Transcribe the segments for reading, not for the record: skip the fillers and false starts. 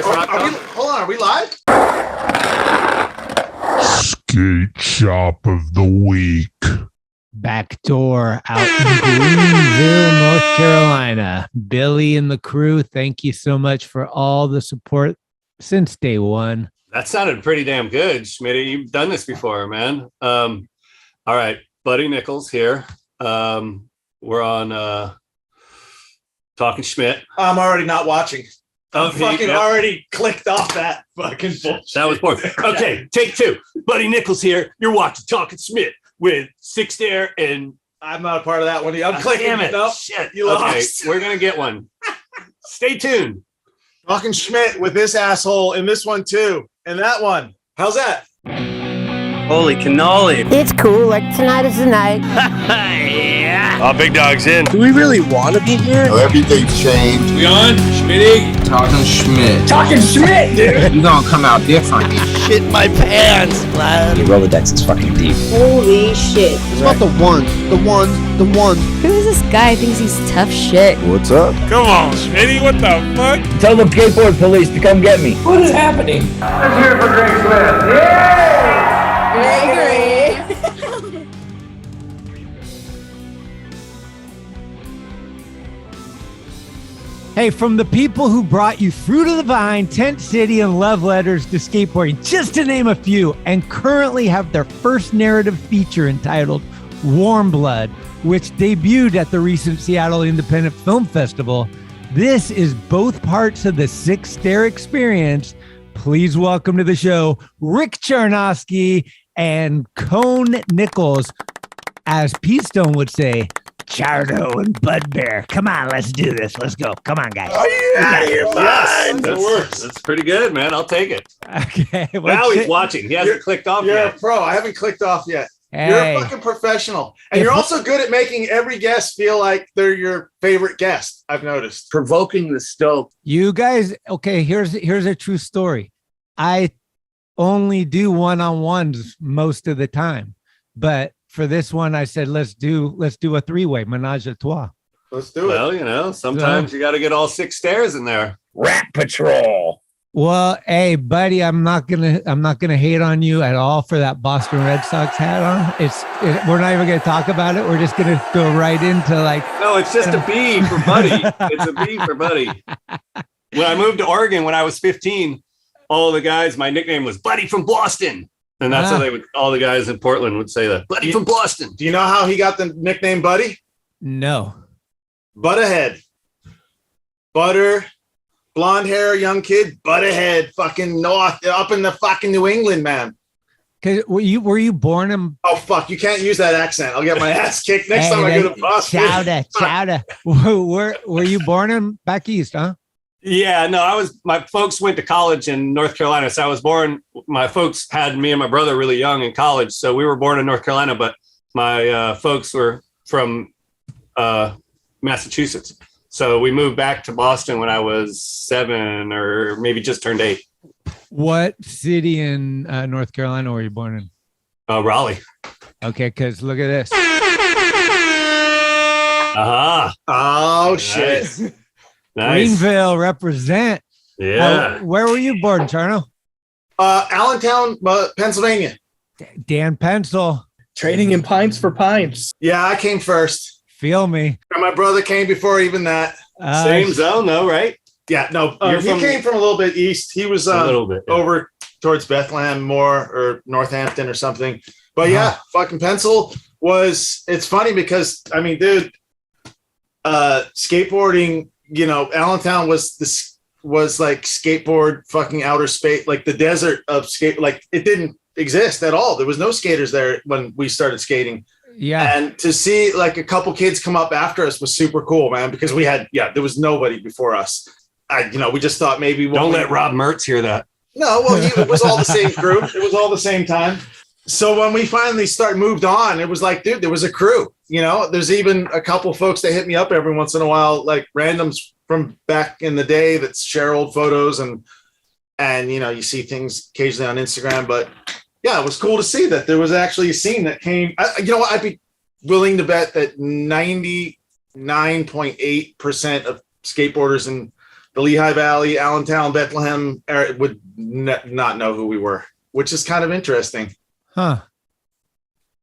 Hold on, are we live? Skate Shop of the Week. Back door out in Greenville, North Carolina. Billy and the crew, thank you so much for all the support since day one. That sounded pretty damn good, Schmitty. You've done this before, man. All right, Buddy Nichols here. We're on Talkin Schmit. I'm already not watching. I'm fucking yep. already clicked off that fucking bullshit. That was boring. Okay, take two. Buddy Nichols here. You're watching Talkin Schmit with Six Stair and... I'm not a part of that one. I'm clicking. Damn it. Nope. Shit. You lost. Okay, we're going to get one. Stay tuned. Talkin Schmit with this asshole in this one too. And that one. How's that? Holy cannoli. It's cool, like tonight is the night. Yeah. Oh, big dog's in. Do we really want to be here? So everything's changed. We on? Schmitty? Talking Schmit. Talkin Schmit, dude. You gonna come out different. Shit my pants, lad. Your Rolodex is fucking deep. Holy shit. It's about the ones. Who is this guy? Thinks he's tough shit. What's up? Come on, Schmitty. What the fuck? Tell the skateboard police to come get me. What is happening? Let's hear it for Greg Smith. Yay! Gregory. Hey, from the people who brought you Fruit of the Vine, Tent City, and Love Letters to Skateboarding, just to name a few, and currently have their first narrative feature entitled Warm Blood, which debuted at the recent Seattle Independent Film Festival. This is both parts of the Six Stair experience. Please welcome to the show, Rick Charnoski and Coan Nichols. As P-Stone would say, Chardo and Budbear. Come on, let's do this. Let's go. Come on, guys. Oh, yeah, you're fine. That works. That's pretty good, man. I'll take it. Okay. Now he's watching. He hasn't clicked off You're yet. a pro. I haven't clicked off yet. Hey. You're a fucking professional. And you're also good at making every guest feel like they're your favorite guest, I've noticed. Provoking the stoke. You guys, okay, here's a true story. I only do one-on-ones most of the time, but for this one, I said, let's do a three-way menage a trois. Let's do it. Well, you know, sometimes you got to get all six stairs in there. Rat Patrol. Well, hey, buddy, I'm not gonna hate on you at all for that Boston Red Sox hat on. We're not even gonna talk about it. We're just gonna go right into like. No, it's just a B for Buddy. It's a B for Buddy. When I moved to Oregon when I was 15, all the guys, my nickname was Buddy from Boston. And that's how all the guys in Portland would say that. Buddy from Boston. Do you know how he got the nickname Buddy? No. Butt ahead. Butter, blonde hair, young kid, butt ahead, fucking north, up in the fucking New England, man. Cause were you born in? Oh fuck! You can't use that accent. I'll get my ass kicked next time I go to Boston. Chowder. Were you born in back east, huh? Yeah, no, my folks went to college in North Carolina. So I was born, my folks had me and my brother really young in college. So we were born in North Carolina, but my folks were from Massachusetts. So we moved back to Boston when I was 7 or maybe just turned 8. What city in North Carolina were you born in? Raleigh. Okay, because look at this. Uh-huh. Oh Nice. shit! Nice. Greenville represent. Yeah. Where were you born, Charno? Allentown, Pennsylvania. Dan Pencil. Trading in pints for pints. Yeah, I came first. Feel me. And my brother came before even that. Same zone though, right? Yeah, no, You're he from- came from a little bit east. He was A little bit. Yeah. over towards Bethlehem more or Northampton or something. But yeah, fucking Pencil it's funny because I mean, dude, skateboarding, you know, Allentown was like skateboard fucking outer space, like the desert of skate, like it didn't exist at all. There was no skaters there when we started skating. Yeah. And to see like a couple kids come up after us was super cool, man, because there was nobody before us. We just thought maybe Don't let Rob Mertz hear that. No, well, it was all the same crew. It was all the same time. So when we finally moved on, it was like, dude, there was a crew. You know, there's even a couple folks that hit me up every once in a while, like randoms from back in the day that share old photos and you know, you see things occasionally on Instagram. But yeah, it was cool to see that there was actually a scene that came. You know what? I'd be willing to bet that 99.8% of skateboarders in the Lehigh Valley, Allentown, Bethlehem would not know who we were, which is kind of interesting. Huh.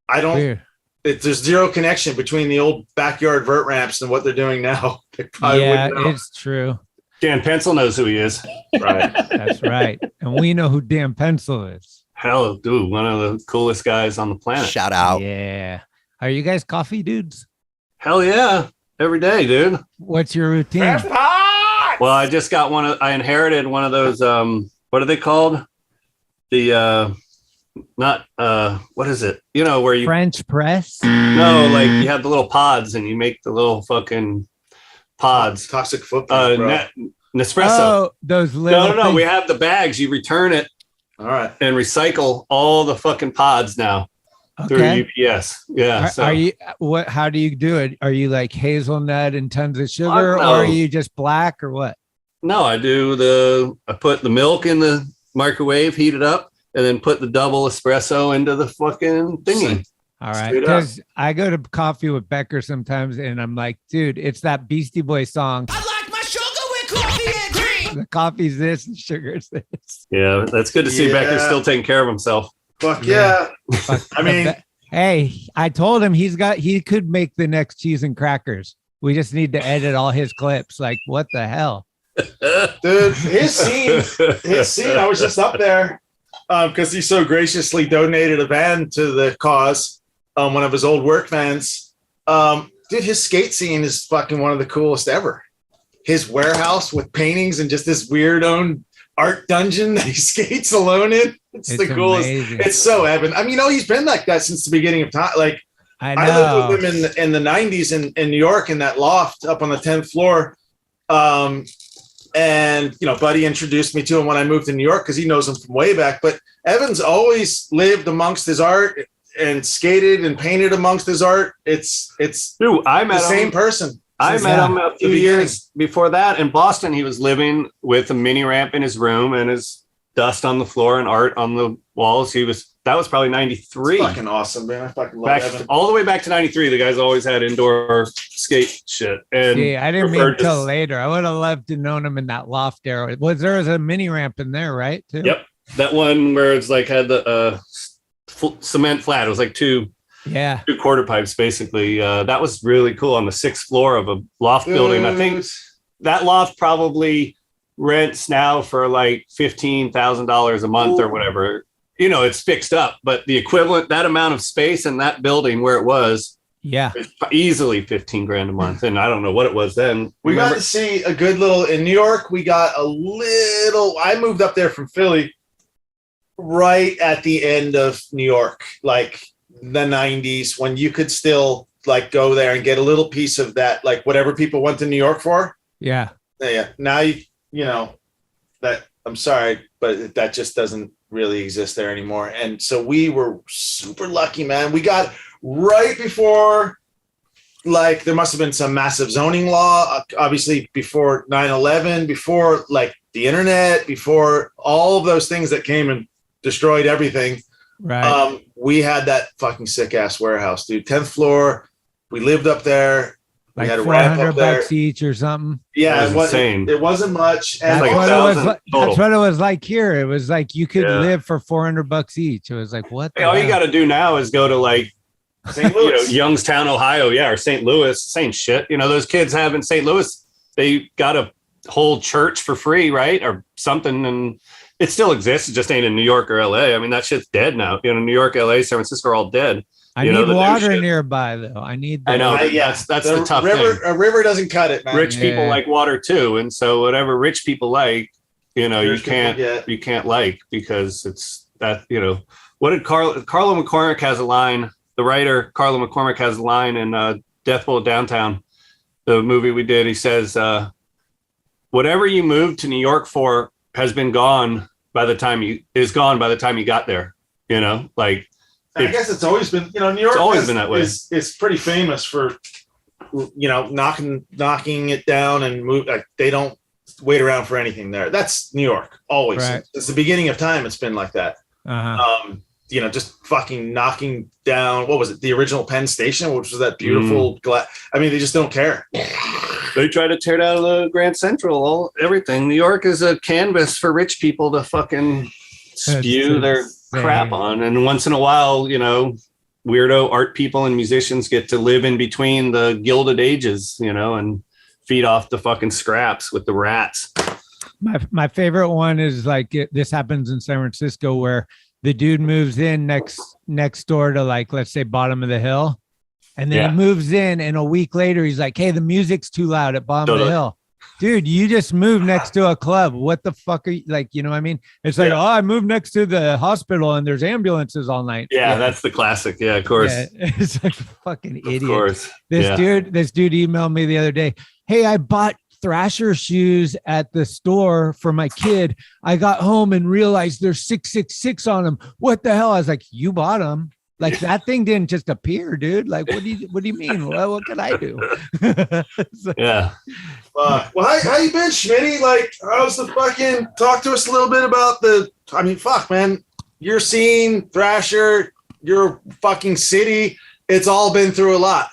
I don't. Weird. There's zero connection between the old backyard vert ramps and what they're doing now. Yeah, it's true. Dan Pencil knows who he is. Right. That's right. And we know who Dan Pencil is. Hell, dude, one of the coolest guys on the planet. Shout out. Yeah. Are you guys coffee dudes? Hell yeah. Every day, dude. What's your routine? Well, I just got I inherited one of those, what are they called? The, what is it? You know, where you French press? No, like you have the little pods and you make the little fucking pods. Toxic footprint, bro. Nespresso. Oh, those little No. We have the bags. You return it. All right. And recycle all the fucking pods now through UPS. Yeah. Are you what? How do you do it? Are you like hazelnut and tons of sugar, or are you just black, or what? No, I put the milk in the microwave, heat it up, and then put the double espresso into the fucking thingy. All right, because I go to coffee with Beckers sometimes, and I'm like, dude, it's that Beastie Boy song. I like my sugar with coffee and cream. The coffee's this, and sugar's this. Yeah, that's good to see Beckers still taking care of himself. Fuck yeah. I mean, hey, I told him he could make the next cheese and crackers. We just need to edit all his clips. Like, what the hell? Dude, his scene, I was just up there because he so graciously donated a van to the cause. One of his old work vans. Dude, his skate scene is fucking one of the coolest ever. His warehouse with paintings and just this weird own art dungeon that he skates alone in. It's the coolest. Amazing. It's so Evan. I mean, he's been like that since the beginning of time. Like I lived with him in the 90s in New York in that loft up on the 10th floor. And Buddy introduced me to him when I moved to New York because he knows him from way back. But Evan's always lived amongst his art and skated and painted amongst his art. It's dude, I met the same person. I met him a few years before that in Boston. He was living with a mini ramp in his room and his dust on the floor and art on the walls. That was probably 93. It's fucking awesome, man. I fucking love Evan. All the way back to 93. The guys always had indoor skate shit. And I didn't meet until later. I would have loved to known him in that loft era. There was a mini ramp in there, right? Too? Yep. That one where it's like had the cement flat. It was like two quarter pipes, basically. That was really cool on the 6th floor of a loft building. I think that loft probably rents now for like $15,000 a month or whatever. It's fixed up, but the equivalent, that amount of space in that building where it was, is easily $15,000 a month. And I don't know what it was then. We got to see a good little in New York. We got I moved up there from Philly right at the end of New York, like the 90s, when you could still like go there and get a little piece of that, like whatever people went to New York for. Yeah. Now that I'm sorry, but that just doesn't really exist there anymore. And so we were super lucky, man. We got right before, like, there must have been some massive zoning law, obviously before 9/11, before like the internet, before all of those things that came and destroyed everything. Right. We had that fucking sick ass warehouse, dude. 10th floor. We lived up there. Like we had a ramp up there. $400 each or something. Yeah, it was insane. It wasn't much. And that's what it was like here. It was like you could live for $400 each. It was like, what? All you got to do now is go to like St. Louis, Youngstown, Ohio, or St. Louis. Same shit. Those kids have in St. Louis. They got a whole church for free, right, or something, and it still exists. It just ain't in New York or LA. I mean, that shit's dead now. New York, LA, San Francisco are all dead. I need water nearby, though. I know. That's the tough river, thing. A river doesn't cut it, man. Rich people like water too, and so whatever rich people like, you can't like, because it's that. What did Carlo McCormick has a line? The writer Carlo McCormick has a line in Death Bullet Downtown, the movie we did. He says, "Whatever you moved to New York for has been gone by the time you got there." Like. I guess it's always been, New York been that way. It's pretty famous for, knocking it down and move. Like, they don't wait around for anything there. That's New York, always. Right. It's the beginning of time. It's been like that. Uh-huh. Just fucking knocking down. What was it? The original Penn Station, which was that beautiful glass. I mean, they just don't care. They try to tear down the Grand Central, everything. New York is a canvas for rich people to fucking spew their crap on. And once in a while, you know, weirdo art people and musicians get to live in between the Gilded Ages, you know, and feed off the fucking scraps with the rats. My favorite one is like this happens in San Francisco where the dude moves in next door to, like, let's say Bottom of the Hill. And then he moves in, and a week later, he's like, hey, the music's too loud at Bottom of the Hill. Dude, you just moved next to a club. What the fuck are you, like, you know what I mean? It's like, oh, I moved next to the hospital and there's ambulances all night. Yeah, that's the classic. Yeah, of course. Yeah, it's like fucking idiot. Of course. This dude emailed me the other day. Hey, I bought Thrasher shoes at the store for my kid. I got home and realized there's 666 on them. What the hell? I was like, you bought them? Like, that thing didn't just appear, dude. Like, what do you mean? Well, what can I do? Yeah. Well, how you been, Schmitty? Like, how's the fucking, talk to us a little bit about fuck, man. Your scene, Thrasher, your fucking city. It's all been through a lot.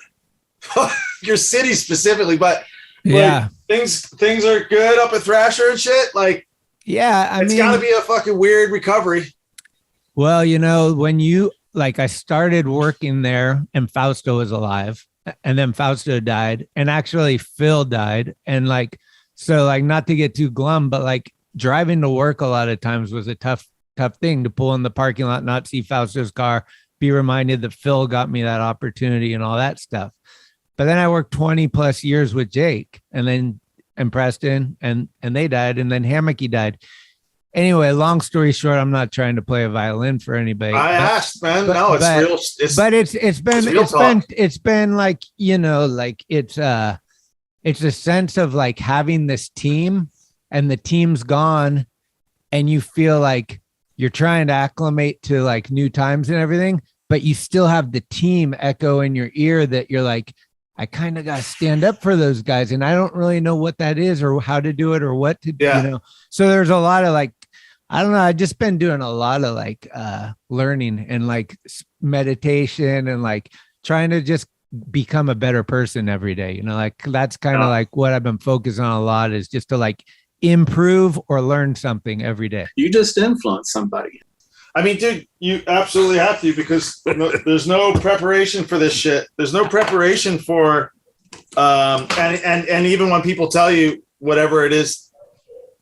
Your city specifically, but yeah, like, things are good up at Thrasher and shit. Like, yeah, it's gotta be a fucking weird recovery. Well, you know, I started working there and Fausto was alive, and then Fausto died, and actually Phil died. And like, so like, not to get too glum, but like driving to work a lot of times was a tough thing, to pull in the parking lot, not see Fausto's car, be reminded that Phil got me that opportunity and all that stuff. But then I worked 20 plus years with Jake and Preston, and they died. And then Hammocky died. Anyway, long story short, I'm not trying to play a violin for anybody. Asked, man. No, it's real. It's been like, you know, like it's a sense of like having this team, and the team's gone, and you feel like you're trying to acclimate to like new times and everything, but you still have the team echo in your ear that you're like, I kind of got to stand up for those guys, and I don't really know what that is or how to do it or what to do, you know? So there's a lot of like, I don't know. I've just been doing a lot of like learning and like meditation and like trying to just become a better person every day. You know, like that's kind of like what I've been focusing on a lot, is just to like improve or learn something every day. You just influence somebody. I mean, dude, you absolutely have to, because there's no preparation for this shit. There's no preparation for, and even when people tell you whatever it is,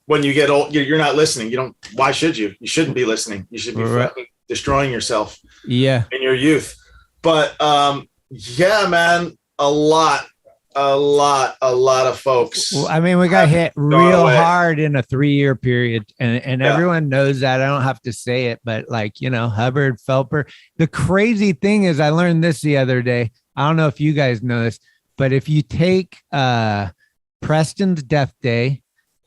when you get old, you're not listening. You don't. Why should you? You shouldn't be listening. You should be fucking destroying yourself. Yeah. In your youth. But yeah, man, a lot of folks. Well, I mean, we got hit real hard in a 3-year period, and everyone knows that. I don't have to say it, but like, you know, Hubbard, Felper. The crazy thing is, I learned this the other day. I don't know if you guys know this, but if you take Preston's death day,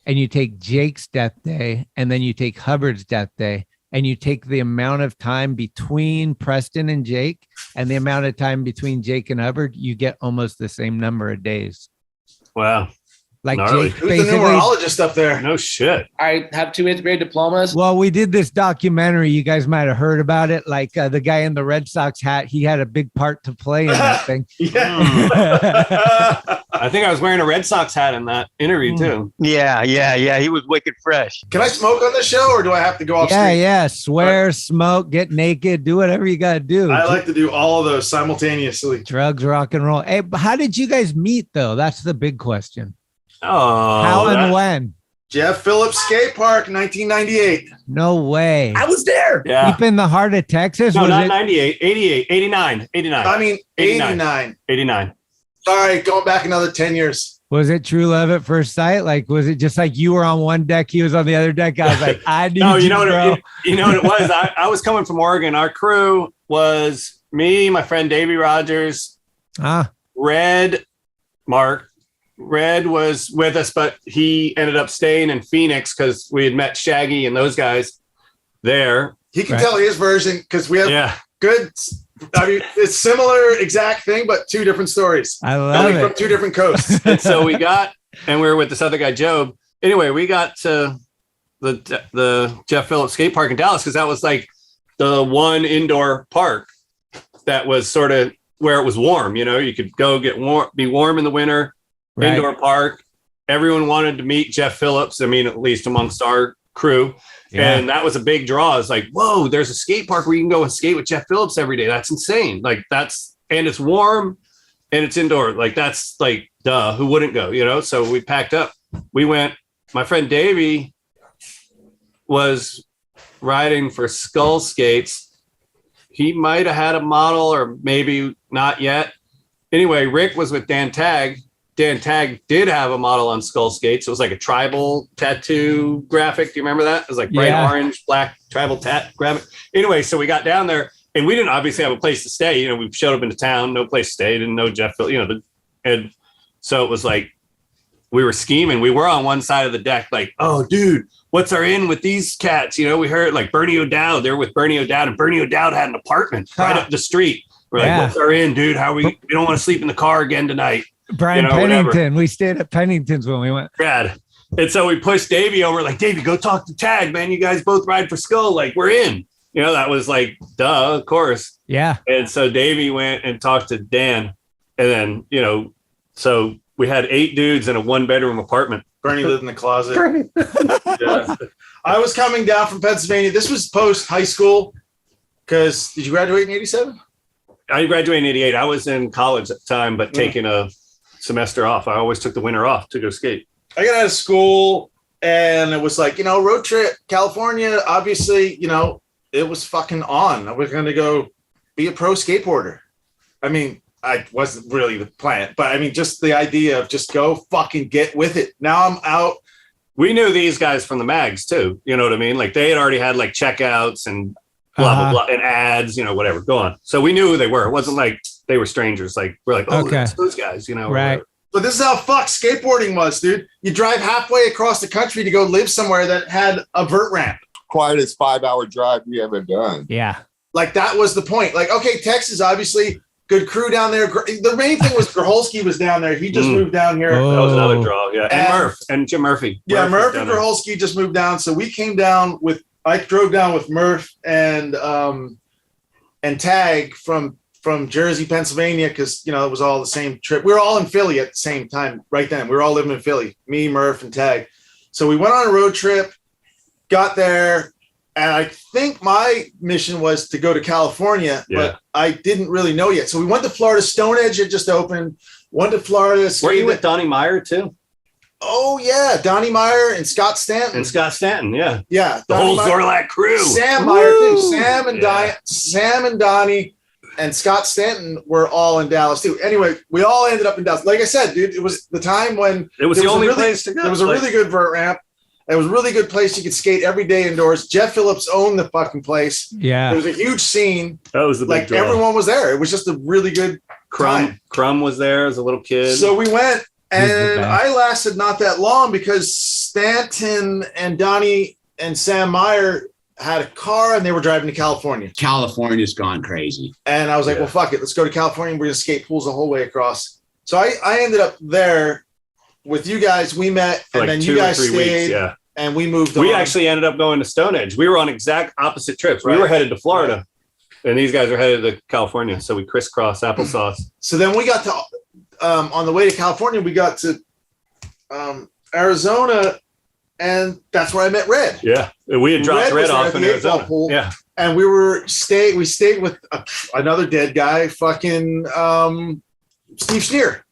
and you take Jake's death day, and then you take Hubbard's death day, and you take the amount of time between Preston and Jake and the amount of time between Jake and Hubbard, you get almost the same number of days. Wow. Like gnarly. Jake, Who's the numerologist up there? No shit. I have 2 8th grade diplomas. Well, we did this documentary. You guys might have heard about it. Like the guy in the Red Sox hat, he had a big part to play in that thing. I think I was wearing a Red Sox hat in that interview too. Yeah. He was wicked fresh. Can I smoke on the show, or do I have to go off street? Yeah. Swear, smoke, get naked, do whatever you got to do. I like to do all of those simultaneously. Drugs, rock and roll. Hey, but how did you guys meet though? That's the big question. Oh, how and when? Jeff Phillips skate park, 1998. No way. I was there. Yeah. Deep in the heart of Texas? No, not 98, 88, 89. I mean, 89. 89. Sorry, going back another 10 years. Was it true love at first sight? Like, was it just like you were on one deck, he was on the other deck? I was like, I need no, you know bro. You know what it was? I was coming from Oregon. Our crew was me, my friend Davey Rogers, Red, Mark. Red was with us, but he ended up staying in Phoenix because we had met Shaggy and those guys there. He can tell his version because we have good. I mean, it's similar exact thing, but 2 different stories. I love it. From 2 different coasts. And so we were with this other guy, Job. Anyway, we got to the Jeff Phillips skate park in Dallas because that was like the one indoor park that was sort of where it was warm. You know, you could go get warm, be warm in the winter. Right. indoor park. Everyone wanted to meet Jeff Phillips. I mean, at least amongst our crew. Yeah. And that was a big draw. It's like, whoa, there's a skate park where you can go and skate with Jeff Phillips every day. That's insane. Like and it's warm and it's indoor. Like that's like, duh, who wouldn't go, you know? So we packed up. We went, my friend Davey was riding for Skull Skates. He might have had a model or maybe not yet. Anyway, Rick was with Dan Tagg. Dan Tagg did have a model on Skull Skates. It was like a tribal tattoo graphic. Do you remember that? It was like bright orange, black tribal graphic. Anyway, so we got down there and we didn't obviously have a place to stay. You know, we showed up into town, no place to stay. Didn't know Jeff, and so it was like we were scheming. We were on one side of the deck, like, oh, dude, what's our in with these cats? You know, we heard like Bernie O'Dowd. They're with Bernie O'Dowd, and Bernie O'Dowd had an apartment right up the street. We're like, what's our in, dude? We don't want to sleep in the car again tonight. Brian Pennington. Whatever. We stayed at Pennington's when we went. Rad. And so we pushed Davey over, like, Davey, go talk to Tag, man. You guys both ride for Skull. Like, we're in. You know, that was like, duh, of course. Yeah. And so Davey went and talked to Dan. And then, you know, so we had 8 dudes in a 1-bedroom apartment. Bernie lived in the closet. Yeah. I was coming down from Pennsylvania. This was post high school. Because did you graduate in 87? I graduated in 88. I was in college at the time, but taking a semester off. I always took the winter off to go skate. I got out of school and it was like, you know, road trip, California. Obviously, you know, it was fucking on. I was going to go be a pro skateboarder. I mean, I wasn't really the plan, but I mean, just the idea of just go fucking get with it. Now I'm out. We knew these guys from the mags too. You know what I mean? Like they had already had like checkouts and blah, blah, blah, and ads, you know, whatever. Go on. So we knew who they were. It wasn't like they were strangers. Like we're like, oh, that's those guys, you know. Right. But this is how fucked skateboarding was, dude. You drive halfway across the country to go live somewhere that had a vert ramp. Quietest 5-hour drive we ever done. Yeah. Like that was the point. Like, okay, Texas, obviously, good crew down there. The main thing was Grholski was down there. He just moved down here. Oh. That was another draw. Yeah. And Murph and Jim Murphy. Yeah, Murph and Grholski just moved down. So we came down with, I drove down with Murph and Tag from Jersey, Pennsylvania, because, you know, it was all the same trip. We were all in Philly at the same time right then. We were all living in Philly, me, Murph, and Tag. So we went on a road trip, got there, and I think my mission was to go to California, but I didn't really know yet. So we went to Florida. Stonehenge had just opened. Went to Florida. Were you with Donnie Meyer too? Oh, yeah. Donnie Meyer and Scott Stanton. Yeah. Yeah. The whole Zorlak crew. Sam Meyer, too. Sam and Donnie and Scott Stanton were all in Dallas, too. Anyway, we all ended up in Dallas. Like I said, dude, it was the time when it was the only place to go. There was a really good vert ramp. It was a really good place. You could skate every day indoors. Jeff Phillips owned the fucking place. Yeah. There was a huge scene. That was the big draw. Everyone was there. It was just a really good time. Crumb was there as a little kid. So we went, and I lasted not that long because Stanton and Donnie and Sam Meyer had a car and they were driving to California. California's gone crazy. And I was like, well, fuck it. Let's go to California. We're going to skate pools the whole way across. So I ended up there with you guys. We met, and then you guys stayed, and we moved on. We actually ended up going to Stonehenge. We were on exact opposite trips. We were headed to Florida, and these guys are headed to California. So we crisscrossed applesauce. So then we got to, on the way to California, we got to Arizona, and that's where I met Red. Yeah, we had dropped Red off in Arizona. Pool, and we stayed with another dead guy, fucking Steve Schneer.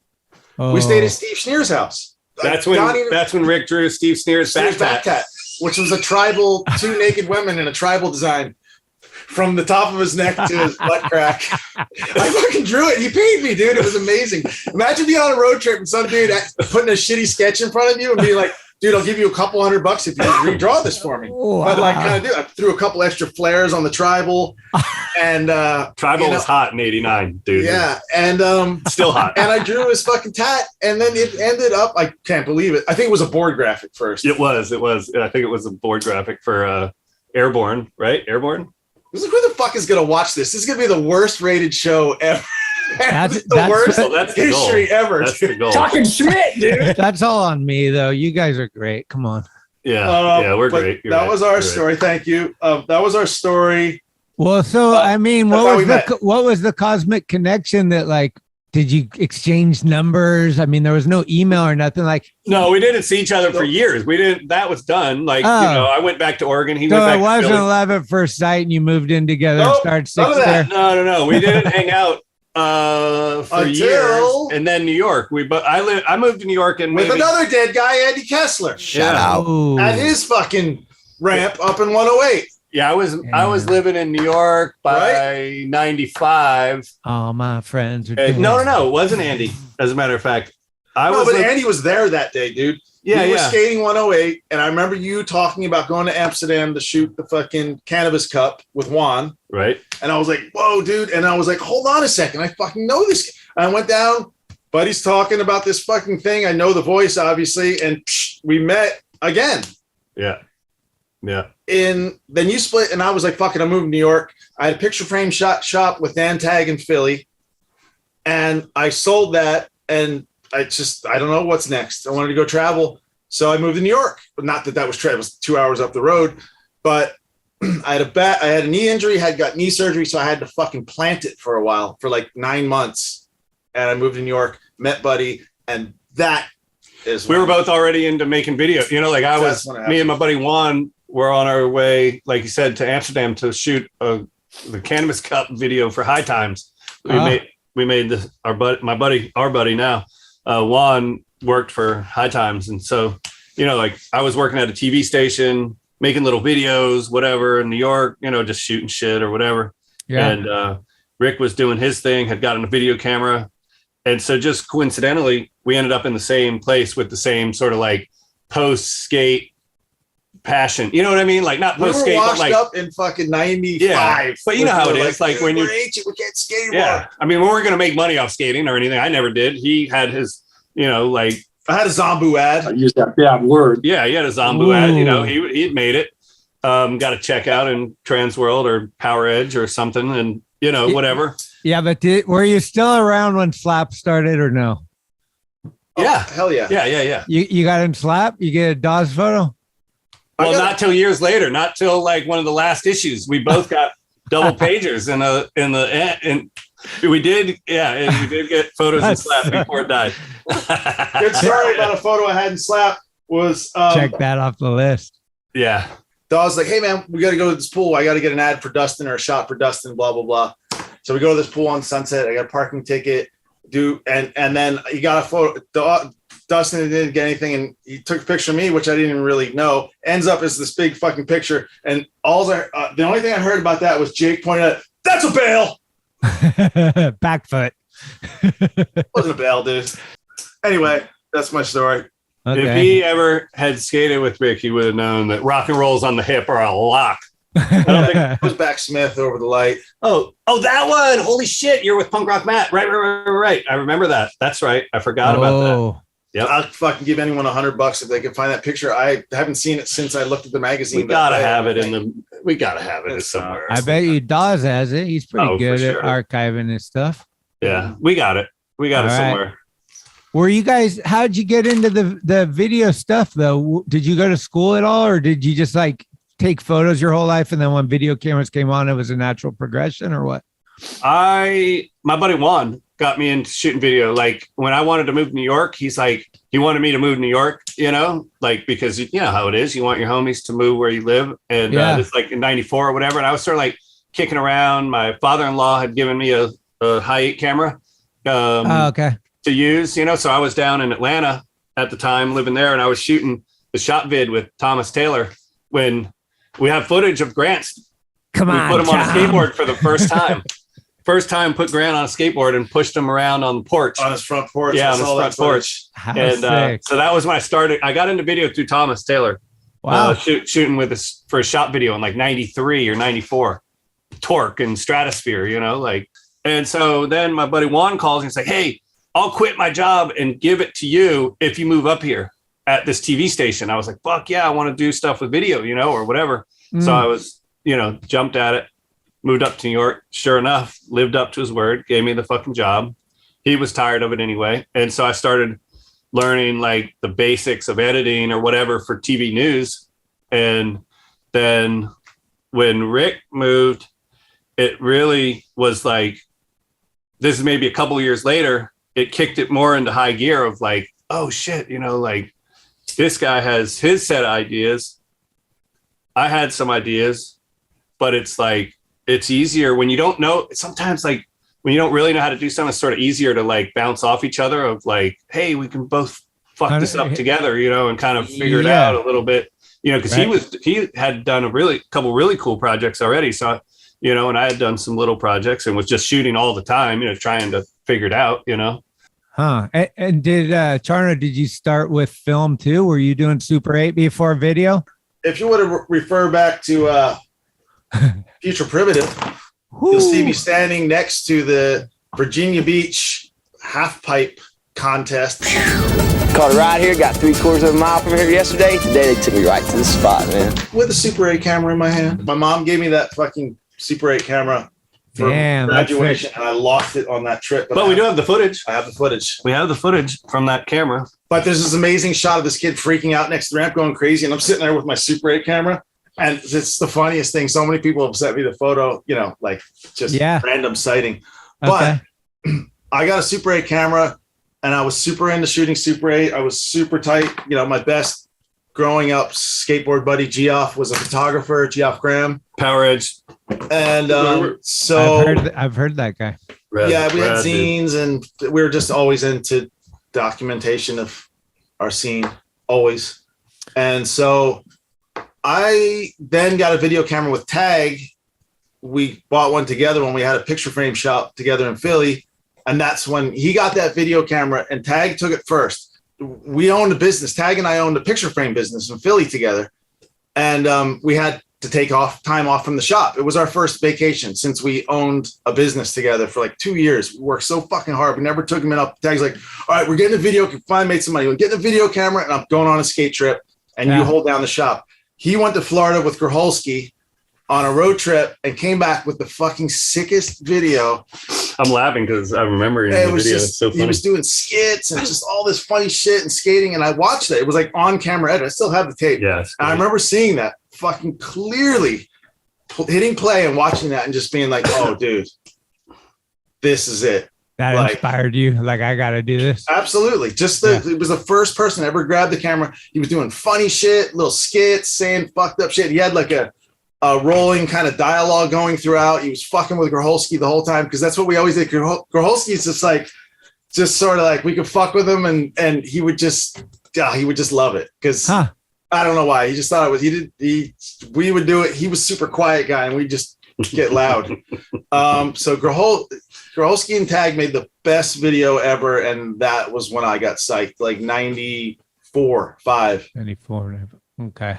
Oh. We stayed at Steve Schneer's house. That's when Rick drew Steve Schneer's back tat, which was a tribal, 2 naked women in a tribal design from the top of his neck to his butt crack. I fucking drew it. He paid me, dude. It was amazing. Imagine being on a road trip and some dude putting a shitty sketch in front of you and being like, dude, I'll give you $200 if you redraw this for me. Wow. But like, kind of do. I threw a couple extra flares on the tribal, and tribal was hot in '89, dude. Yeah, and still hot. And I drew his fucking tat, and then it ended up. I can't believe it. I think it was a board graphic first. It was. I think it was a board graphic for Airborne, right? Airborne. I was like, who the fuck is gonna watch this? This is gonna be the worst rated show ever. That's the worst that's the history goal. ever. That's the goal. Talkin Schmit, dude. That's all on me, though. You guys are great. Come on. Yeah, we're great. That was our story. Thank you. That was our story. Well, so I mean, what we met. was the cosmic connection that like did you exchange numbers? I mean, there was no email or nothing like. No, we didn't see each other for years. We didn't. That was done. Like, I went back to Oregon. He went back. So it wasn't to love at first sight, and you moved in together and started Six Stair. No. We didn't hang out for years, and then New York. I moved to New York and with another dead guy, Andy Kessler. Shout out. At his fucking ramp up in 108. Yeah, I was living in New York by 95. All my friends are no, it wasn't Andy. As a matter of fact, Andy was there that day, dude. Yeah, we were skating 108, and I remember you talking about going to Amsterdam to shoot the fucking Cannabis Cup with Juan. Right. And I was like, whoa, dude. And I was like, hold on a second. I fucking know this. And I went down. Buddy's talking about this fucking thing. I know the voice, obviously. And we met again. Yeah. Yeah. Then you split, and I was like, fuck it, I'm moving to New York. I had a picture frame shop with Dan Tag in Philly. And I sold that, and I don't know what's next. I wanted to go travel. So I moved to New York. But not that was travel. It was 2 hours up the road. But I had a knee injury, had got knee surgery, so I had to fucking plant it for a while, for like 9 months. And I moved to New York, met Buddy, and that is we were both already into making video. Me and my buddy Juan were on our way, like you said, to Amsterdam to shoot the Cannabis Cup video for High Times. We made this. Our buddy now, Juan worked for High Times, and so I was working at a TV station, making little videos, whatever, in New York, just shooting shit or whatever. Yeah. And Rick was doing his thing, had gotten a video camera, and so just coincidentally, we ended up in the same place with the same sort of like post skate passion. You know what I mean? Like not post skate, but like up in fucking 95. Yeah, but you know how it is. Like when you're ancient, we can't skate anymore. Yeah, I mean, we weren't going to make money off skating or anything. I never did. He had his, I had a Zombu ad. I used that bad word. Yeah, he had a Zombu ad. He had made it. Got a check out in Transworld or Power Edge or something, and whatever. Yeah, but were you still around when Slap started or no? Yeah, hell yeah. Yeah. You got him Slap? You get a Dawes photo? Well, not till years later, not till like one of the last issues. We both got double pagers and we did get photos in Slap before it died. Good story about a photo I had in Slap was check that off the list. Yeah. Dawes like, hey man, we got to go to this pool. I got to get an ad for Dustin or a shot for Dustin, blah, blah, blah. So we go to this pool on Sunset. I got a parking ticket, and then he got a photo. Dustin didn't get anything, and he took a picture of me, which I didn't even really know. Ends up as this big fucking picture, and the only thing I heard about that was Jake pointed out, "That's a bail." Back foot. Wasn't a bail, dude. Anyway, that's my story. Okay. If he ever had skated with Rick, he would have known that rock and rolls on the hip are a lock. I don't think it was back Smith over the light. Oh, that one! Holy shit! You're with Punk Rock Matt, right? I remember that. That's right. I forgot about that. Yeah, I'll fucking give anyone $100 if they can find that picture. I haven't seen it since I looked at the magazine. We gotta have it somewhere. I bet you Dawes has it. He's pretty good at archiving his stuff. Yeah, we got it. We got it somewhere. Were you guys? How'd you get into the video stuff though? Did you go to school at all, or did you just like take photos your whole life, and then when video cameras came on, it was a natural progression, or what? My buddy Juan got me into shooting video. Like when I wanted to move to New York, he wanted me to move to New York, because you know how it is. You want your homies to move where you live. And it's like in 94 or whatever. And I was sort of like kicking around. My father-in-law had given me a high 8 camera to use, so I was down in Atlanta at the time living there, and I was shooting the shot vid with Thomas Taylor when we have footage of Grant's. We put him on a skateboard for the first time. Put Grant on a skateboard and pushed him around on the porch. On his front porch. Yeah, on his front porch. And so that was when I started. I got into video through Thomas Taylor. Wow. Shooting for a shot video in like 93 or 94. Torque and Stratosphere, And so then my buddy Juan calls and he's like, hey, I'll quit my job and give it to you if you move up here at this TV station. I was like, fuck yeah, I want to do stuff with video, or whatever. So I was, jumped at it. Moved up to New York. Sure enough, lived up to his word, gave me the fucking job. He was tired of it anyway. And so I started learning like the basics of editing or whatever for TV news. And then when Rick moved, it really was like this is maybe a couple of years later, it kicked it more into high gear of like, oh shit, like this guy has his set of ideas. I had some ideas, but it's like, it's easier when you don't know. Sometimes like when you don't really know how to do something, it's sort of easier to like bounce off each other of like, hey, we can both fuck this up together, and kind of figure it out a little bit, because he had done a couple really cool projects already. So, and I had done some little projects and was just shooting all the time, trying to figure it out, Huh. And did Charno, did you start with film too? Were you doing Super 8 before video? If you would have refer back to Future Primitive, you'll see me standing next to the Virginia Beach half pipe contest. Caught it right here, got 3/4 of a mile from here yesterday. Today they took me right to the spot, man. With a Super 8 camera in my hand. My mom gave me that fucking Super 8 camera for graduation, and I lost it on that trip. But we do have the footage. I have the footage. We have the footage from that camera. But there's this amazing shot of this kid freaking out next to the ramp, going crazy, and I'm sitting there with my Super 8 camera. And it's the funniest thing. So many people have sent me the photo, like just random sighting. But I got a Super 8 camera, and I was super into shooting Super 8. I was super tight. My best growing up skateboard buddy, Geoff, was a photographer, Geoff Graham. Power Edge. And so I've heard that guy. We had zines, and we were just always into documentation of our scene, always. And so I then got a video camera with Tag. We bought one together when we had a picture frame shop together in Philly. And that's when he got that video camera, and Tag took it first. We owned a business. Tag and I owned a picture frame business in Philly together. And we had to take time off from the shop. It was our first vacation since we owned a business together for like 2 years. We worked so fucking hard. We never took him up. Tag's like, all right, we're getting a video. Finally made some money. We're getting a video camera, and I'm going on a skate trip, and you hold down the shop. He went to Florida with Groholski on a road trip and came back with the fucking sickest video. I'm laughing because I remember the video. It's so funny. He was doing skits and just all this funny shit and skating, and I watched it. It was like on camera edit. I still have the tape. Yeah, and I remember seeing that fucking clearly, hitting play and watching that and just being like, oh, dude, this is it. That inspired you. Like, I got to do this. Absolutely. It was the first person to ever grab the camera. He was doing funny shit, little skits, saying fucked up shit. He had like a rolling kind of dialogue going throughout. He was fucking with Groholski the whole time, because that's what we always did. Groholski's just sort of like we could fuck with him, and he would just love it, because I don't know why. He just thought it was we would do it. He was super quiet guy, and we just get loud. So Groholski and Tag made the best video ever, and that was when I got psyched, like 94, 5. 94. Okay.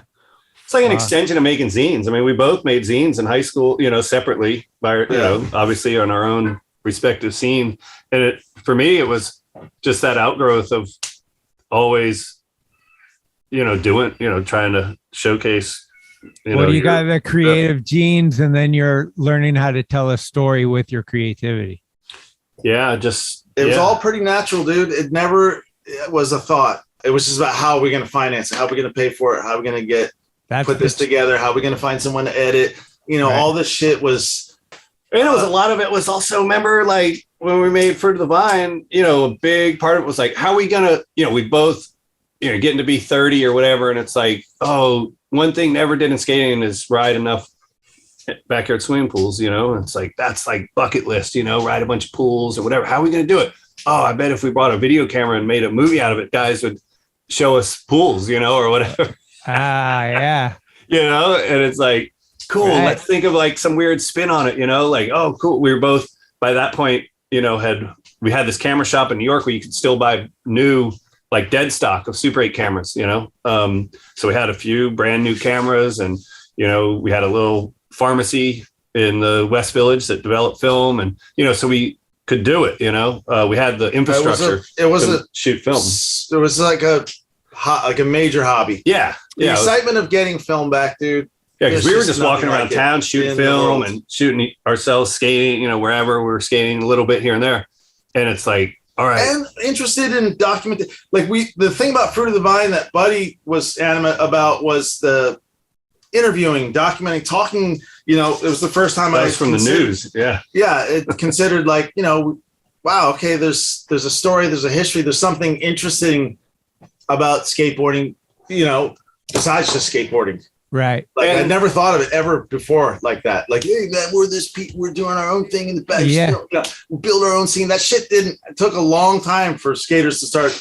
It's like an extension of making zines. I mean, we both made zines in high school, separately by, obviously on our own respective scene. And for me, it was just that outgrowth of always, doing, trying to showcase, you got the creative genes, and then you're learning how to tell a story with your creativity. Yeah. It was all pretty natural, dude. It never was a thought. It was just about how are we going to finance it? How are we going to pay for it? How are we going to put this together? How are we going to find someone to edit? All this shit was. And it was a lot of it was also, remember, like when we made Fruit of the Vine, a big part of it was like, how are we going to, we both, getting to be 30 or whatever. And it's like, oh, one thing never did in skating is ride enough backyard swimming pools, it's like, that's like bucket list, ride a bunch of pools or whatever. How are we going to do it? Oh, I bet if we brought a video camera and made a movie out of it, guys would show us pools, or whatever. Yeah. And it's like, cool. Right. Let's think of like some weird spin on it, like, oh, cool. We were both by that point, we had this camera shop in New York where you could still buy new, like dead stock of Super 8 cameras, so we had a few brand new cameras, and, we had a little pharmacy in the West Village that developed film, and, so we could do it, we had the infrastructure to shoot film. It was like a major hobby. Yeah. The excitement of getting film back, dude. Yeah, because we were just walking around town shooting film and shooting ourselves, skating, wherever we were skating a little bit here and there. And it's like, all right. And interested in documenting. Like the thing about Fruit of the Vine that Buddy was animate about was the interviewing, documenting, talking. It was the first time that was from the news. Yeah. Yeah, it considered like wow, okay, there's a story, there's a history, there's something interesting about skateboarding, besides just skateboarding. Right. Like I never thought of it ever before like that. Like, hey man, we're doing our own thing in the back. Yeah. We build our own scene. That shit it took a long time for skaters to start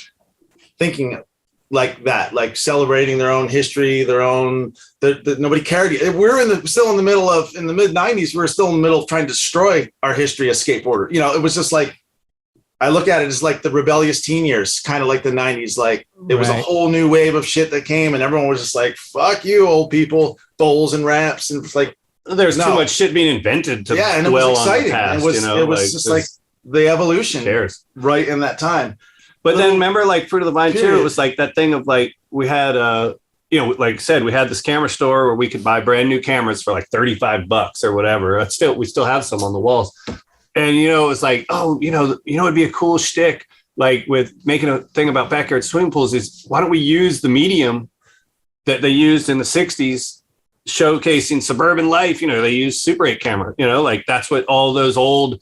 thinking like that, like celebrating their own history, their own. Nobody cared. We're still in the middle of in the mid '90s. We're still in the middle of trying to destroy our history as skateboarder. It was just like. I look at it as like the rebellious teen years, kind of like the 90s. Like it was a whole new wave of shit that came and everyone was just like, fuck you, old people, bowls and raps. And it's like, there's too much shit being invented to and it was exciting. Past, it was just like the evolution right in that time. But then remember like Fruit of the Vine too, it was like that thing of like, we had, like I said, we had this camera store where we could buy brand new cameras for like $35 or whatever. We still have some on the walls. And, it was like, it'd be a cool shtick, like with making a thing about backyard swimming pools is why don't we use the medium that they used in the 60s, showcasing suburban life? They used Super 8 camera, like that's what all those old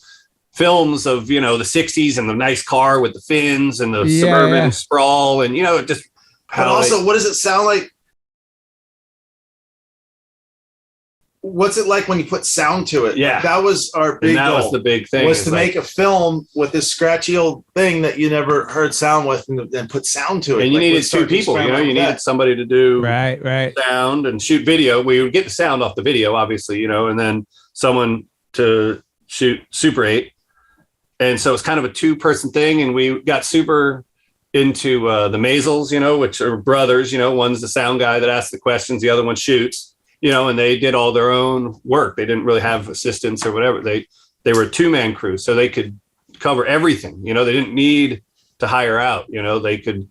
films of, the 60s and the nice car with the fins and the suburban sprawl and, just. But also, what does it sound like? What's it like when you put sound to it? Yeah, that was our big goal. Was the big thing. Was to make a film with this scratchy old thing that you never heard sound with, and put sound to it. And you needed two people. You needed somebody to do right sound and shoot video. We would get the sound off the video, obviously, and then someone to shoot Super 8. And so it's kind of a 2-person thing. And we got super into the Maisels, which are brothers. One's the sound guy that asks the questions, the other one shoots. And they did all their own work. They didn't really have assistants or whatever. They were a 2-man crew, so they could cover everything. They didn't need to hire out. The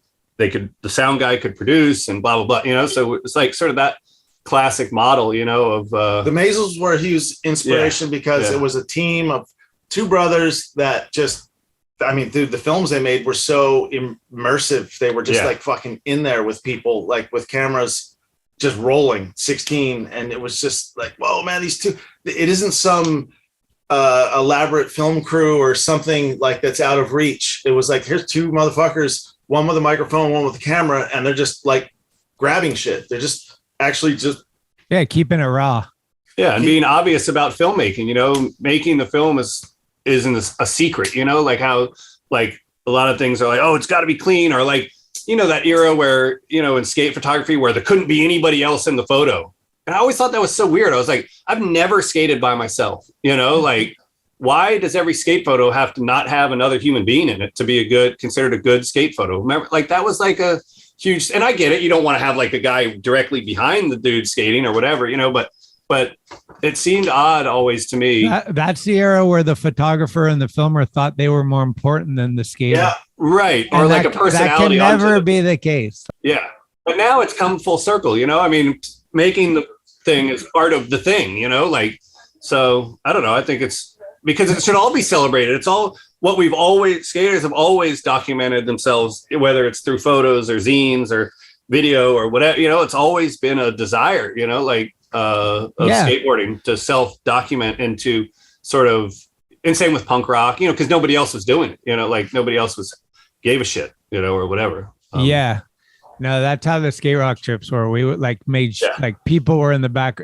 sound guy could produce and blah, blah, blah, So it's like sort of that classic model, of the Maisels were a huge inspiration because it was a team of 2 brothers that just, dude, the films they made were so immersive. They were just like fucking in there with people, like with cameras just rolling 16, and it was just like, whoa, man, these two, it isn't some elaborate film crew or something like that's out of reach. It was like, here's 2 motherfuckers, one with a microphone, one with a camera, and they're just like grabbing shit. They're just actually just keeping it raw. Yeah, and being obvious about filmmaking. Making the film isn't a secret. Like how like a lot of things are like, oh, it's got to be clean, or like. That era where, in skate photography where there couldn't be anybody else in the photo. And I always thought that was so weird. I was like, I've never skated by myself, like why does every skate photo have to not have another human being in it to be considered a good skate photo? Remember, like that was like a huge, and I get it. You don't want to have like a guy directly behind the dude skating or whatever, but it seemed odd always to me. That's the era where the photographer and the filmer thought they were more important than the skater. Yeah, right. And or like a personality. That can never be the case. Yeah. But now it's come full circle, making the thing is part of the thing, so I don't know. I think it's because it should all be celebrated. It's all what skaters have always documented themselves, whether it's through photos or zines or video or whatever, it's always been a desire, of skateboarding to self-document and to sort of, and same with punk rock, because nobody else was doing it, like nobody else gave a shit, or whatever. No, that's how the skate rock trips were. We would like like people were in the back,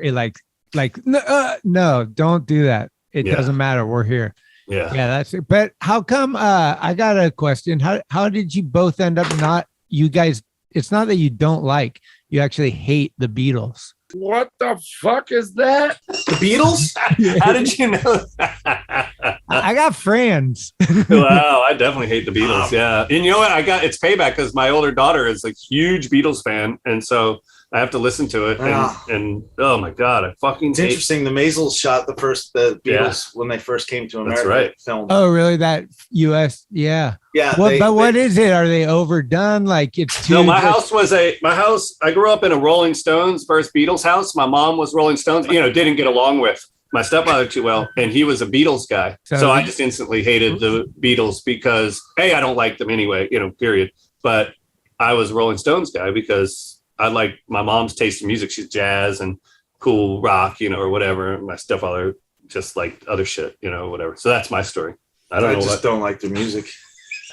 no, don't do that. It doesn't matter. We're here. Yeah, that's it. But how come? I got a question. How did you both end up you guys? It's not that you don't you actually hate the Beatles. What the fuck is that? The Beatles? How did you know that? I got friends. Wow, I definitely hate the Beatles. Yeah. And you know what? it's payback because my older daughter is a huge Beatles fan. And so I have to listen to it. And oh my God, I fucking It's interesting. The Maisels shot the Beatles when they first came to America. That's right. Film. Oh, really? That US? Yeah. Yeah. What is it? Are they overdone? Like it's too. No, my house. I grew up in a Rolling Stones first Beatles house. My mom was Rolling Stones. Didn't get along with my stepfather too well, and he was a Beatles guy. So I just instantly hated the Beatles because I don't like them anyway. Period. But I was a Rolling Stones guy because I like my mom's taste in music. She's jazz and cool rock, or whatever. My stepfather just liked other shit, whatever. So that's my story. I don't know. just don't like the music.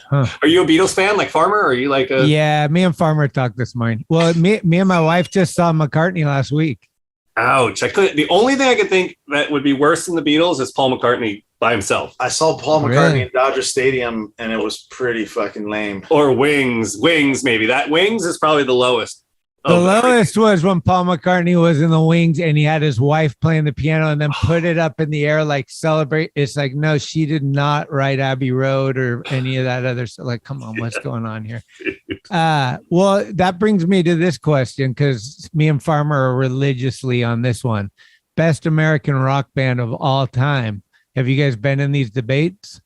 Huh. Are you a Beatles fan, like Farmer? Or are you like a? Yeah, me and Farmer talked this morning. Well, me and my wife just saw McCartney last week. Ouch! The only thing I could think that would be worse than the Beatles is Paul McCartney by himself. I saw Paul McCartney Really? in Dodger Stadium, and it was pretty fucking lame. Or Wings, maybe. That Wings is probably the lowest. The lowest was when Paul McCartney was in the Wings and he had his wife playing the piano and then put it up in the air like celebrate. It's like, no, she did not write Abbey Road or any of that other stuff. Like, come on, what's going on here? Well, that brings me to this question because me and Farmer are religiously on this one. Best American rock band of all time. Have you guys been in these debates?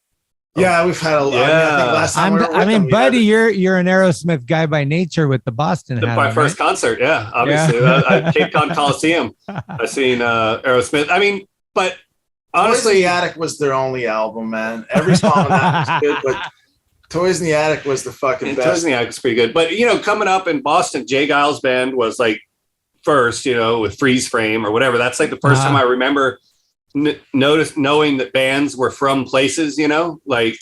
Yeah, we've had a lot. Yeah. I think last time we were with them, we buddy, had- you're an Aerosmith guy by nature with the Boston. My first concert, yeah, obviously. Cape Cod Coliseum. I've seen Aerosmith. I mean, but honestly, Toys in the Attic was their only album, man. Every song on that was good, but Toys in the Attic was the fucking best. Toys in the Attic was pretty good. But, coming up in Boston, Jay Giles' band was like first, with Freeze Frame or whatever. That's like the first time I remember knowing that bands were from places, like,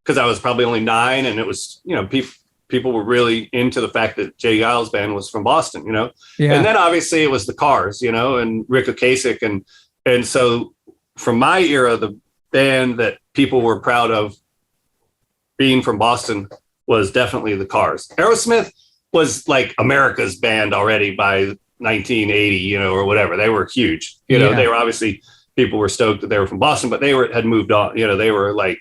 because I was probably only 9 and it was, people were really into the fact that Jay Giles' band was from Boston, Yeah. And then obviously it was the Cars, and Rick Ocasek. And so from my era, the band that people were proud of being from Boston was definitely the Cars. Aerosmith was like America's band already by 1980, or whatever. They were huge, they were obviously, people were stoked that they were from Boston, but they had moved on, they were like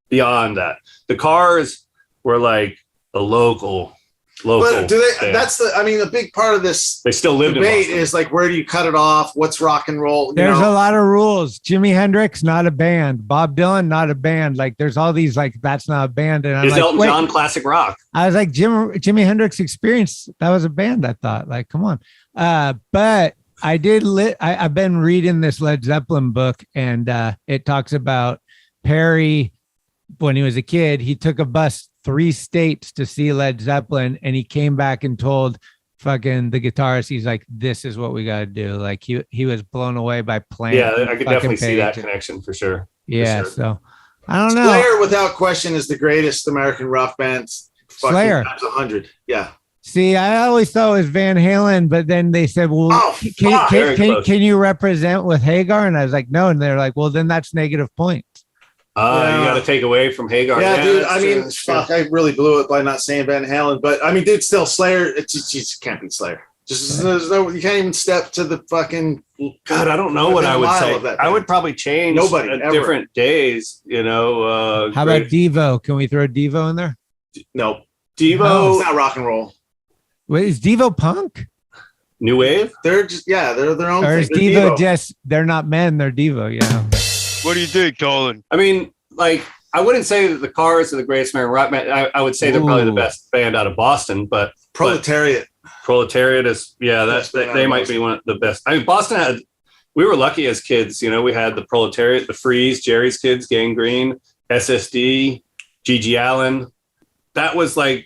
beyond that. The Cars were like a local. But do they? band. That's the big part of this. They still lived in debate Boston. is like, where do you cut it off? What's rock and roll? There's a lot of rules. Jimi Hendrix, not a band. Bob Dylan, not a band. Like there's all these like that's not a band. And I'm Is like, Elton John classic rock? I was like, Jimi Hendrix Experience. That was a band. I thought, like, come on. But I did. I've been reading this Led Zeppelin book, and it talks about Perry when he was a kid. He took a bus 3 states to see Led Zeppelin, and he came back and told fucking the guitarist, he's like, "This is what we got to do." Like he was blown away by playing. Yeah, I could definitely see that connection for sure. Yeah, for sure. so I don't know. Slayer, without question, is the greatest American rock band. Slayer times 100. Yeah. See, I always thought it was Van Halen, but then they said, well, can you represent with Hagar? And I was like, no. And they're like, well, then that's negative points. You got to take away from Hagar. Yeah, dude. I mean, fuck, I really blew it by not saying Van Halen, but I mean, dude, still Slayer. It just can't be Slayer. There's no, you can't even step to the fucking. God, I don't know what I would say. I would probably change different days, How about Devo? Can we throw Devo in there? No. Devo. It's not rock and roll. Wait, is Devo punk? New wave? They're just, they're their own or thing. Is Devo just, they're not men, they're Devo, yeah. What do you think, Colin? I mean, like, I wouldn't say that the Cars are the greatest American rock band. I would say they're probably the best band out of Boston, but Proletariat is, they might be one of the best. I mean, Boston we were lucky as kids, we had the Proletariat, the Freeze, Jerry's Kids, Gangrene, SSD, Gigi Allen. That was like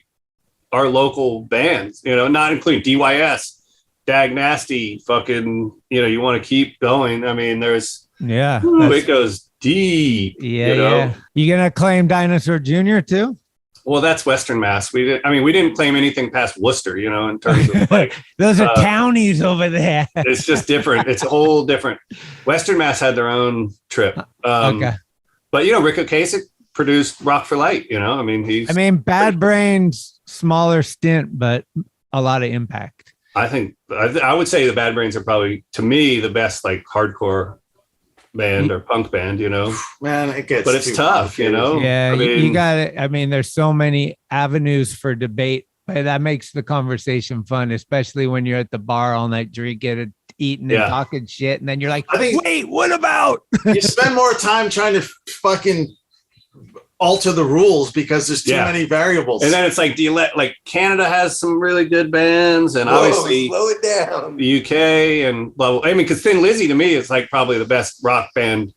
our local bands, not including DYS, Dag Nasty, fucking, you want to keep going. I mean, there's, it goes deep. Yeah. You gonna claim Dinosaur Jr. too? Well, that's Western Mass. We didn't claim anything past Worcester, in terms of like those are townies over there. It's just different. It's a whole different. Western Mass had their own trip. Okay. But Rick Ocasek produced Rock for Light, Bad Brains, smaller stint, but a lot of impact. I would say the Bad Brains are probably, to me, the best like hardcore band or punk band, Man, it gets, but it's tough, Yeah, you got it. There's so many avenues for debate, but that makes the conversation fun, especially when you're at the bar all night drinking and eating and talking shit, and then you're like, wait, what about? You spend more time trying to fucking alter the rules because there's too many variables. And then it's like, do you let, like, Canada has some really good bands, and obviously slow it down. The UK and blah, blah. Because Thin Lizzy to me is like probably the best rock band,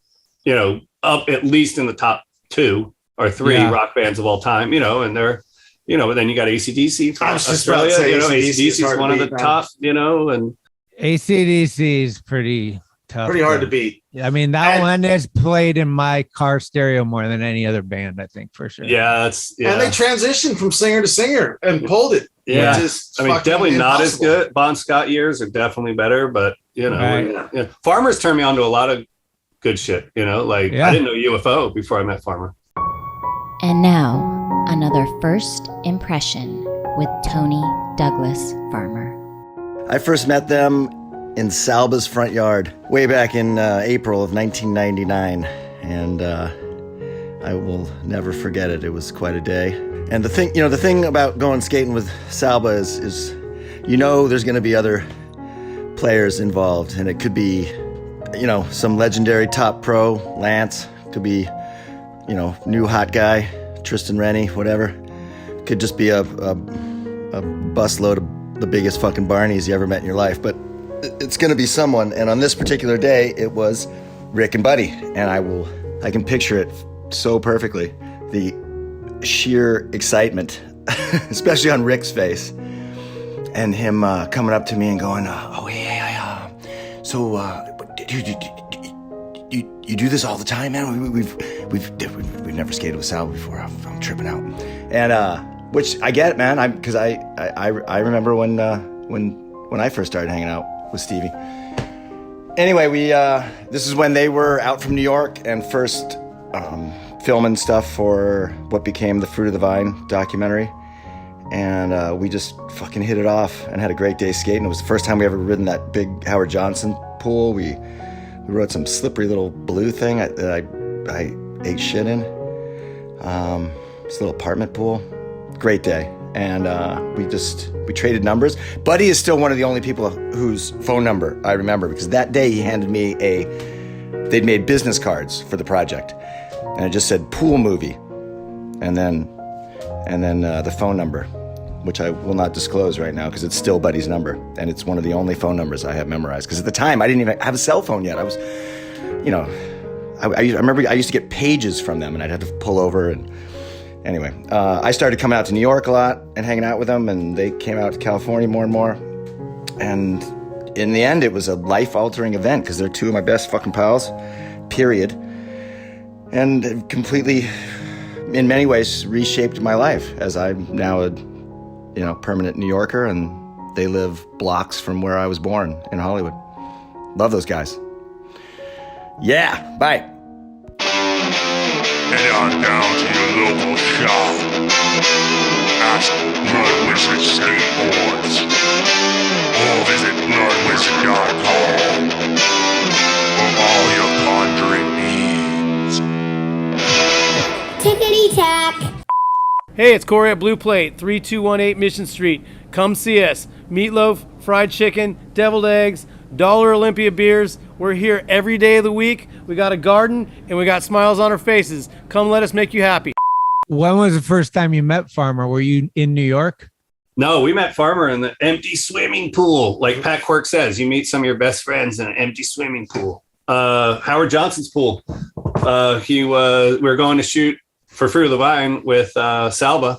up at least in the top 2 or 3 rock bands of all time, and they're, but then you got AC/DC from Australia, AC/DC is one of the top, and AC/DC is pretty tough. Pretty hard to beat. I mean, that one has played in my car stereo more than any other band, I think, for sure. Yeah, And they transitioned from singer to singer and pulled it. Yeah, which is I mean, definitely not as impossible. good. Bon Scott years are definitely better, but you know, Right. yeah. Farmer's turned me on to a lot of good shit. You know, like I didn't know UFO before I met Farmer. And now, another first impression with Tony Douglas Farmer. I first met them in Salba's front yard way back in April of 1999, and I will never forget it. It was quite a day. And the thing about going skating with Salba is there's going to be other players involved, and it could be some legendary top pro, Lance, could be new hot guy, Tristan Rennie, whatever. Could just be a busload of the biggest fucking Barneys you ever met in your life, but it's going to be someone. And on this particular day, it was Rick and Buddy, and I can picture it so perfectly. The sheer excitement, especially on Rick's face, and him coming up to me and going, "Oh yeah, so you do this all the time, man? We've never skated with Sal before. I'm tripping out." And which I get it, man. Because I remember when I first started hanging out with Stevie. Anyway, this is when they were out from New York and first filming stuff for what became the Fruit of the Vine documentary. And we just fucking hit it off and had a great day skating. It was the first time we ever ridden that big Howard Johnson pool. We rode some slippery little blue thing that I ate shit in. This little apartment pool. Great day. And we traded numbers. Buddy is still one of the only people whose phone number I remember, because that day he handed me they'd made business cards for the project, and it just said pool movie, and then the phone number, which I will not disclose right now because it's still Buddy's number, and it's one of the only phone numbers I have memorized, because at the time I didn't even have a cell phone yet. I was, I remember I used to get pages from them, and I'd have to pull over. And anyway, I started coming out to New York a lot and hanging out with them, and they came out to California more and more. And in the end, it was a life-altering event because they're two of my best fucking pals, period. And it completely, in many ways, reshaped my life, as I'm now a permanent New Yorker, and they live blocks from where I was born in Hollywood. Love those guys. Yeah, bye. Head on down to your local shop. Ask Blood Skateboards. Or visit bloodwizard.com for all your conjuring needs. Tickety-tack. Hey, it's Corey at Blue Plate, 3218 Mission Street. Come see us. Meatloaf, fried chicken, deviled eggs, Dollar Olympia beers. We're here every day of the week. We got a garden, and we got smiles on our faces. Come let us make you happy. When was the first time you met Farmer? Were you in New York? No, we met Farmer in the empty swimming pool. Like Pat Quirk says, you meet some of your best friends in an empty swimming pool. Howard Johnson's pool. We were going to shoot for Fruit of the Vine with Salva.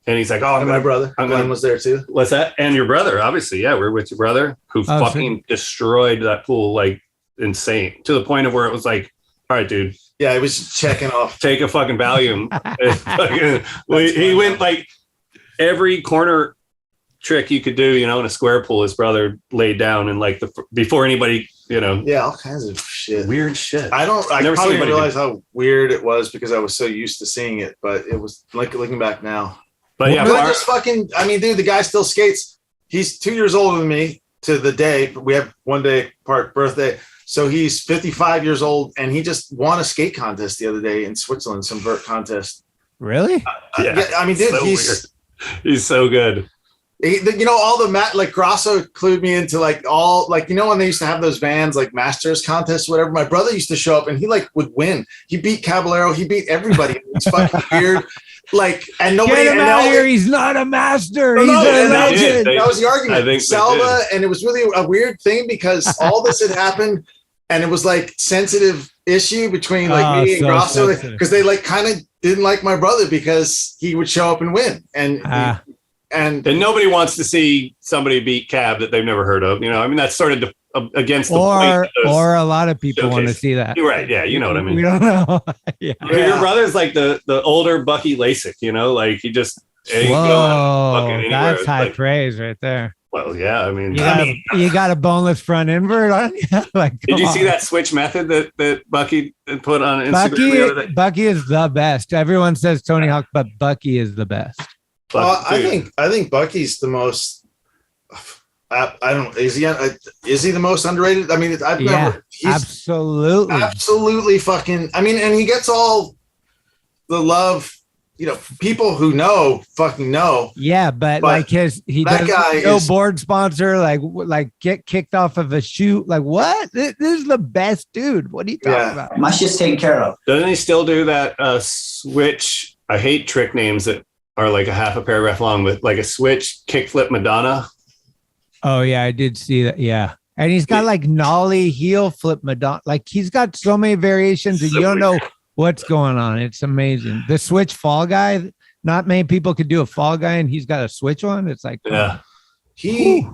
And he's like, "Oh, and my brother Glenn was there too." What's that? And your brother, obviously. Yeah, we're with your brother who fucking destroyed that pool like insane, to the point of where it was like, "All right, dude." Yeah, he was checking off. Take a fucking Valium. He went like every corner trick you could do, in a square pool. His brother laid down, and like before anybody, Yeah, all kinds of shit. Weird shit. I probably didn't realize how weird it was because I was so used to seeing it, but it was like looking back now. But yeah, dude, the guy still skates. He's 2 years older than me to the day. We have one day apart birthday. So he's 55 years old, and he just won a skate contest the other day in Switzerland, some vert contest. Really? Yeah. I mean, dude, he's so good. All the like Grosso clued me into like all like, when they used to have those vans like Masters contests, whatever. My brother used to show up and he like would win. He beat Caballero. He beat everybody. It's fucking weird. Like, and nobody. Get him out here. He's not a master. He's a legend. That was the argument. I think Salva, and it was really a weird thing because all this had happened, and it was like sensitive issue between like me and Grosso because they like kind of didn't like my brother because he would show up and win, and nobody wants to see somebody beat Cab that they've never heard of. I mean, that's sort of against the or point of or a lot of people want to showcase. see that. You're right. Yeah, you know what I mean. We don't know. Yeah. Your brother's like the older Bucky Lasik, you know, like he just ain't going fucking Whoa, anywhere. that's high Like, praise right there. well, yeah, I mean, You got a boneless front invert on you? Like, did you come see on. that switch method that Bucky put on Instagram the other day? Bucky is the best. Everyone says Tony Hawk, but Bucky is the best. I think Bucky's the most. I don't. Is he the most underrated? I mean, he's absolutely fucking. I mean, and he gets all the love. You know, people who know fucking know. Yeah, but like he that guy no is, board sponsor, like get kicked off of a shoot. Like what? This is the best dude. What are you talking about? My shit's taken care of. Doesn't he still do that switch? I hate trick names that are like a half a paragraph long, but like a switch kickflip Madonna. Oh yeah, I did see that. Yeah. And he's got like nollie heel flip Madonna. Like he's got so many variations and you don't know what's going on. It's amazing. The switch fall guy, not many people could do a fall guy and he's got a switch one. It's like, yeah, he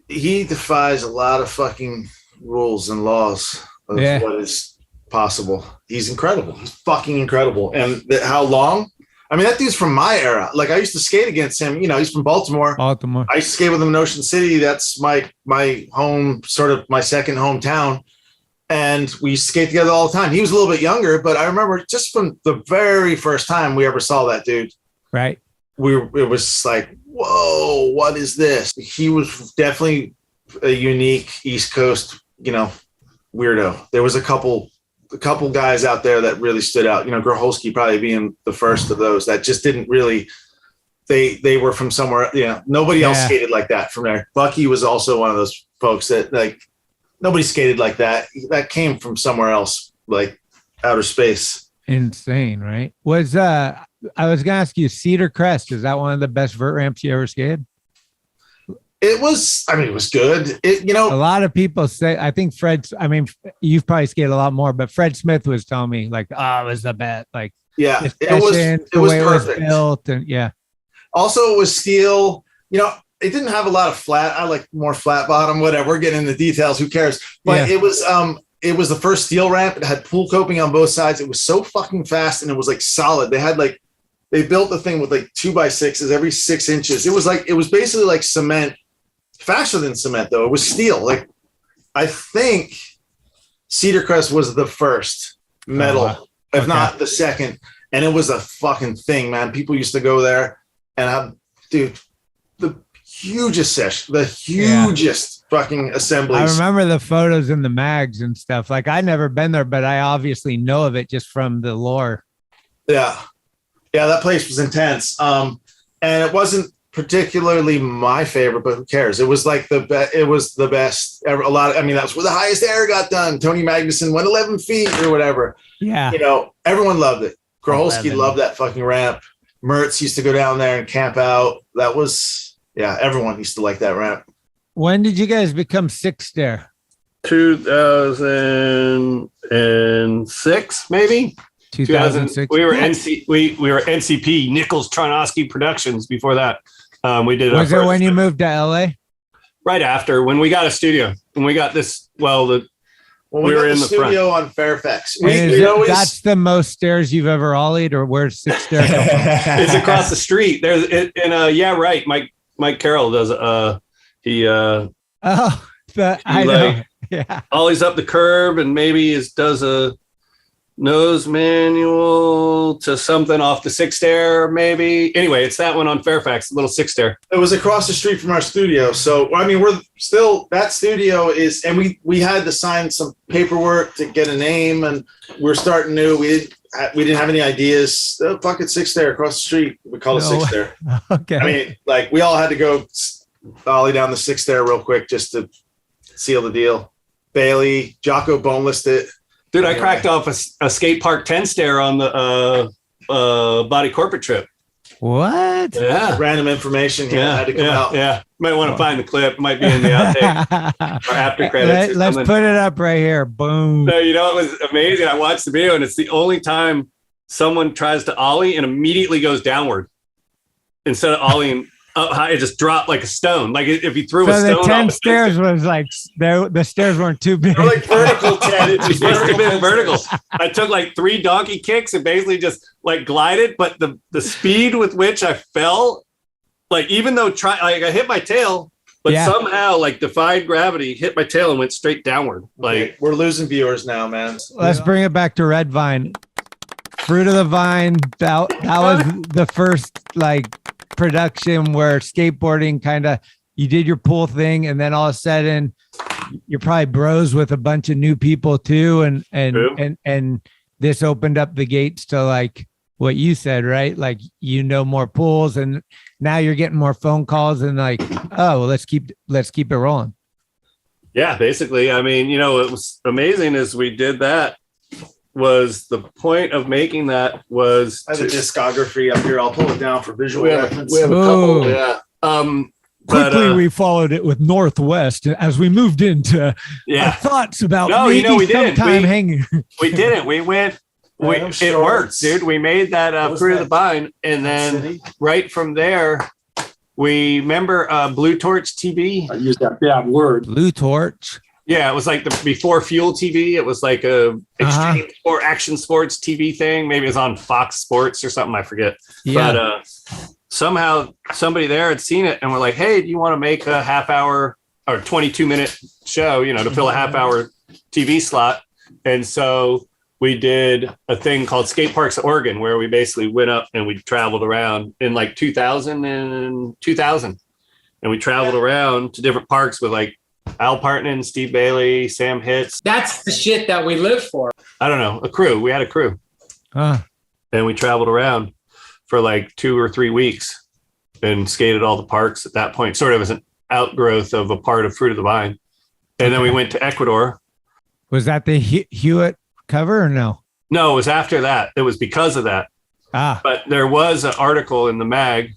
defies a lot of fucking rules and laws of what is possible. He's incredible. He's fucking incredible. And how long? I mean, that dude's from my era. Like I used to skate against him. You know, he's from Baltimore. I used to skate with him in Ocean City. That's my home, sort of my second hometown. And we used to skate together all the time. He was a little bit younger, but I remember just from the very first time we ever saw that dude. Right. It was like, whoa, what is this? He was definitely a unique East Coast, you know, weirdo. There was a couple guys out there that really stood out, you know, Groholski probably being the first of those that just didn't really, they were from somewhere, you know, nobody else skated like that from there. Bucky was also one of those folks that like, nobody skated like that. That came from somewhere else, like outer space. Insane, right? I was gonna ask you, Cedar Crest, is that one of the best vert ramps you ever skated? It was good. You know, a lot of people say, I think you've probably skated a lot more, but Fred Smith was telling me like, it was the best. Like, yeah, it was perfect. Built and Also, it was steel. You know, it didn't have a lot of flat. I like more flat bottom, whatever. We're getting into the details. Who cares? But it was the first steel ramp. It had pool coping on both sides. It was so fucking fast and it was like solid. They built the thing with like 2x6s every 6 inches. It was basically like cement, faster than cement though. It was steel. Like I think Cedar Crest was the first metal, if not the second. And it was a fucking thing, man. People used to go there and the hugest fucking assemblies. I remember the photos in the mags and stuff. Like I'd never been there, but I obviously know of it just from the lore. Yeah, that place was intense. And it wasn't particularly my favorite, but who cares? It was like it was the best ever. That's where the highest air got done. Tony Magnuson went 11 feet or whatever. Yeah. You know, everyone loved it. Groholski loved that fucking ramp. Mertz used to go down there and camp out. That was, everyone used to like that ramp. When did you guys become Six Stair? 2006, maybe. 2006. We were NCP, Nichols Charnoski Productions. Before that, we did. Was it when you moved to LA? Right after, when we got a studio, and we got this. We were in the studio on Fairfax. That's the most stairs you've ever ollied, or where's Six Stair? It's across the street. There's right. Mike Carroll does. I know. Yeah. Ollie's up the curb and maybe does a nose manual to something off the Six Stair, maybe. Anyway, it's that one on Fairfax, little Six Stair. It was across the street from our studio. So, I mean, we're still, that studio is, and we had to sign some paperwork to get a name, and we're starting new. We didn't have any ideas. Oh, fuck it, Six Stair across the street. We call it Six Stair. Okay. I mean, like, we all had to go ollie down the Six Stair real quick just to seal the deal. Bailey, Jocko bonelessed it. Dude, I cracked off a skatepark ten-stair on the body corporate trip. What? Yeah. Random information here had to come out. Yeah. Might want to find the clip. Might be in the outtake or after credits. Let's put it up right here. Boom. No, you know, it was amazing. I watched the video and it's the only time someone tries to ollie and immediately goes downward instead of ollieing up high, it just dropped like a stone. Like if you threw So a stone. the 10 stairs was like the stairs weren't too big. They're like vertical, Ted. It's just Must have been vertical. vertical. I took like 3 donkey kicks and basically just like glided, but the speed with which I fell, like even though I hit my tail, but somehow like defied gravity, hit my tail and went straight downward. Like we're losing viewers now, man. Let's bring it back to Red Vine. Fruit of the Vine. That was the first like production where skateboarding kind of, you did your pool thing, and then all of a sudden you're probably bros with a bunch of new people too, and this opened up the gates to like what you said, right? Like more pools, and now you're getting more phone calls, and like, oh, well, let's keep it rolling. Yeah, basically. I mean, it was amazing as we did that. Was the point of making that was I have a discography up here. I'll pull it down for visual reference. We have a couple. Yeah. Quickly, we followed it with Northwest as we moved into our thoughts about maybe we didn't. sometime hanging. We didn't. We went. It worked, dude. We made that Fruit of the Vine, and then right from there, we remember Blue Torch TV. I use that word. Blue Torch. Yeah, it was like before Fuel TV. It was like a extreme or action sports TV thing. Maybe it was on Fox Sports or something. I forget. Yeah. But somehow somebody there had seen it and were like, "Hey, do you want to make a half-hour or 22-minute show? To fill a half-hour TV slot?" And so we did a thing called Skateparks Oregon, where we basically went up and we traveled around in like 2000, and we traveled around to different parks with like Al Partnan, Steve Bailey, Sam Hitz. That's the shit that we live for. I don't know, a crew. We had a crew. And we traveled around for like 2 or 3 weeks and skated all the parks at that point, sort of as an outgrowth of a part of Fruit of the Vine. And then we went to Ecuador. Was that the Hewitt cover or no? No, it was after that. It was because of that. But there was an article in the mag.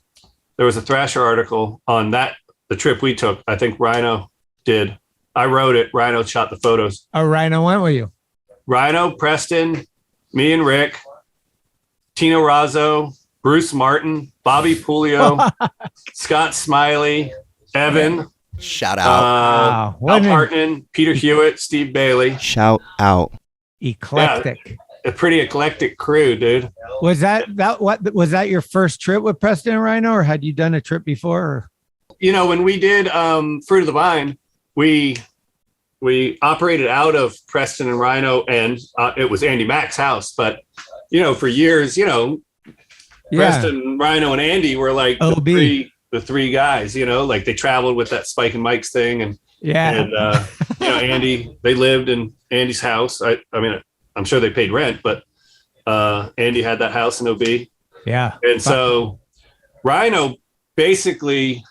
There was a Thrasher article on that, the trip we took. I think Rhino did. I wrote it. Rhino shot the photos. Oh, Rhino went with you. Rhino, Preston, me and Rick, Tino Razzo, Bruce Martin, Bobby Pulio, Scott Smiley, Evan. Shout out. Al Partnan, Peter Hewitt, Steve Bailey. Shout out. Eclectic. Yeah, a pretty eclectic crew, dude. Was that was that your first trip with Preston and Rhino, or had you done a trip before? Or? When we did Fruit of the Vine, we operated out of Preston and Rhino, and it was Andy Mack's house. But for years, Preston, Rhino, and Andy were like the three guys. Like they traveled with that Spike and Mike's thing, and Andy, they lived in Andy's house. I mean, I'm sure they paid rent, but Andy had that house in OB. Yeah, and so Rhino basically.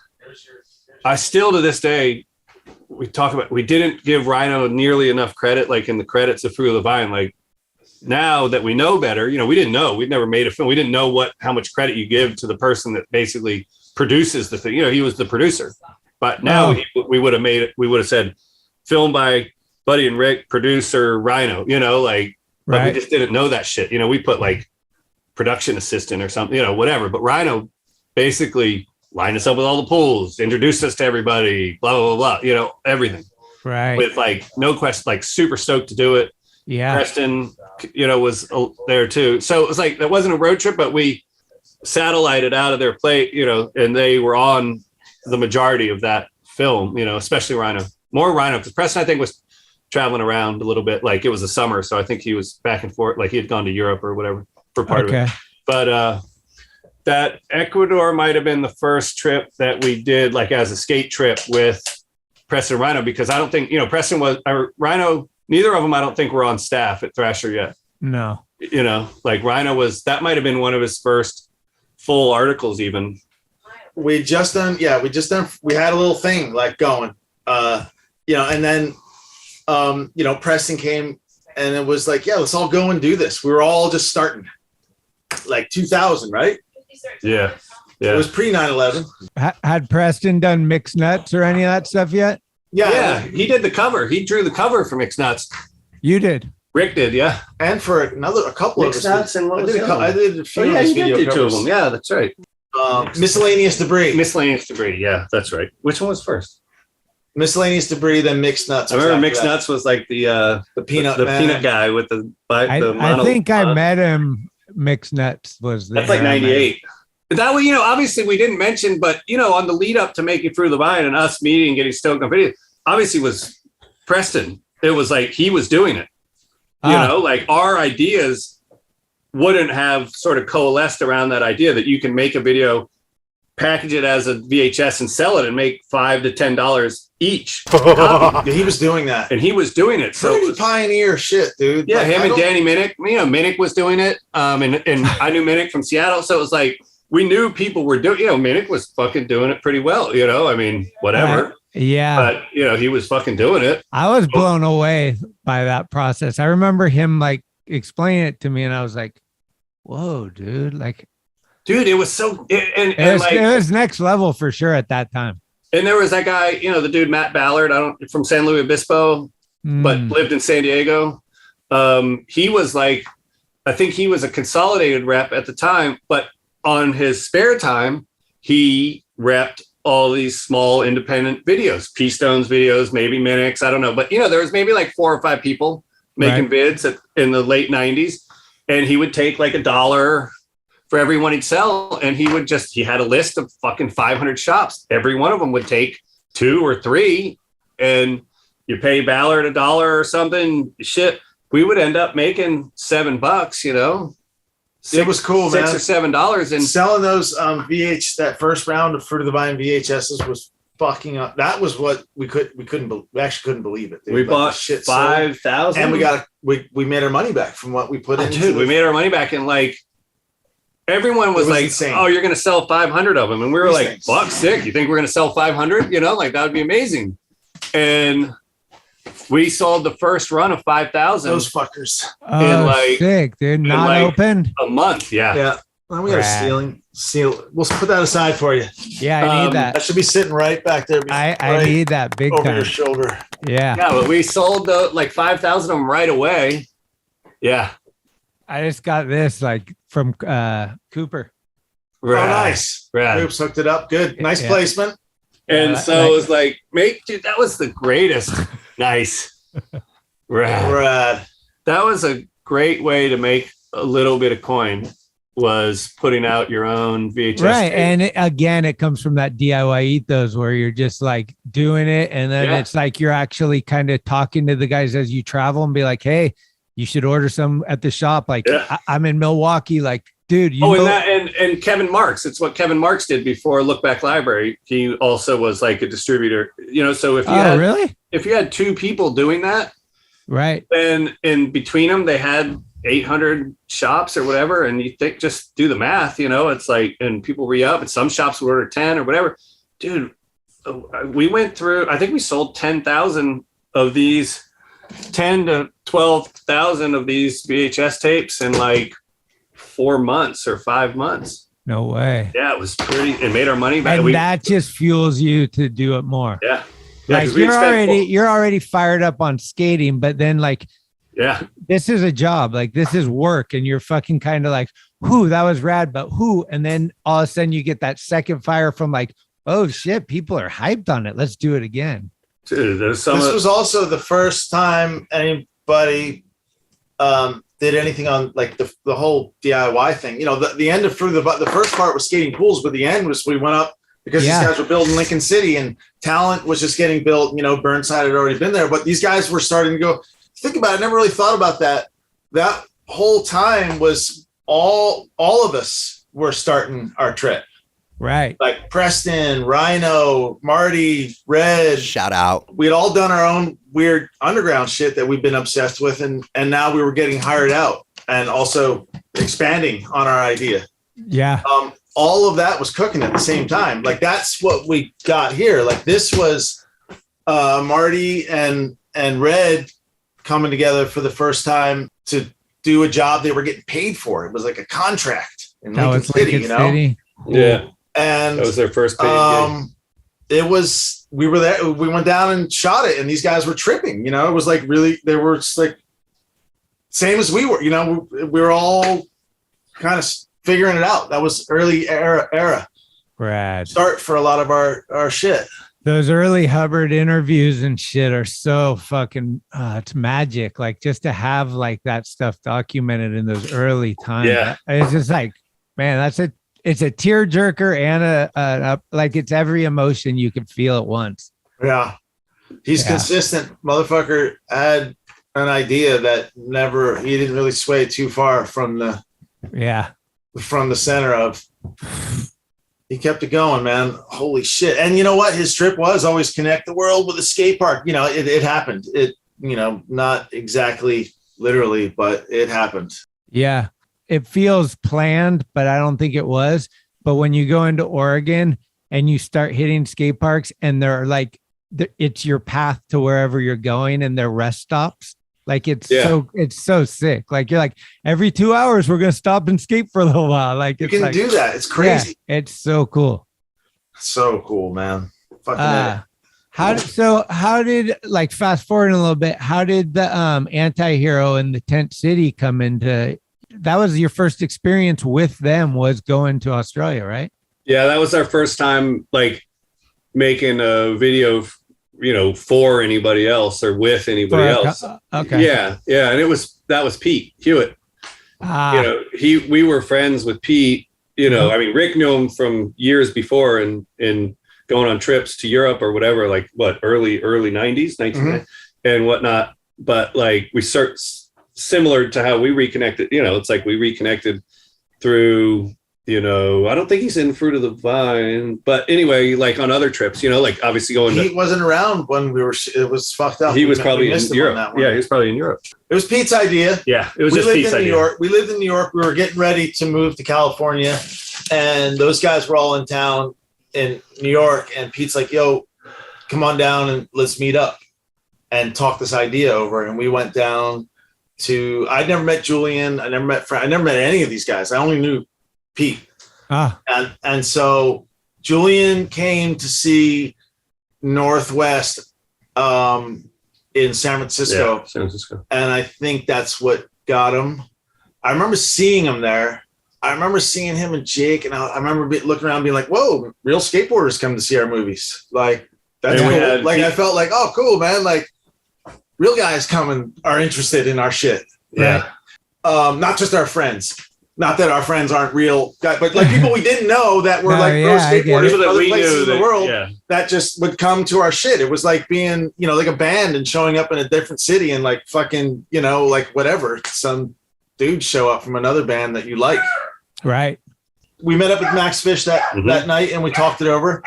I still to this day, we didn't give Rhino nearly enough credit, like in the credits of Fruit of the Vine. Like now that we know better, we didn't know. We'd never made a film. We didn't know how much credit you give to the person that basically produces the thing. He was the producer. But now we would have made it. We would have said, filmed by Buddy and Rick, producer Rhino. But we just didn't know that shit. We put like production assistant or something. Whatever. But Rhino basically lined us up with all the pools, introduced us to everybody, blah, blah, blah, blah, everything. Right. With like, no question, like super stoked to do it. Yeah. Preston, was there too. So it was like, that wasn't a road trip, but we satellited out of their plate, and they were on the majority of that film, especially Rhino. More Rhino, because Preston, I think, was traveling around a little bit. Like it was the summer. So I think he was back and forth, like he had gone to Europe or whatever for part of it. But, that Ecuador might have been the first trip that we did like as a skate trip with Preston and Rhino, because I don't think, Preston Rhino, neither of them, I don't think were on staff at Thrasher yet. No. Like Rhino that might've been one of his first full articles even. We had a little thing like going, and then, Preston came and it was like, yeah, let's all go and do this. We were all just starting like 2000, right? Yeah. It was pre 9/11. Had Preston done Mixed Nuts or any of that stuff yet? Yeah. He did the cover. He drew the cover for Mixed Nuts. You did. Rick did, yeah. And for a couple Mixed of Nuts and what was I did a few you did two of them. Yeah, that's right. Miscellaneous debris. Miscellaneous debris. Yeah, that's right. Which one was first? Miscellaneous debris, then mixed nuts. I remember mixed nuts was like the peanut peanut guy with the I think I met him. Mixed nuts was that's like 98. That way, obviously we didn't mention, but on the lead up to making Through the Vine and us meeting and getting stoked on video, obviously was Preston. It was like he was doing it. Like our ideas wouldn't have sort of coalesced around that idea that you can make a video, package it as a VHS and sell it and make $5 to $10 each. He was doing that. And he was doing it. So pretty pioneer shit, dude. Yeah, him and Danny Minnick. Minnick was doing it. And I knew Minnick from Seattle. So it was like, we knew people were doing, Minnick was fucking doing it pretty well, whatever. Yeah. But, he was fucking doing it. I was blown away by that process. I remember him like explaining it to me and I was like, whoa, dude. Like, dude, it was so, it was next level for sure at that time. And there was that guy, the dude, Matt Ballard, from San Luis Obispo, but lived in San Diego. He was like, I think he was a consolidated rep at the time, but on his spare time, he repped all these small independent videos, P-Stones videos, maybe Minix, I don't know. But, there was maybe like 4 or 5 people making bids in the late 90s. And he would take like $1 for everyone he'd sell. And he had a list of fucking 500 shops. Every one of them would take 2 or 3. And you pay Ballard $1 or something, shit. We would end up making $7, It was cool, man. $6 or $7, and selling those that first round of Fruit of the Vine VHSs was fucking up. That was what we actually couldn't believe it. Dude. We bought 5,000, and we made our money back from what we put in. Dude, we made our money back, and like everyone was like, insane. "Oh, you're gonna sell 500 of them," and we were like, "Fuck, sick! You think we're gonna sell 500? Like that would be amazing." And we sold the first run of 5,000. Those fuckers. Sick, dude. Not open. A month, yeah. Yeah. Well, we got a seal. We'll put that aside for you. Yeah, I need that. That should be sitting right back there. I need that big over time. your shoulder. Yeah. Yeah, but we sold like 5,000 of them right away. Yeah. I just got this like from Cooper. Rad. Oh, nice. Rad. Oops, hooked it up. Good. Nice placement. And so it was like, dude, that was the greatest. Nice. Rad. That was a great way to make a little bit of coin, was putting out your own VHS. Right. And it comes from that DIY ethos where you're just like doing it. And then it's like you're actually kind of talking to the guys as you travel and be like, hey, you should order some at the shop. Like I'm in Milwaukee, like, dude, and Kevin Marks. It's what Kevin Marks did before Look Back Library. He also was like a distributor, so if you if you had 2 people doing that, right, then in between them they had 800 shops or whatever, and you think, just do the math, it's like, and people re-up, and some shops would order 10 or whatever. Dude, we went through, I think we sold 10,000 of these, 10 to 12,000 of these VHS tapes in like 4 months or 5 months. No way. Yeah, it was pretty. It made our money back. And that just fuels you to do it more. Yeah. Like you're already fired up on skating, but then like, this is a job. Like this is work, and you're fucking kind of like, whoo, that was rad, but whoo, and then all of a sudden you get that second fire from like, oh shit, people are hyped on it. Let's do it again. Dude, this was also the first time anybody did anything on like the whole DIY thing. The end of the first part was skating pools, but the end was we went up because these guys were building Lincoln City and Talent was just getting built. Burnside had already been there, but these guys were starting to go. Think about it. I never really thought about that. That whole time was all of us were starting our trip. Right. Like Preston, Rhino, Marty, Red. Shout out. We had all done our own weird underground shit that we've been obsessed with. And now we were getting hired out and also expanding on our idea. Yeah. All of that was cooking at the same time. Like that's what we got here. Like this was Marty and Red coming together for the first time to do a job they were getting paid for. It was like a contract in Lincoln City, City. Yeah. And that was their first paid gig. We were there, we went down and shot it, and these guys were tripping, it was like really, they were just like same as we were, we were all kind of figuring it out. That was early era. Rad. start for a lot of our shit. Those early Hubbard interviews and shit are so fucking, it's magic. Like just to have like that stuff documented in those early times. Yeah. It's just like, man, it's a tear jerker and a like it's every emotion you can feel at once. Yeah. He's consistent. Motherfucker had an idea that he didn't really sway too far from the center of. He kept it going, man. Holy shit. And you know what? His trip was always connect the world with a skate park. You know, it happened. It, you know, not exactly literally, but it happened. Yeah. It feels planned, but I don't think it was. But when you go into Oregon and you start hitting skate parks and they're like, it's your path to wherever you're going and they're rest stops. Like it's so sick. Like you're like every 2 hours we're gonna stop and skate for a little while. Like you can do that. It's crazy. Yeah, it's so cool. So cool, man. Fucking how did like fast forward a little bit? How did the anti-hero and the Tent City come into? That was your first experience with them, was going to Australia, right? Yeah, that was our first time like making a video, you know, for anybody else or with anybody else. Okay. Yeah. And that was Pete Hewitt. You know, we were friends with Pete, you know, I mean, Rick knew him from years before and going on trips to Europe or whatever, like early 90s, 1990 and whatnot. But like we start similar to how we reconnected, you know, it's like we reconnected through, you know, I don't think he's in Fruit of the Vine, but anyway, like on other trips, you know, like obviously he wasn't around when it was fucked up. He was probably in Europe. Yeah, he was probably in Europe. It was Pete's idea. Yeah, it was just Pete's idea. We lived in New York. We were getting ready to move to California, and those guys were all in town in New York. And Pete's like, "Yo, come on down and let's meet up and talk this idea over." And we went down to. I'd never met Julian. I never met any of these guys. I only knew Pete. And so Julian came to see Northwest in San Francisco. Yeah, San Francisco. And I think that's what got him. I remember seeing him there. I remember seeing him and Jake, and I remember looking around being like, whoa, real skateboarders come to see our movies. Like, that's cool. Like, I felt like, oh, cool, man. Like, real guys coming are interested in our shit. Yeah. Right? Not just our friends. Not that our friends aren't real guys, but like people we didn't know that were like pro skateboarders from other places in the world that just would come to our shit. It was like being, you know, like a band and showing up in a different city and like fucking, you know, like whatever, some dude show up from another band that you like. Right. We met up with Max Fish that night and we talked it over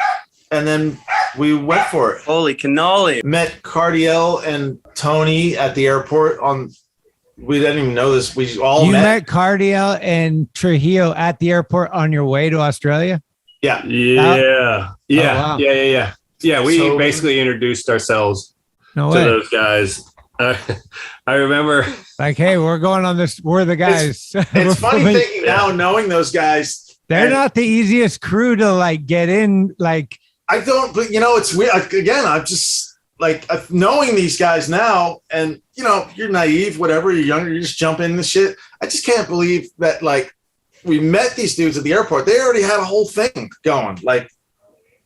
and then we went for it. Holy cannoli. Met Cardiel and Tony at the airport we didn't even know this. We all met Cardiel and Trujillo at the airport on your way to Australia? Yeah. Yeah. Wow. Yeah. We basically introduced ourselves to those guys. I remember like, hey, we're going on this. We're the guys. It's funny thinking now, knowing those guys. They're not the easiest crew to like get in. Like, I don't, but you know, it's weird. Again, I'm just like knowing these guys now, and you know, you're naive, whatever, you're younger, you just jump in this shit. I just can't believe that like we met these dudes at the airport. They already had a whole thing going, like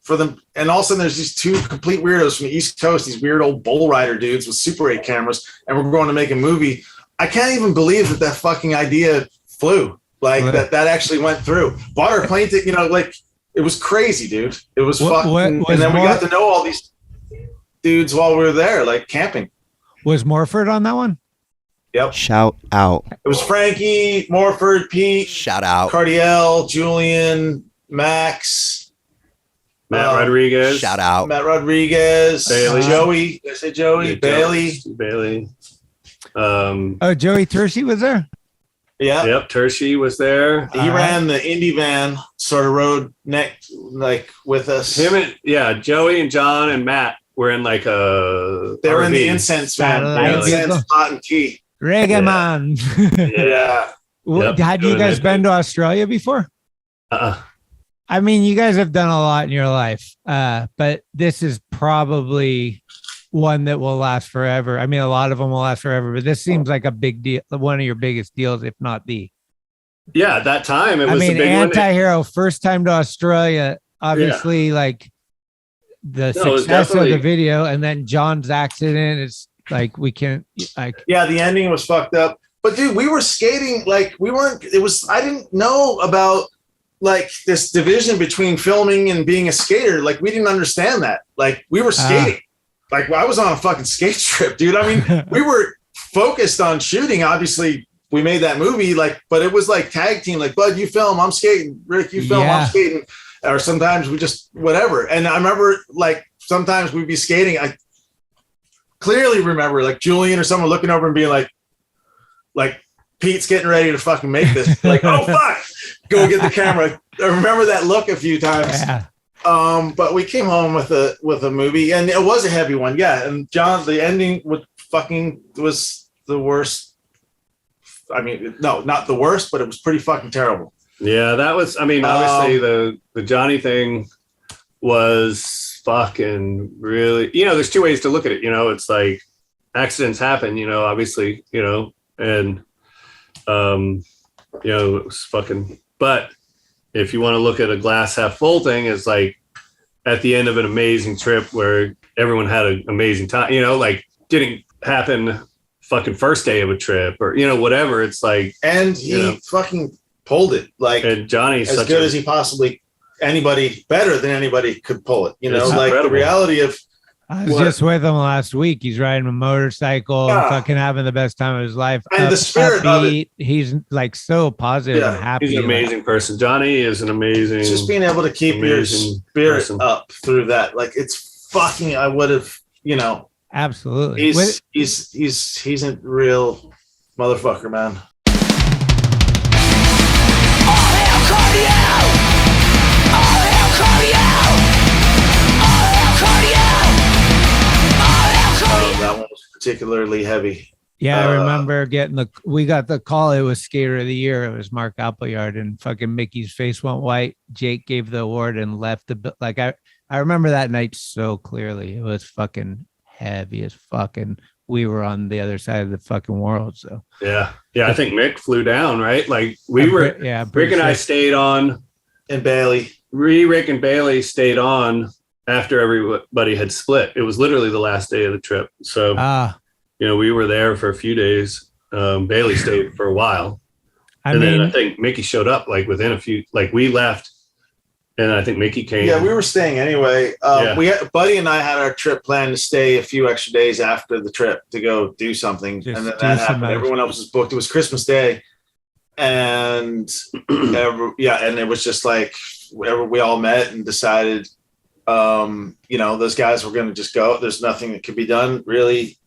for them. And all of a sudden there's these two complete weirdos from the East Coast, these weird old bull rider dudes with Super 8 cameras, and we're going to make a movie. I can't even believe that fucking idea flew. Like that actually went through. Bought our plane ticket, you know, like it was crazy, dude. It was fucking, and then we got to know all these dudes while we were there, like camping. Was Morford on that one? Yep. Shout out. It was Frankie, Morford, Pete. Shout out. Cardiel, Julian, Max. Matt Rodriguez. Shout out. Matt Rodriguez. Bailey. Joey. Did I say Joey? Yeah, Bailey. Joey Tershi was there? Yeah. Yep. Tershi was there. He ran the Indy van, sort of rode like with us. Joey and John and Matt were in like a. They were in the incense van. Incense, hot and tea. Reggae man. Yeah. Had you guys been to Australia before? I mean, you guys have done a lot in your life, but this is probably one that will last forever. I mean, a lot of them will last forever, but this seems like a big deal, one of your biggest deals, if not the. Yeah, at that time, it was a big Anti-Hero, first time to Australia, obviously like the No, it was success of the definitely- video, and then John's accident is like we can't like. Yeah, the ending was fucked up. But dude, we were skating like we weren't. It was I didn't know about like this division between filming and being a skater. Like we didn't understand that. Like we were skating. Like I was on a fucking skate trip, dude. I mean, we were focused on shooting. Obviously, we made that movie. Like, but it was like tag team. Like, Bud, you film, I'm skating. Rick, you film, I'm skating. Or sometimes we just whatever. And I remember like sometimes we'd be skating. I clearly remember like Julian or someone looking over and being like Pete's getting ready to fucking make this. Like, oh fuck, go get the camera. I remember that look a few times. Yeah. But we came home with a movie, and it was a heavy one. Yeah, and John, the ending was the worst. I mean, no, not the worst, but it was pretty fucking terrible. Yeah, that was. I mean, obviously the Johnny thing was fucking really. You know, there's two ways to look at it. You know, it's like accidents happen. You know, obviously, you know, and you know, it was fucking. But if you want to look at a glass half full thing, it's like at the end of an amazing trip where everyone had an amazing time. You know, like didn't happen fucking first day of a trip or you know whatever. It's like and he fucking pulled it like and Johnny's as good as he possibly better than anybody could pull it. You know, like incredible. the reality of. I was just with him last week. He's riding a motorcycle and fucking having the best time of his life. And the spirit of it. He's like so positive and happy. He's an amazing person. Johnny is an amazing. It's just being able to keep your spirit up through that. Like it's fucking. I would have, you know. Absolutely. He's a real motherfucker, man. That one was particularly heavy. Yeah, I remember we got the call. It was Skater of the Year. It was Mark Appleyard, and fucking Mickey's face went white. Jake gave the award and left like I remember that night so clearly. It was fucking heavy as fucking. We were on the other side of the fucking world. So yeah. I think Mick flew down, right? Like Rick and I stayed on, and Bailey. Rick and Bailey stayed on after everybody had split. It was literally the last day of the trip. So, you know, we were there for a few days. Bailey stayed for a while. Then I think Mickey showed up like within a few, like we left and I think Mickey came. Yeah, we were staying anyway. Buddy and I had our trip planned to stay a few extra days after the trip to go do something. And then that happened. Everyone else was booked. It was Christmas Day. And and it was just like, we all met and decided, you know, those guys were going to just go. There's nothing that could be done, really.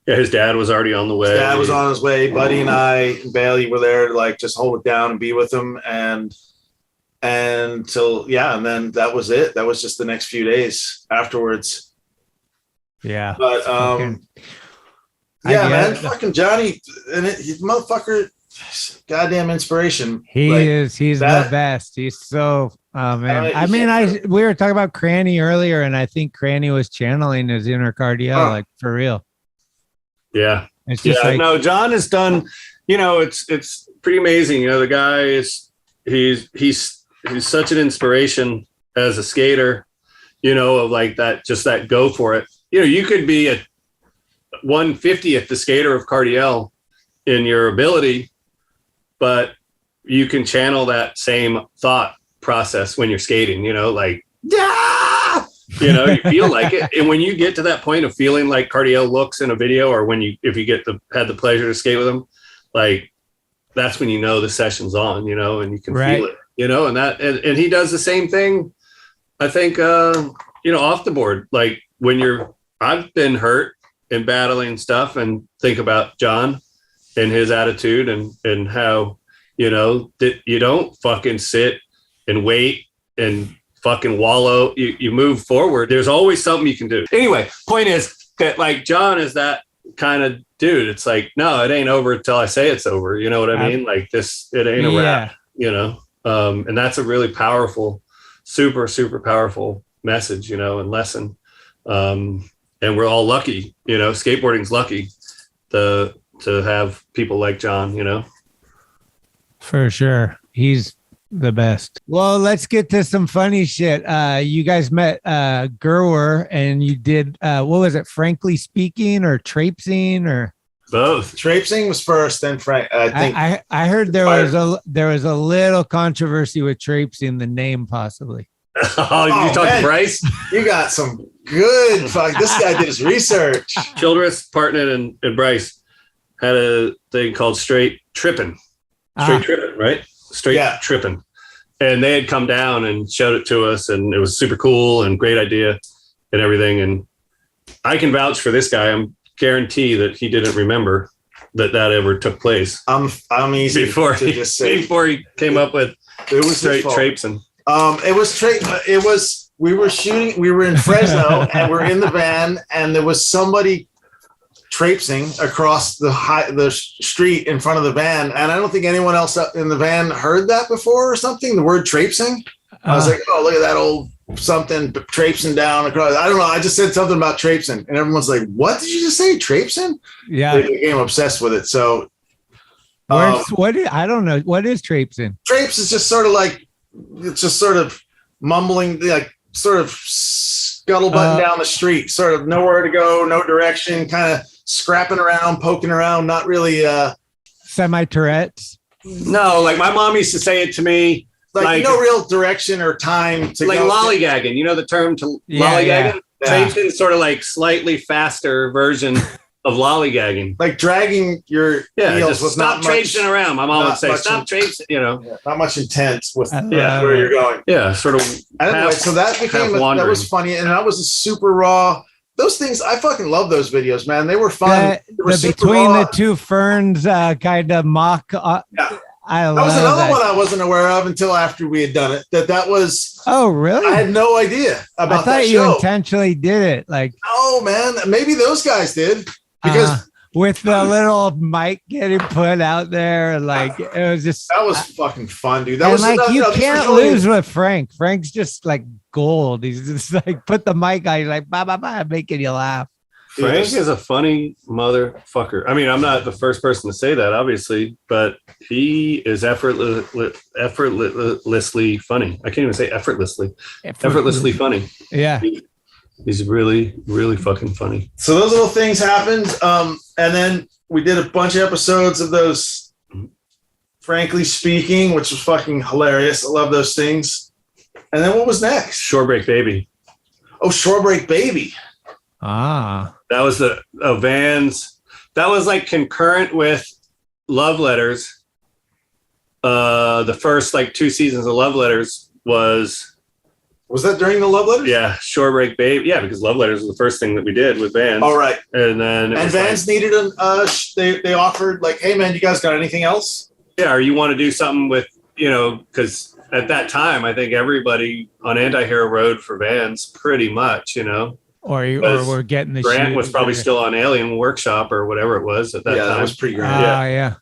Yeah, his dad was already on the way. His dad was on his way. Buddy and I and Bailey were there to like just hold it down and be with him, and then that was it. That was just the next few days afterwards. Yeah, but man, fucking Johnny and he's motherfucker. Goddamn inspiration. He's the best. He's so man. We were talking about Cranny earlier, and I think Cranny was channeling his inner Cardiel, like for real. Yeah. It's just no, John has done, you know, it's pretty amazing. You know, the guy he's such an inspiration as a skater, you know, of like that, just that go for it. You know, you could be a 150th the skater of Cardiel in your ability, but you can channel that same thought process when you're skating, you know, like, you know, you feel like it. And when you get to that point of feeling like Cardiel looks in a video, or if you had the pleasure to skate with him, like that's when you know the session's on, you know, and you can feel it, you know, and he does the same thing. I think, you know, off the board, like I've been hurt and battling stuff, and think about John and his attitude and how, you know, that you don't fucking sit and wait and fucking wallow. You move forward. There's always something you can do. Anyway, point is that like John is that kind of dude. It's like, no, it ain't over until I say it's over. You know what I mean? Like it ain't a wrap, you know? And that's a really powerful, super, super powerful message, you know, and lesson. And we're all lucky, you know, skateboarding's lucky to have people like John, you know? For sure. He's The best. Well, let's get to some funny shit. You guys met Gerwer and you did what was it? Frankly Speaking or Traipsing or both? Traipsing was first, then Frank. I think I heard there was a little controversy with Traipsing, the name possibly. Oh, you talked to Bryce? You got some good fuck. This guy did his research. Childress, Partnet, and Bryce had a thing called Straight Trippin'. Trippin', right? Straight Trippin'. And they had come down and showed it to us, and it was super cool and great idea and everything. And I can vouch for this guy. I'm guarantee that he didn't remember that ever took place. I'm easy before to just say. Before he came up with it was Straight Traipsing. We were in Fresno and we're in the van and there was somebody traipsing across the street in front of the van. And I don't think anyone else in the van heard that before or something, the word traipsing. I was like, oh, look at that old something traipsing down across. I don't know. I just said something about traipsing and everyone's like, what did you just say? Traipsing? Yeah. They became obsessed with it. So I don't know. What is traipsing? Trapes is just sort of like, it's just sort of mumbling, like sort of scuttlebutting down the street, sort of nowhere to go, no direction, kind of scrapping around, poking around, not really semi-Tourette's. No, like my mom used to say it to me. Like no real direction or time to like go. Lollygagging. You know the term to lollygagging? Traipsing is sort of like slightly faster version of lollygagging. Like dragging your heels with stop traipsing around. My mom would say, stop traipsing, not much intent with where you're going. Yeah, sort of. Anyway, so that became that was funny, and that was a super raw. Those things, I fucking love those videos, man. They were fun. Between the two ferns kind of mock. That was another one I wasn't aware of until after we had done it. That was. Oh, really? I had no idea about that show. I thought you intentionally did it. Like, oh man, maybe those guys did because with the little mic getting put out there, like it was just that was fucking fun, dude. You can't lose with Frank. Frank's just like gold. He's just like put the mic on. He's like bah, making you laugh. Frank is a funny motherfucker. I mean, I'm not the first person to say that, obviously, but he is effortlessly funny. I can't even say effortlessly. Effortlessly funny. Yeah. He's really, really fucking funny. So those little things happened. And then we did a bunch of episodes of those, Frankly Speaking, which was fucking hilarious. I love those things. And then what was next? Shore Break Baby. Oh, Shore Break Baby. That was the Vans. That was like concurrent with Love Letters. The first like 2 seasons of Love Letters was that during the Love Letters? Yeah, Shore Break Baby. Yeah, because Love Letters was the first thing that we did with Vans. All right. And then Vans needed they offered like, hey man, you guys got anything else? Yeah, or you want to do something with, because at that time I think everybody on Anti-Hero rode for Vans pretty much, Or we're getting the Grant was probably still on Alien Workshop or whatever it was at that time. That was pretty great. Yeah.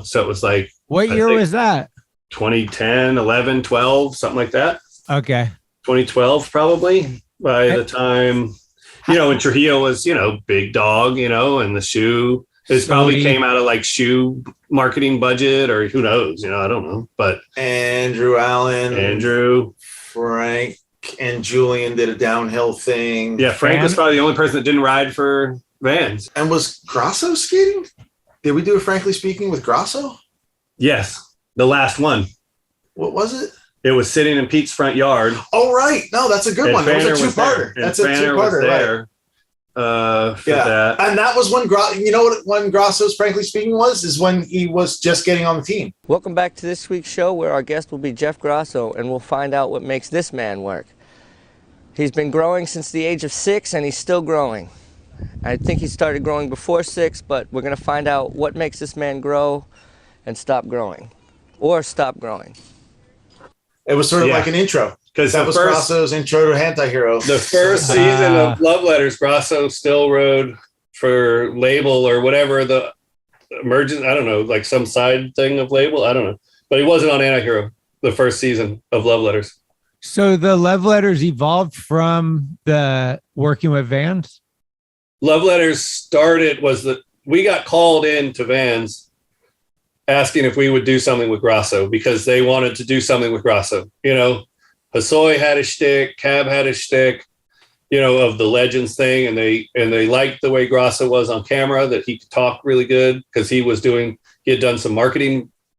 So it was like. What year was that? 2010, 11, 12, something like that. Okay. 2012 probably by the time, when Trujillo was, big dog, and the shoe. It probably came out of like shoe marketing budget or who knows, I don't know. But Andrew Allen. Frank. And Julian did a downhill thing. Yeah, Frank was probably the only person that didn't ride for Vans. And was Grosso skating? Did we do a Frankly Speaking with Grosso? Yes, the last one. What was it? It was sitting in Pete's front yard. Oh, right. No, that's a good one. It was a two-parter. That's a two-parter, right? That. And that was when Grosso's Frankly Speaking is when he was just getting on the team. Welcome back to this week's show where our guest will be Jeff Grosso, and we'll find out what makes this man work. He's been growing since the age of 6, and he's still growing. I think he started growing before 6, but we're going to find out what makes this man grow and stop growing. Or stop growing. It was sort of like an intro. Because that was Grosso's intro to Anti-Hero. The first season of Love Letters, Grosso still rode for Label or whatever the emergent, I don't know, like some side thing of Label. I don't know. But he wasn't on Anti-Hero the first season of Love Letters. So the Love Letters evolved from the working with Vans? Love Letters started we got called in to Vans asking if we would do something with Grosso because they wanted to do something with Grosso. You know, Hosoi had a shtick, Cab had a shtick, you know, of the Legends thing, and they liked the way Grosso was on camera, that he could talk really good because he had done some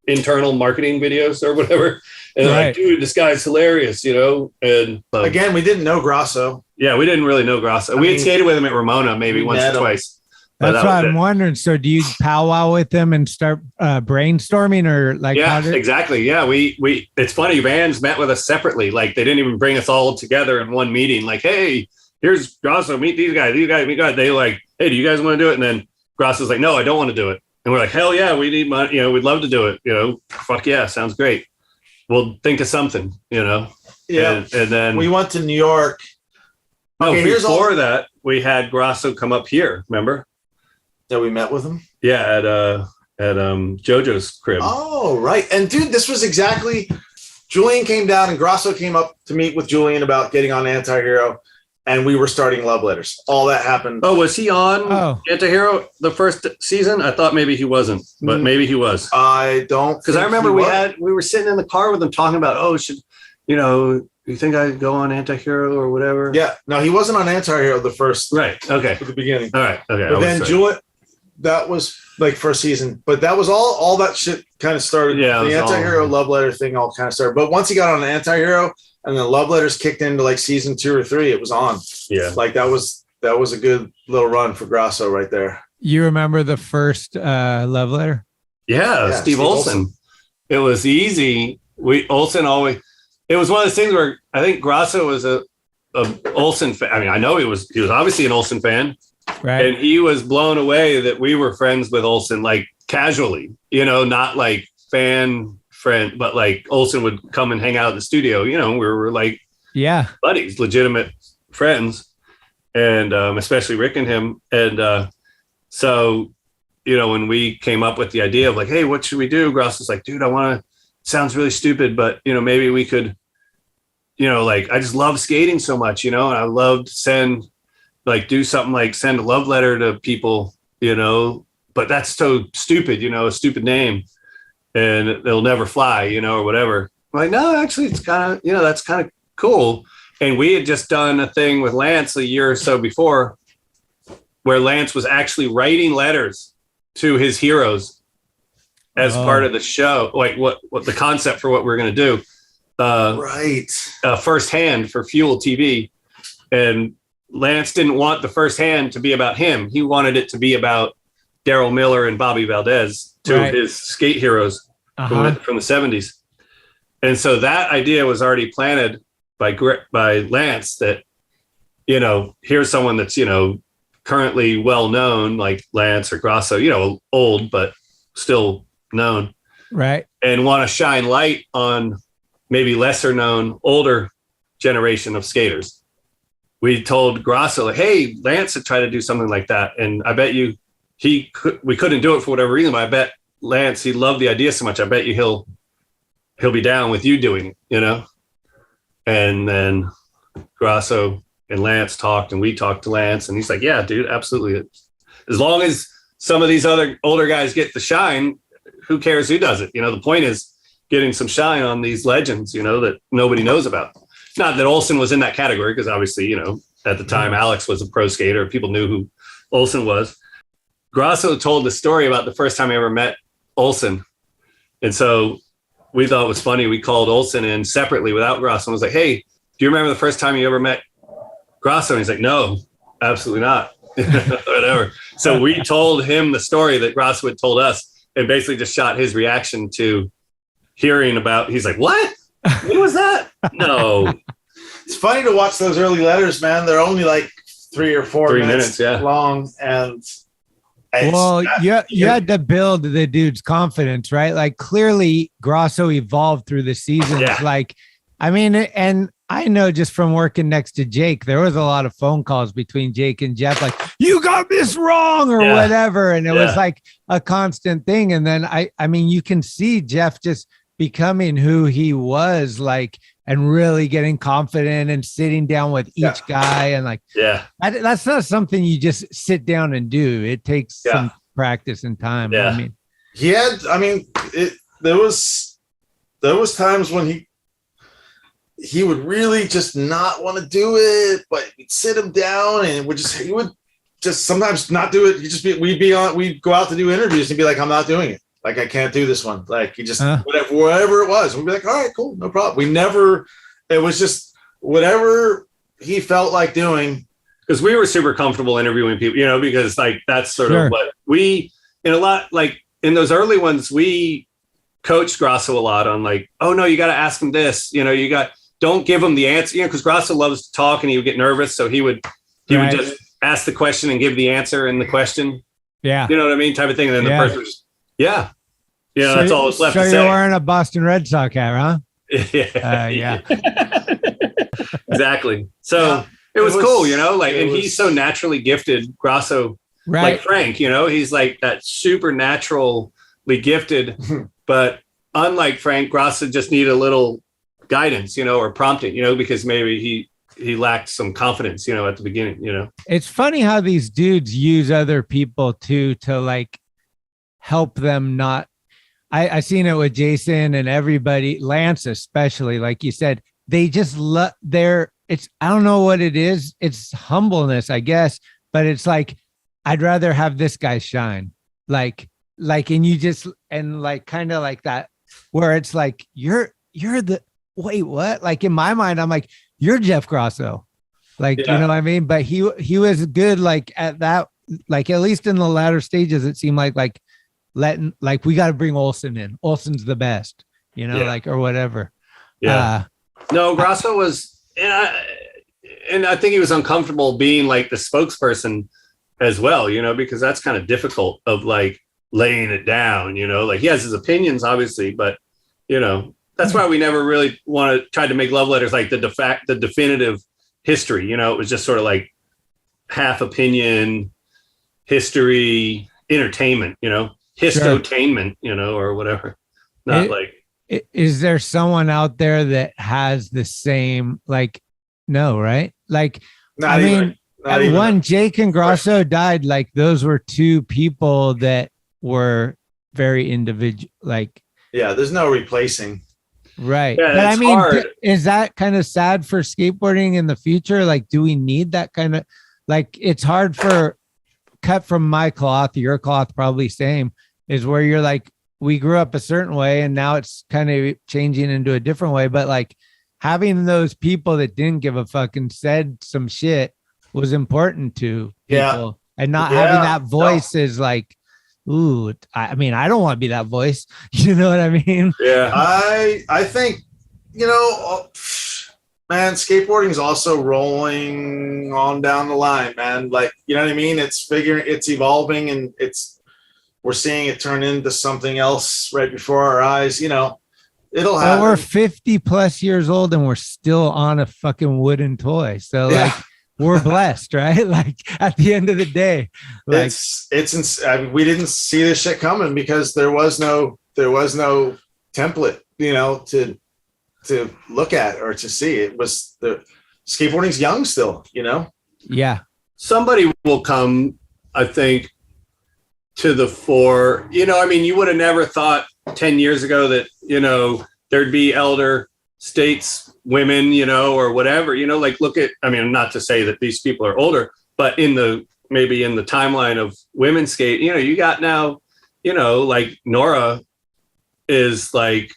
internal marketing videos or whatever. And like, dude, this guy's hilarious, you know. And again, we didn't know Grosso. Yeah, we didn't really know Grosso. We had skated with him at Ramona maybe once or twice. That's what I'm wondering. So do you powwow with them and start brainstorming, or like? Yeah, exactly. Yeah, we it's funny. Vans met with us separately. Like they didn't even bring us all together in one meeting. Like, hey, here's Grosso. Meet these guys. These guys meet guys. They like, hey, do you guys want to do it? And then Grosso's like, no, I don't want to do it. And we're like, hell yeah, we need money. You know, we'd love to do it. You know, fuck yeah, sounds great. We'll think of something. You know. Yeah. And then we went to New York. Okay, before that, we had Grosso come up here. Remember? That we met with him? Yeah, at JoJo's crib. Oh, right. And dude, this was exactly, Julian came down and Grosso came up to meet with Julian about getting on Antihero, and we were starting Love Letters. All that happened. Oh, was he on Antihero the first season? I thought maybe he wasn't, but maybe he was. I don't, because I remember we were sitting in the car with him talking about, you think I'd go on Antihero or whatever? Yeah. No, he wasn't on Antihero the first. Right. Okay. At the beginning. All right. Okay. But then Julian, that was like first season, but that was all that shit kind of started. Yeah, the Antihero Love Letter thing all kind of started. But once he got on Antihero and then Love Letters kicked into like season 2 or 3, it was on. Yeah. Like that was a good little run for Grosso right there. You remember the first Love Letter? Yeah, Steve Olson. It was easy. Olson always, it was one of those things where I think Grosso was a Olson fan. I mean, I know he was obviously an Olson fan. Right. And he was blown away that we were friends with Olson, like casually, you know, not like friend, but like Olson would come and hang out in the studio, you know, we were like buddies, legitimate friends. And especially Rick and him. And so, you know, when we came up with the idea of like, hey, what should we do? Gross was like, dude, sounds really stupid, but you know, maybe we could, you know, like I just love skating so much, you know, and I love to do something like send a love letter to people, you know, but that's so stupid, you know, a stupid name and they'll never fly, you know, or whatever. I'm like, no, actually it's kind of, you know, that's kind of cool. And we had just done a thing with Lance a year or so before where Lance was actually writing letters to his heroes as part of the show, like what the concept for what we're going to do. Firsthand for Fuel TV. And Lance didn't want the first hand to be about him. He wanted it to be about Daryl Miller and Bobby Valdez, two of his skate heroes from the 70s. And so that idea was already planted by Lance that, you know, here's someone that's, you know, currently well known like Lance or Grosso, you know, old, but still known. Right. And want to shine light on maybe lesser known, older generation of skaters. We told Grosso, like, hey, Lance had tried to do something like that. And I bet you we couldn't do it for whatever reason, but I bet Lance, he loved the idea so much. I bet you he'll be down with you doing it, you know? And then Grosso and Lance talked and we talked to Lance and he's like, yeah, dude, absolutely. As long as some of these other older guys get the shine, who cares who does it? You know, the point is getting some shine on these legends, you know, that nobody knows about. Not that Olson was in that category, because obviously, you know, at the time, Alex was a pro skater. People knew who Olson was. Grosso told the story about the first time I ever met Olson. And so we thought it was funny. We called Olson in separately without Grosso and was like, hey, do you remember the first time you ever met Grosso? And he's like, no, absolutely not. Whatever. So we told him the story that Grosso had told us and basically just shot his reaction to hearing about, he's like, what? What was that? No. It's funny to watch those early letters, man. They're only like 3 or 4 minutes long. And you had to build the dude's confidence, right? Like clearly Grosso evolved through the seasons. Yeah. Like, I mean, and I know just from working next to Jake, there was a lot of phone calls between Jake and Jeff, like, you got this wrong or whatever. And it was like a constant thing. And then I mean, you can see Jeff just becoming who he was, like, and really getting confident and sitting down with each guy. And like, that's not something you just sit down and do. It takes some practice and time. Yeah. I mean, There was times when he would really just not want to do it, but we'd sit him down and he would just sometimes not do it. We'd go out to do interviews and be like, I'm not doing it. Like, I can't do this one. Like, he just, whatever it was, we'd be like, all right, cool, no problem. It was just whatever he felt like doing. Because we were super comfortable interviewing people, because like, that's sort of what we, in a lot, like in those early ones, we coached Grosso a lot on like, oh no, you got to ask him this, don't give him the answer, because Grosso loves to talk and he would get nervous. So he would just ask the question and give the answer in the question. Yeah. You know what I mean? Type of thing. And then the person was just, so that's all that's left to say. So you're wearing a Boston Red Sox hat, huh? Yeah. Exactly. So it was cool, and he's so naturally gifted, Grosso, like Frank, he's like that supernaturally gifted, but unlike Frank, Grosso just needed a little guidance, or prompting, because maybe he lacked some confidence, at the beginning, It's funny how these dudes use other people too, to like help them not. I seen it with Jason and everybody, Lance especially, like you said, they just I don't know what it is. It's humbleness, I guess, but it's like, I'd rather have this guy shine. Like, and you just, and like, kind of like that, where it's like, you're the, wait, what? Like in my mind, I'm like, you're Jeff Grosso. Like, you know what I mean? But he was good. Like at that, like, at least in the latter stages, it seemed like we got to bring Olsen in. Olsen's the best, like, or whatever. Yeah. No, Grosso was, and I think he was uncomfortable being like the spokesperson as well, because that's kind of difficult of like laying it down, like he has his opinions, obviously, but that's why we never really tried to make love letters like the definitive history. It was just sort of like half opinion, history, entertainment, histotainment, or whatever. Is there someone out there that has the same, like, no, right? Like, when Jake and Grosso died, like those were two people that were very individual, like. Yeah, there's no replacing. Right. Yeah, but I mean, hard. Is that kind of sad for skateboarding in the future? Like, do we need that kind of, like, it's hard for cut from my cloth, your cloth, probably same, is where you're like, we grew up a certain way and now it's kind of changing into a different way. But like having those people that didn't give a fuck and said some shit was important to people, and not having that voice is like, ooh, I mean, I don't want to be that voice. You know what I mean? Yeah. I think, man, skateboarding is also rolling on down the line, man. Like, you know what I mean? It's evolving, and we're seeing it turn into something else right before our eyes. It'll happen. We're 50 plus years old and we're still on a fucking wooden toy. So like, we're blessed, right? Like at the end of the day, like we didn't see this shit coming because there was no template, to look at or to see. It was the skateboarding's young still, Yeah. Somebody will come, I think, to the fore. You would have never thought 10 years ago that, there'd be elder stateswomen, or whatever, like look at, not to say that these people are older, but maybe in the timeline of women's skate, you got now, like Nora is like,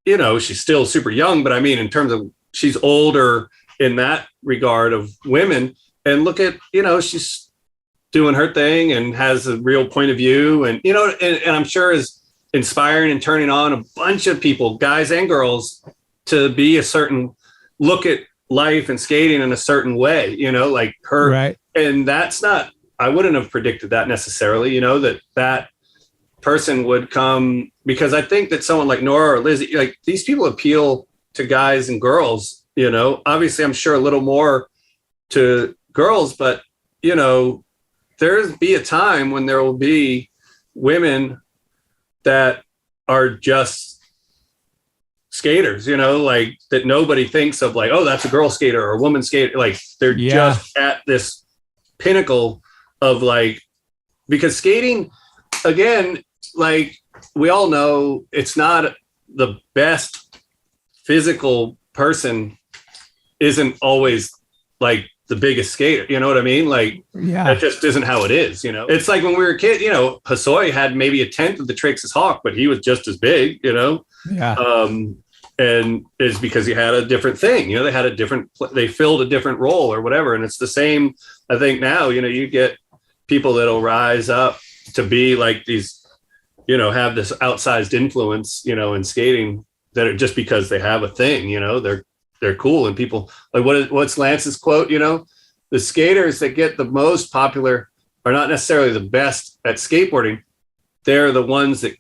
she's still super young, but in terms of she's older in that regard of women, and look at, she's doing her thing and has a real point of view, and and I'm sure is inspiring and turning on a bunch of people, guys and girls, to be a certain look at life and skating in a certain way, like her. Right. And that's not, I wouldn't have predicted that necessarily, that person would come, because I think that someone like Nora or Lizzie, like these people appeal to guys and girls, obviously I'm sure a little more to girls, but there'll be a time when there will be women that are just skaters, like that nobody thinks of, like, oh, that's a girl skater or a woman skater. Like they're just at this pinnacle of like, because skating, again, like we all know it's not the best physical person isn't always like the biggest skater. You know what I mean? Like, that just isn't how it is. You know, it's like when we were a kid, you know, Hosoi had maybe a tenth of the tricks as Hawk, but he was just as big, you know? Yeah. And it's because he had a different thing, you know, they filled a different role or whatever. And it's the same, I think now, you know, you get people that'll rise up to be like these, you know, have this outsized influence, you know, in skating that are just because they have a thing, you know, they're cool. And people like, what's Lance's quote, you know, the skaters that get the most popular are not necessarily the best at skateboarding. They're the ones that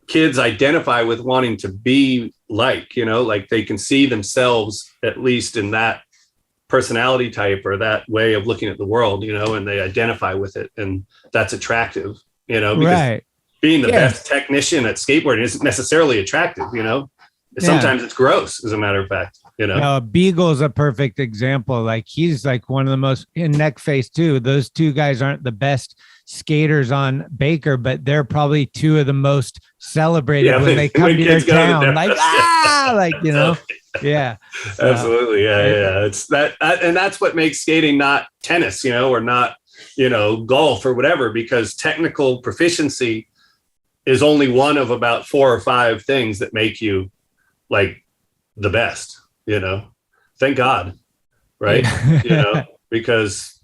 kids identify with wanting to be like, you know, like they can see themselves at least in that personality type or that way of looking at the world, you know, and they identify with it. And that's attractive, you know, because being the best technician at skateboarding isn't necessarily attractive, you know, sometimes it's gross, as a matter of fact, you know. Beagle's a perfect example. Like he's like one of the most in neck face too. Those two guys aren't the best skaters on Baker, but they're probably two of the most celebrated when they come to their town. Like, like, you know, absolutely. Yeah. It's that, and that's what makes skating not tennis, you know, or not, you know, golf or whatever, because technical proficiency is only one of about 4 or 5 things that make you like the best, you know, thank God. Right. You know, because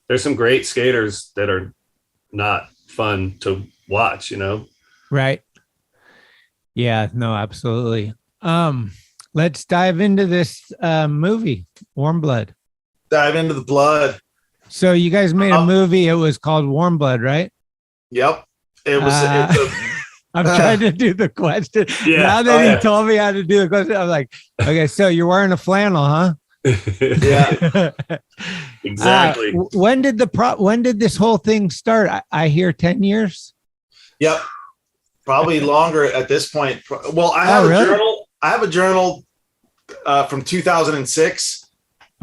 there's some great skaters that are not fun to watch, you know? Right. Yeah, no, absolutely. Let's dive into this movie, Warm Blood. Dive into the blood. So you guys made a movie. It was called Warm Blood, right? Yep. It was. I'm trying to do the question. Yeah. Now that he told me how to do the question, I'm like, okay, so you're wearing a flannel, huh? Yeah. Exactly. When did this whole thing start? I hear 10 years. Yep. Probably longer at this point. Well, I have a journal. I have a journal from 2006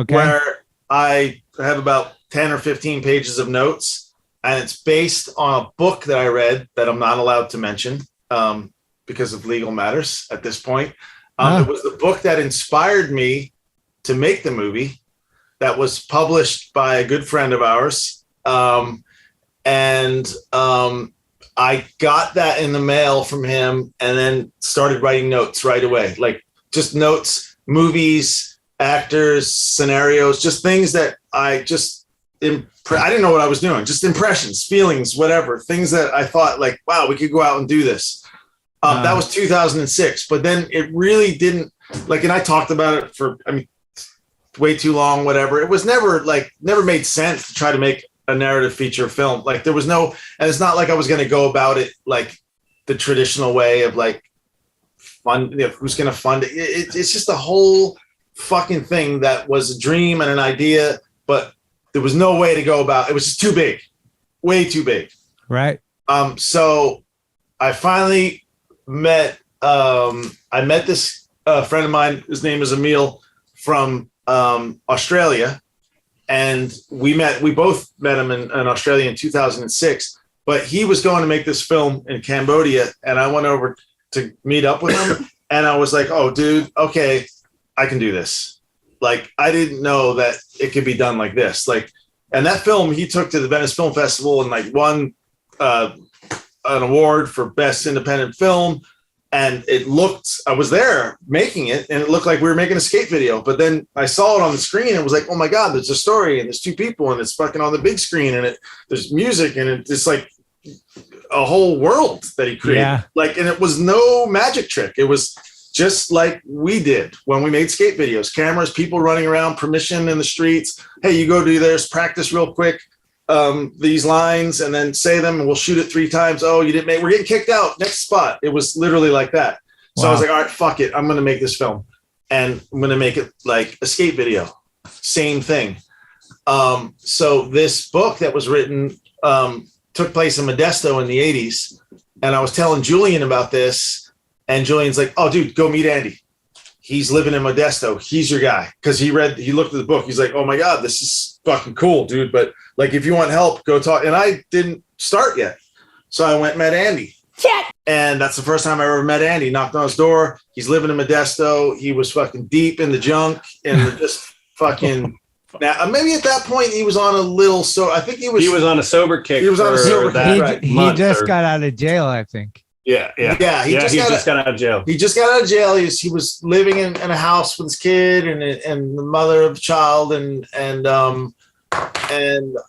where I have about 10 or 15 pages of notes, and it's based on a book that I read that I'm not allowed to mention because of legal matters at this point. It was the book that inspired me to make the movie, that was published by a good friend of ours. I got that in the mail from him and then started writing notes right away. Like just notes, movies, actors, scenarios, just things that I didn't know what I was doing. Just impressions, feelings, whatever, things that I thought like, wow, we could go out and do this. That was 2006, but then it really didn't and I talked about it for, way too long, whatever. It was never made sense to try to make a narrative feature film. Like there was no, and it's not like I was going to go about it like the traditional way of like fund, who's going to fund it. It's just a whole fucking thing that was a dream and an idea, but there was no way to go about it. It was just too big, way too big. Right. So I finally met, I met this friend of mine. His name is Emil from Australia, and we both met him in Australia in 2006, but he was going to make this film in Cambodia, and I went over to meet up with him and I was like, oh dude, okay, I can do this. Like I didn't know that it could be done like this. Like, and that film he took to the Venice Film Festival and like won an award for best independent film. And I was there making it, and it looked like we were making a skate video. But then I saw it on the screen, and it was like, oh my God, there's a story, and there's 2 people, and it's fucking on the big screen, and there's music, and it's like a whole world that he created. Yeah. Like, and it was no magic trick. It was just like we did when we made skate videos. Cameras, people running around, permission in the streets. Hey, you go do this, practice real quick. These lines and then say them and we'll shoot it 3 times. Oh, you didn't we're getting kicked out. Next spot. It was literally like that. So I was like, all right, fuck it. I'm going to make this film and I'm going to make it like a skate video. Same thing. So this book that was written took place in Modesto in the 80s. And I was telling Julian about this, and Julian's like, oh dude, go meet Andy. He's living in Modesto. He's your guy. Cause he looked at the book. He's like, oh my God, this is fucking cool, dude. But like, if you want help, go talk. And I didn't start yet. So I went and met Andy Check. And that's the first time I ever met Andy. Knocked on his door. He's living in Modesto. He was fucking deep in the junk and just fucking. Now, maybe at that point he was on a little. So I think he was on a sober kick. He was on a sober kick. He just got out of jail, I think. Yeah. He just got out of jail. He just got out of jail. He was living in a house with his kid and the mother of the child and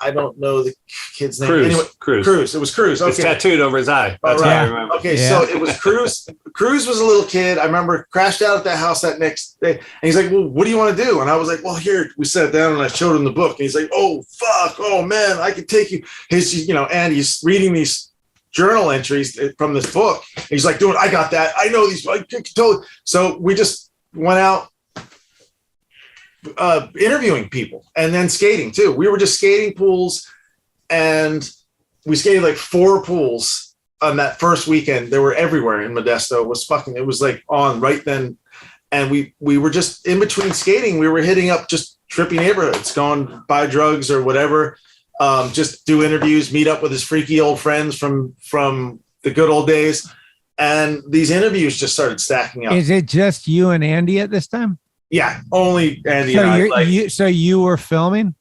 I don't know the kid's name. Cruz. Anyway, Cruz. It was Cruz. Okay. It's tattooed over his eye. That's how I remember. Okay, so it was Cruz. Cruz was a little kid. I remember crashed out at that house that next day. And he's like, well, what do you want to do? And I was like, well, here. We sat down and I showed him the book. And he's like, oh, fuck. Oh, man, I could take you. And he's reading these journal entries from this book. And he's like, dude, I got that. I know these. I can totally. So we just went out interviewing people and then skating too. We were just skating pools and we skated like 4 pools on that first weekend. They were everywhere in Modesto. It was like on right then. And we were just in between skating. We were hitting up just trippy neighborhoods, going buy drugs or whatever. Just do interviews, meet up with his freaky old friends from the good old days. And these interviews just started stacking up. Is it just you and Andy at this time? Yeah, only Andy so and I. So you were filming?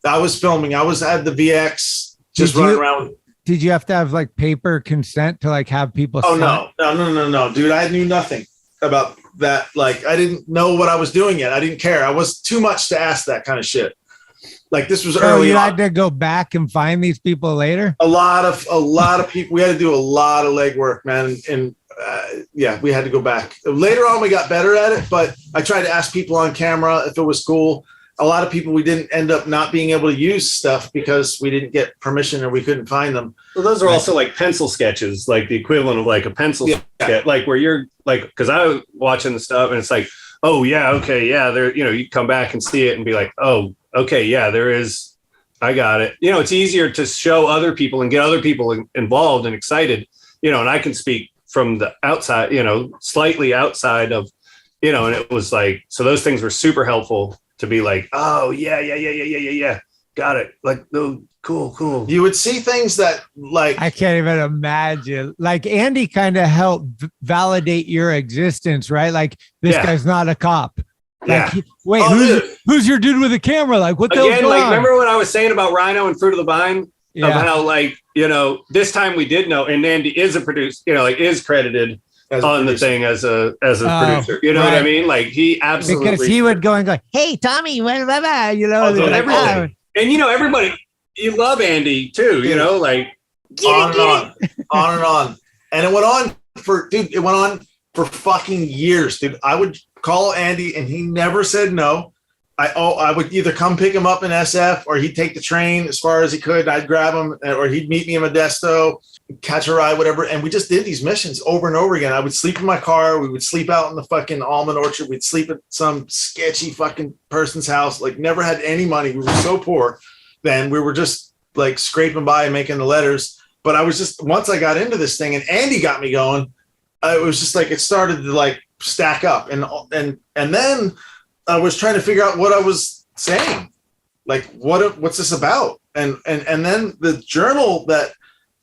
I was filming. I had the VX just running around. Did you have to have like paper consent to like have people? Oh, no, dude. I knew nothing about that. Like, I didn't know what I was doing yet. I didn't care. I was too much to ask that kind of shit. Like, this was early. You had to go back and find these people later? A lot of people. We had to do a lot of legwork, man. And we had to go back. Later on, we got better at it, but I tried to ask people on camera if it was cool. A lot of people, we didn't end up not being able to use stuff because we didn't get permission or we couldn't find them. Well, those are also like pencil sketches, like the equivalent of like a pencil sketch, like where you're like, because I was watching the stuff and it's like, oh yeah, okay, yeah, there. You come back and see it and be like, oh, okay, yeah, there is. I got it. It's easier to show other people and get other people involved and excited. And I can speak from the outside, slightly outside of, and it was like, so those things were super helpful to be like, oh yeah. Got it. Like, oh, cool. You would see things that like, I can't even imagine. Like Andy kind of helped validate your existence, right? Like this guy's not a cop. Like, who's your dude with the camera? Like, what the hell's going on? Remember what I was saying about Rhino and Fruit of the Vine? Yeah. Of how, like, this time we did know, and Andy is a producer, is credited on the thing as a producer. You know what I mean? Like, he absolutely. Because he would go and go, hey, Tommy, blah, blah, blah, everybody. And, everybody, you love Andy too, like. On and on. And it went on for fucking years, dude. I would call Andy and he never said no. I would either come pick him up in SF or he'd take the train as far as he could. And I'd grab him or he'd meet me in Modesto, catch a ride, whatever. And we just did these missions over and over again. I would sleep in my car. We would sleep out in the fucking almond orchard. We'd sleep at some sketchy fucking person's house. Like, never had any money. We were so poor then. We were just like scraping by and making the letters. But I was just, once I got into this thing and Andy got me going, it was just like, it started to like stack up. And then I was trying to figure out what I was saying, like what's this about, and then the journal that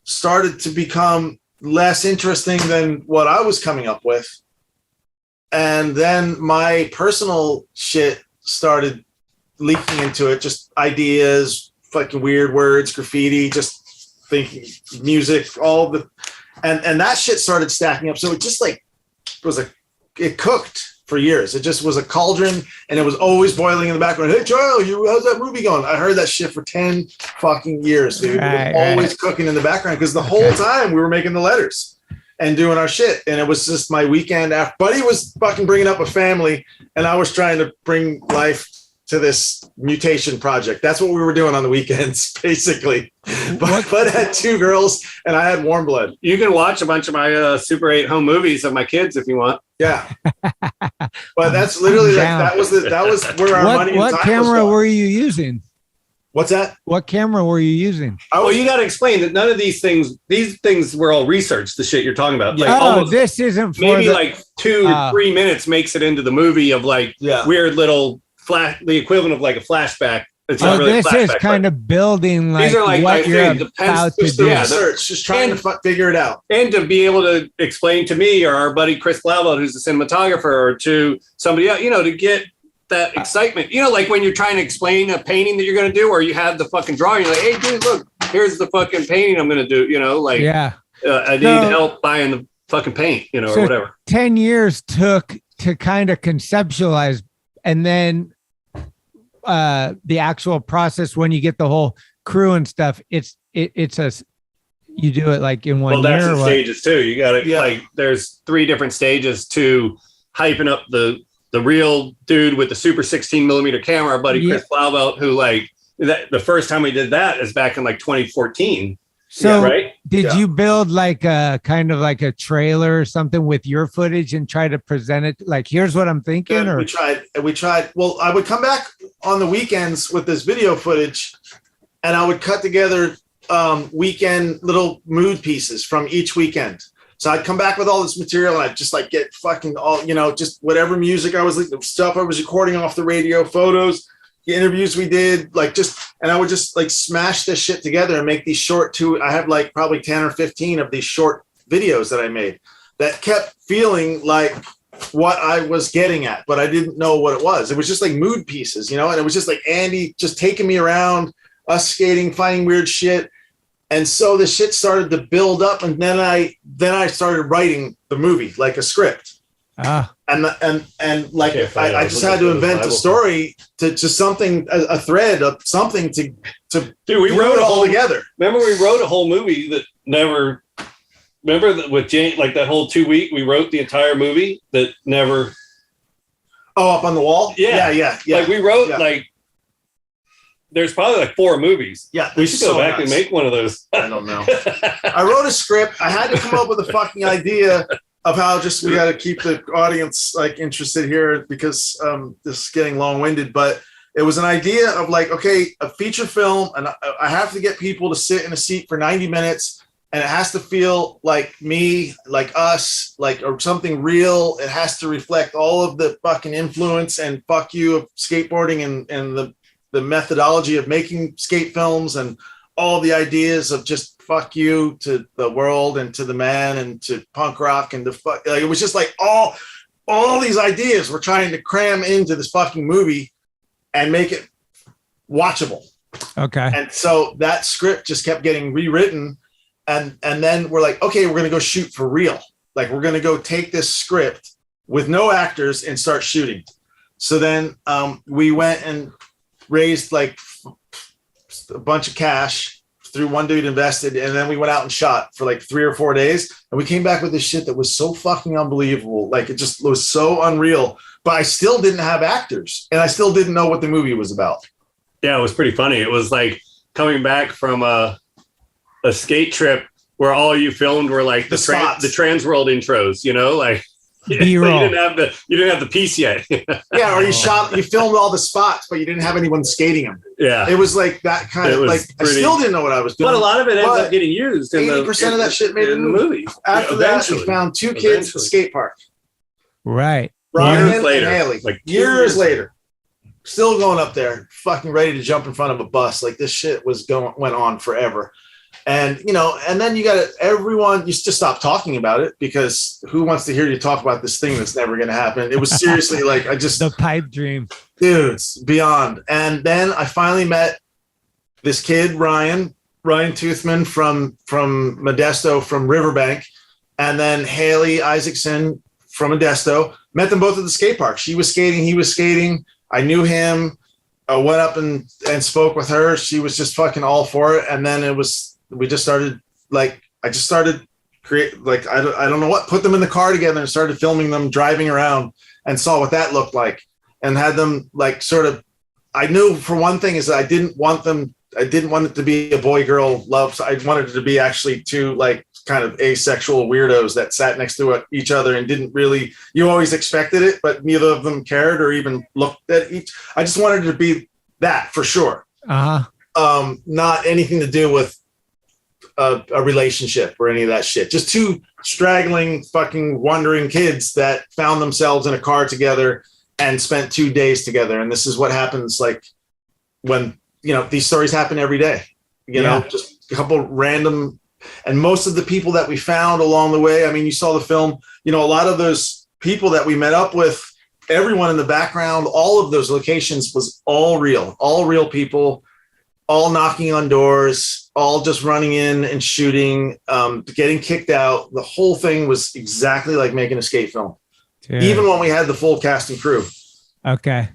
started to become less interesting than what I was coming up with, and then my personal shit started leaking into it, just ideas, fucking weird words, graffiti, just thinking music, all the, and that shit started stacking up. So it just like it cooked for years. It just was a cauldron, and it was always boiling in the background. Hey, Charlie, how's that movie going? I heard that shit for 10 fucking years, dude. It was always cooking in the background because the whole time we were making the letters and doing our shit. And it was just my weekend after. Buddy was fucking bringing up a family, and I was trying to bring life to this mutation project. That's what we were doing on the weekends, basically. But I had 2 girls, and I had warm blood. You can watch a bunch of my Super 8 home movies of my kids if you want. Yeah, but that's literally like, that was where our money. What camera were you using? What's that? What camera were you using? Oh, you got to explain that none of these things were all researched. The shit you're talking about. Like, this isn't for maybe like 2 or 3 minutes makes it into the movie of like weird little flash, the equivalent of like a flashback It's not really this is flashback, kind but of building like these are like what you're about to do. Research, just trying to figure it out. And to be able to explain to me or our buddy Chris Blauvelt, who's a cinematographer, or to somebody else, to get that excitement. Like when you're trying to explain a painting that you're going to do, or you have the fucking drawing, you're like, hey, dude, look, here's the fucking painting I'm going to do, I need help buying the fucking paint, or whatever. 10 years took to kind of conceptualize, and then the actual process when you get the whole crew and stuff, you do it like in 1 year. Well, that's in stages too. You got to like, there's 3 different stages to hyping up the real dude with the super 16 millimeter camera, our buddy Chris Blauvelt, who the first time we did that is back in like 2014. So did you build like a kind of like a trailer or something with your footage and try to present it like, here's what I'm thinking? Yeah, or we tried. Well, I would come back on the weekends with this video footage, and I would cut together weekend little mood pieces from each weekend. So I'd come back with all this material, and I'd just like get fucking all, just whatever music I was listening, stuff I was recording off the radio, photos, the interviews we did, and I would just like smash this shit together and make these short I have like probably 10 or 15 of these short videos that I made that kept feeling like what I was getting at, but I didn't know what it was. It was just like mood pieces, and it was just like Andy just taking me around, us skating, finding weird shit. And so the shit started to build up, and then I started writing the movie like a script. And like I just had to invent a story to something, a thread of something to dude, we wrote it all together. Remember, we wrote a whole movie that never. Remember that with Jane, like that whole 2 week, we wrote the entire movie that never. Oh, up on the wall. Yeah. Like we wrote like. There's probably like 4 movies. Yeah, we should go back and make one of those. I don't know. I wrote a script. I had to come up with a fucking idea of how we got to keep the audience like interested here, because this is getting long-winded. But it was an idea of like, okay, a feature film, and I have to get people to sit in a seat for 90 minutes, and it has to feel like me, like us, like or something real. It has to reflect all of the fucking influence and fuck you of skateboarding and the methodology of making skate films and all the ideas of just fuck you to the world and to the man and to punk rock and it was just like all these ideas we're trying to cram into this fucking movie and make it watchable. Okay. And so that script just kept getting rewritten, and then we're like, okay, we're going to go shoot for real. Like we're going to go take this script with no actors and start shooting. So then we went and raised like a bunch of cash through one dude invested, and then we went out and shot for like 3 or 4 days, and we came back with this shit that was so fucking unbelievable. Like it just was so unreal, but I still didn't have actors, and I still didn't know what the movie was about. Yeah, it was pretty funny. It was like coming back from a skate trip where all you filmed were like the Trans World intros, like you didn't have the piece yet. Yeah, or you filmed all the spots, but you didn't have anyone skating them. Yeah, it was like that kind of like I still didn't know what I was doing. But a lot of it ends up getting used. 80% of that shit made in the movie. After that, we found 2 kids at the skate park. Right. Ryan years later, and Haley. like years later, still going up there, fucking ready to jump in front of a bus. Like this shit went on forever. And, and then you just stop talking about it, because who wants to hear you talk about this thing that's never going to happen? It was seriously like, the pipe dream, dude, it's beyond. And then I finally met this kid, Ryan Toothman from Modesto, from Riverbank. And then Haley Isaacson from Modesto. Met them both at the skate park. She was skating, he was skating. I knew him. I went up and spoke with her. She was just fucking all for it. And then I just started create, like, I don't know what, put them in the car together and started filming them driving around, and saw what that looked like, and had them like sort of, I knew for one thing is that I didn't want it to be a boy girl love. So I wanted it to be actually 2 like kind of asexual weirdos that sat next to each other and didn't really, you always expected it, but neither of them cared or even looked at each. I just wanted it to be that for sure. Not anything to do with a relationship or any of that shit. Just 2 straggling fucking wandering kids that found themselves in a car together and spent 2 days together. And this is what happens like when, these stories happen every day, just a couple random, and most of the people that we found along the way, I mean, you saw the film, a lot of those people that we met up with, everyone in the background, all of those locations was all real people, all knocking on doors, all just running in and shooting, getting kicked out. The whole thing was exactly like making a skate film. Dude. Even when we had the full cast and crew. Okay.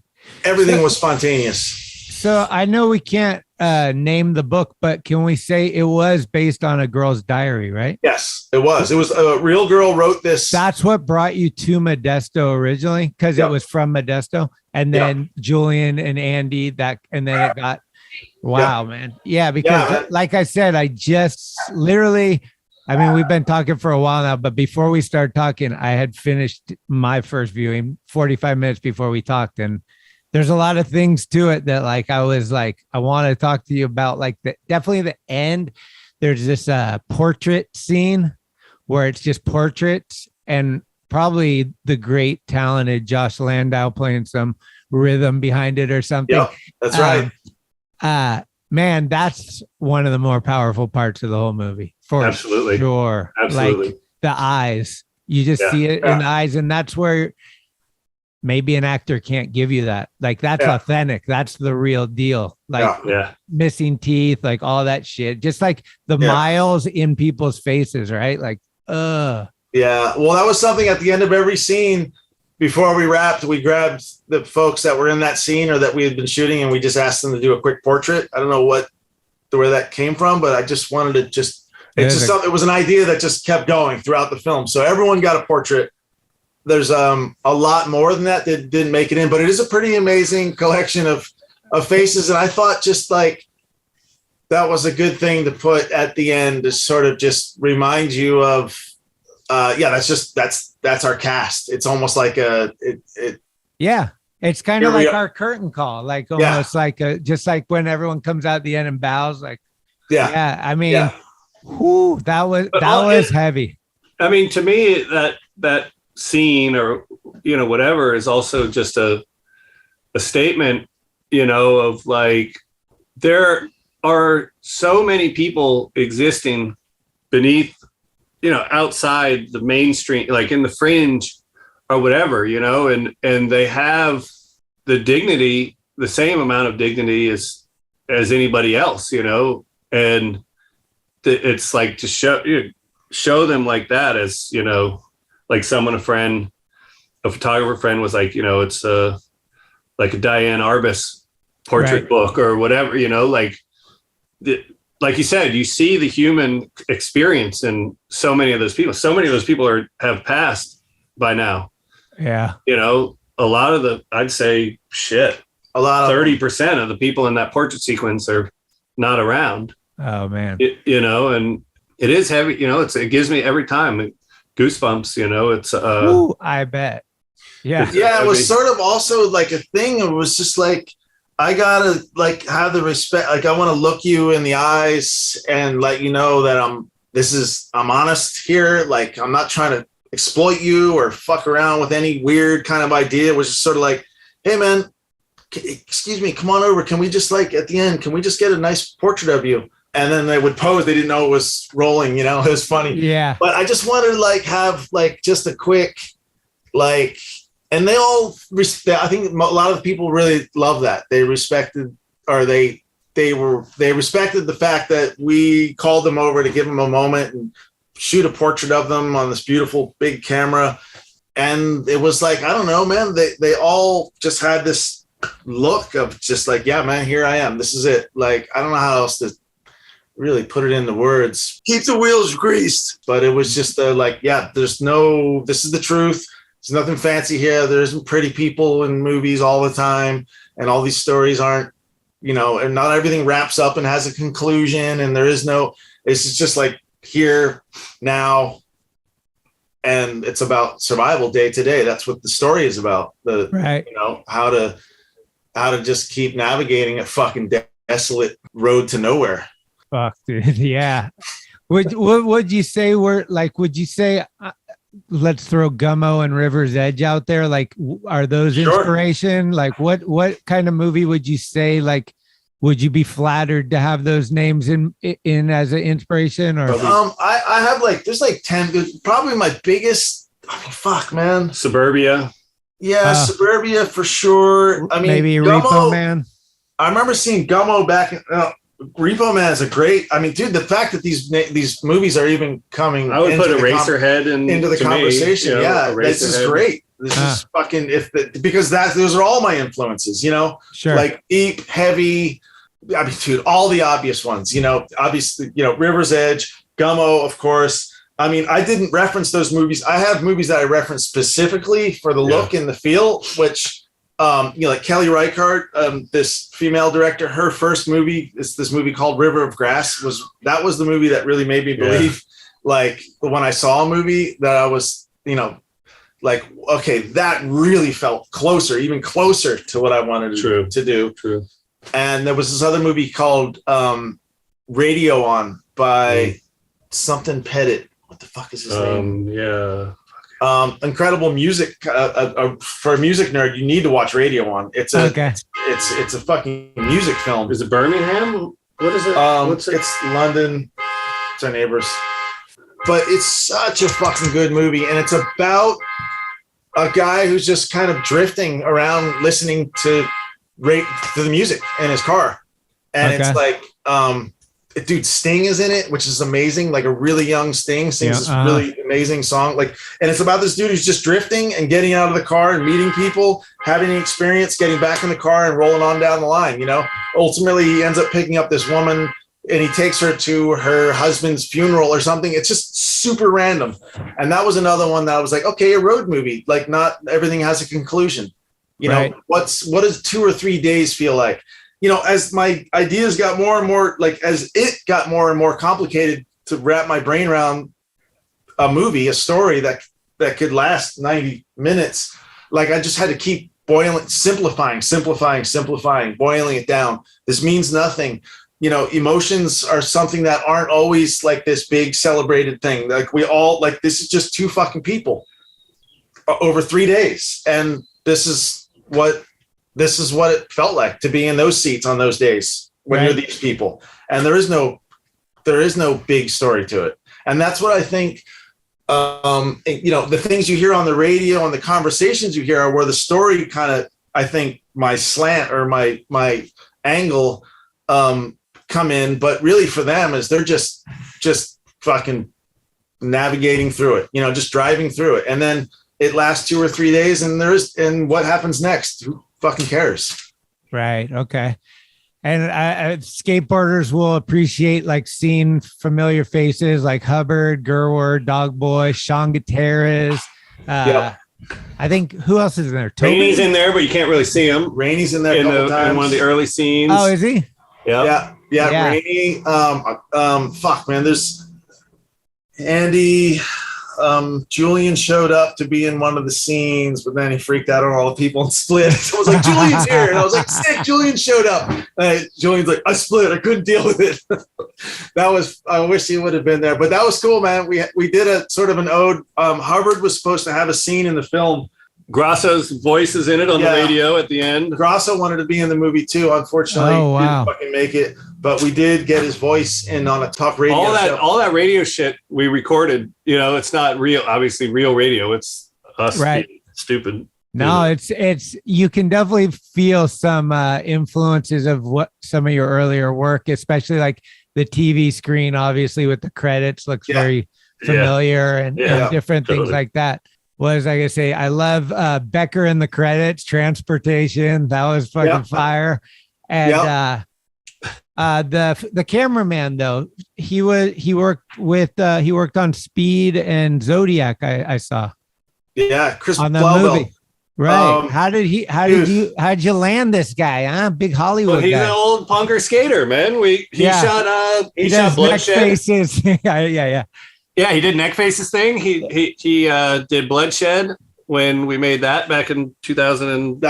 Everything was spontaneous. So I know we can't name the book, but can we say it was based on a girl's diary, right? Yes, it was. It was a real girl wrote this. That's what brought you to Modesto originally, because it was from Modesto, and then Julian and Andy and then it got, wow, man. Yeah, because like I said, I just literally, I mean, we've been talking for a while now, but before we started talking, I had finished my first viewing 45 minutes before we talked, and there's a lot of things to it that like I was like, I want to talk to you about, like definitely the end. There's this portrait scene where it's just portraits, and probably the great talented Josh Landau playing some rhythm behind it or something. Yep, that's right. Man, that's one of the more powerful parts of the whole movie. For Absolutely. Sure. Absolutely. Like the eyes, you just see it in the eyes, and that's where maybe an actor can't give you that. Like that's authentic. That's the real deal. Like missing teeth, like all that shit. Just like the miles in people's faces, right? Like, Yeah. Well, that was something at the end of every scene. Before we wrapped, we grabbed the folks that were in that scene or that we had been shooting, and we just asked them to do a quick portrait. I don't know where that came from, but I just wanted to it was an idea that just kept going throughout the film. So everyone got a portrait. There's a lot more than that didn't make it in, but it is a pretty amazing collection of faces. And I thought just like that was a good thing to put at the end to sort of just remind you of, that's our cast. It's almost like it's kind of like our curtain call, like almost like just like when everyone comes out at the end and bows, like, I mean, whew, that was heavy. I mean, to me, that scene or, whatever is also just a statement, of like, there are so many people existing beneath, outside the mainstream, like in the fringe or whatever, and they have the dignity, the same amount of dignity as anybody else, and it's like to show them like that as, like a photographer friend was like, it's like a Diane Arbus portrait book or whatever, like you said, you see the human experience in so many of those people. So many of those people have passed by now. Yeah. A lot of I'd say a lot of 30% of the people in that portrait sequence are not around. Oh man. And it is heavy, it gives me every time goosebumps, it's Ooh, I bet. Yeah. Yeah. It was sort of also like a thing. It was just like, I gotta like have the respect. Like I want to look you in the eyes and let you know that I'm honest here. Like I'm not trying to exploit you or fuck around with any weird kind of idea. It was just sort of like, hey man, excuse me, come on over. Can we just like at the end, can we just get a nice portrait of you? And then they would pose. They didn't know it was rolling, it was funny. Yeah. But I just wanted to like have like just a quick, like, and they all, I think a lot of people really love that. They respected, or they respected the fact that we called them over to give them a moment and shoot a portrait of them on this beautiful big camera. And it was like, I don't know, man, they all just had this look of just like, yeah, man, here I am. This is it. Like, I don't know how else to really put it into words. Keep the wheels greased. But it was just like, this is the truth. There's nothing fancy here. There isn't pretty people in movies all the time. And all these stories aren't, and not everything wraps up and has a conclusion. And it's just like here, now. And it's about survival day to day. That's what the story is about. How to just keep navigating a fucking desolate road to nowhere. Fuck, dude. Yeah. Would you say let's throw Gummo and River's Edge out there? Like, are those inspiration? Like what kind of movie would you say, like, would you be flattered to have those names in as an inspiration? Or I have like there's like 10. Probably my biggest. I mean, fuck, man. Suburbia. Yeah, Suburbia for sure. I mean, maybe Repo Man. I remember seeing Gummo back. Repo Man is a great. I mean, dude, the fact that these movies are even coming. I would put Eraserhead into the conversation. This is great. This is fucking because those are all my influences. You know, sure. Like Deep, Heavy. I mean, dude, all the obvious ones. You know, obviously, River's Edge, Gummo, of course. I mean, I didn't reference those movies. I have movies that I reference specifically for the look and the feel, which, like Kelly Reichardt, this female director, her first movie is this movie called River of Grass. That was the movie that really made me believe, like when I saw a movie that I was, like, okay, that really felt even closer to what I wanted to do. True. And there was this other movie called Radio On by something Pettit. What the fuck is his name? Incredible music. For a music nerd, you need to watch Radio On. It's a fucking music film. Is it Birmingham? What is it? It's London. It's our neighbors. But it's such a fucking good movie, and it's about a guy who's just kind of drifting around listening to the music in his car, and it's like dude, Sting is in it, which is amazing. Like a really young Sting sings this really amazing song. Like, and it's about this dude who's just drifting and getting out of the car and meeting people, having an experience, getting back in the car and rolling on down the line. Ultimately he ends up picking up this woman and he takes her to her husband's funeral or something. It's just super random. And that was another one that I was like, okay, a road movie. Like, not everything has a conclusion. What does 2 or 3 days feel like? As my ideas got more and more, as it got more and more complicated to wrap my brain around a movie, a story that could last 90 minutes, I just had to keep simplifying, boiling it down. This means nothing. Emotions are something that aren't always like this big celebrated thing. This is just two fucking people over 3 days. And this is what it felt like to be in those seats on those days when you're these people. And there is no big story to it. And that's what I think, the things you hear on the radio and the conversations you hear are where the story kind of, I think, my slant or my angle come in. But really for them is they're just fucking navigating through it, just driving through it. And then it lasts 2 or 3 days and what happens next? Who fucking cares? Right. Okay. And skateboarders will appreciate seeing familiar faces like Hubbard, Gerwer, Dogboy, Sean Gutierrez. I think who else is in there? Rainey's in there, but you can't really see him. Rainey's in there a couple times. In one of the early scenes. Oh, is he? Yeah. Rainey. Fuck, man. There's Andy. Julian showed up to be in one of the scenes, but then he freaked out on all the people and split. So I was like, Julian's here. And I was like, sick, Julian showed up. Julian's like, I split. I couldn't deal with it. I wish he would have been there, but that was cool, man. We did a sort of an ode. Hubbard was supposed to have a scene in the film. Grosso's voice is in it on the radio at the end. Grosso wanted to be in the movie too. Unfortunately, didn't fucking make it. But we did get his voice in on a tough radio show. All that radio shit we recorded, it's not real, obviously real radio. It's us stupid. No, it's you can definitely feel some influences of what some of your earlier work, especially like the TV screen, obviously with the credits looks very familiar and different things like that. Was I gonna say, I love Becker in the credits, Transportation. That was fucking fire. And the cameraman though, he worked on Speed and Zodiac. I saw. Yeah, Chris on that movie. Right. How'd you land this guy? Huh? Big Hollywood he's guy. An old punker skater, man. He shot Bloodshed. Faces. Yeah. Yeah, he did Neck Faces thing. He did Bloodshed when we made that back in 2000. And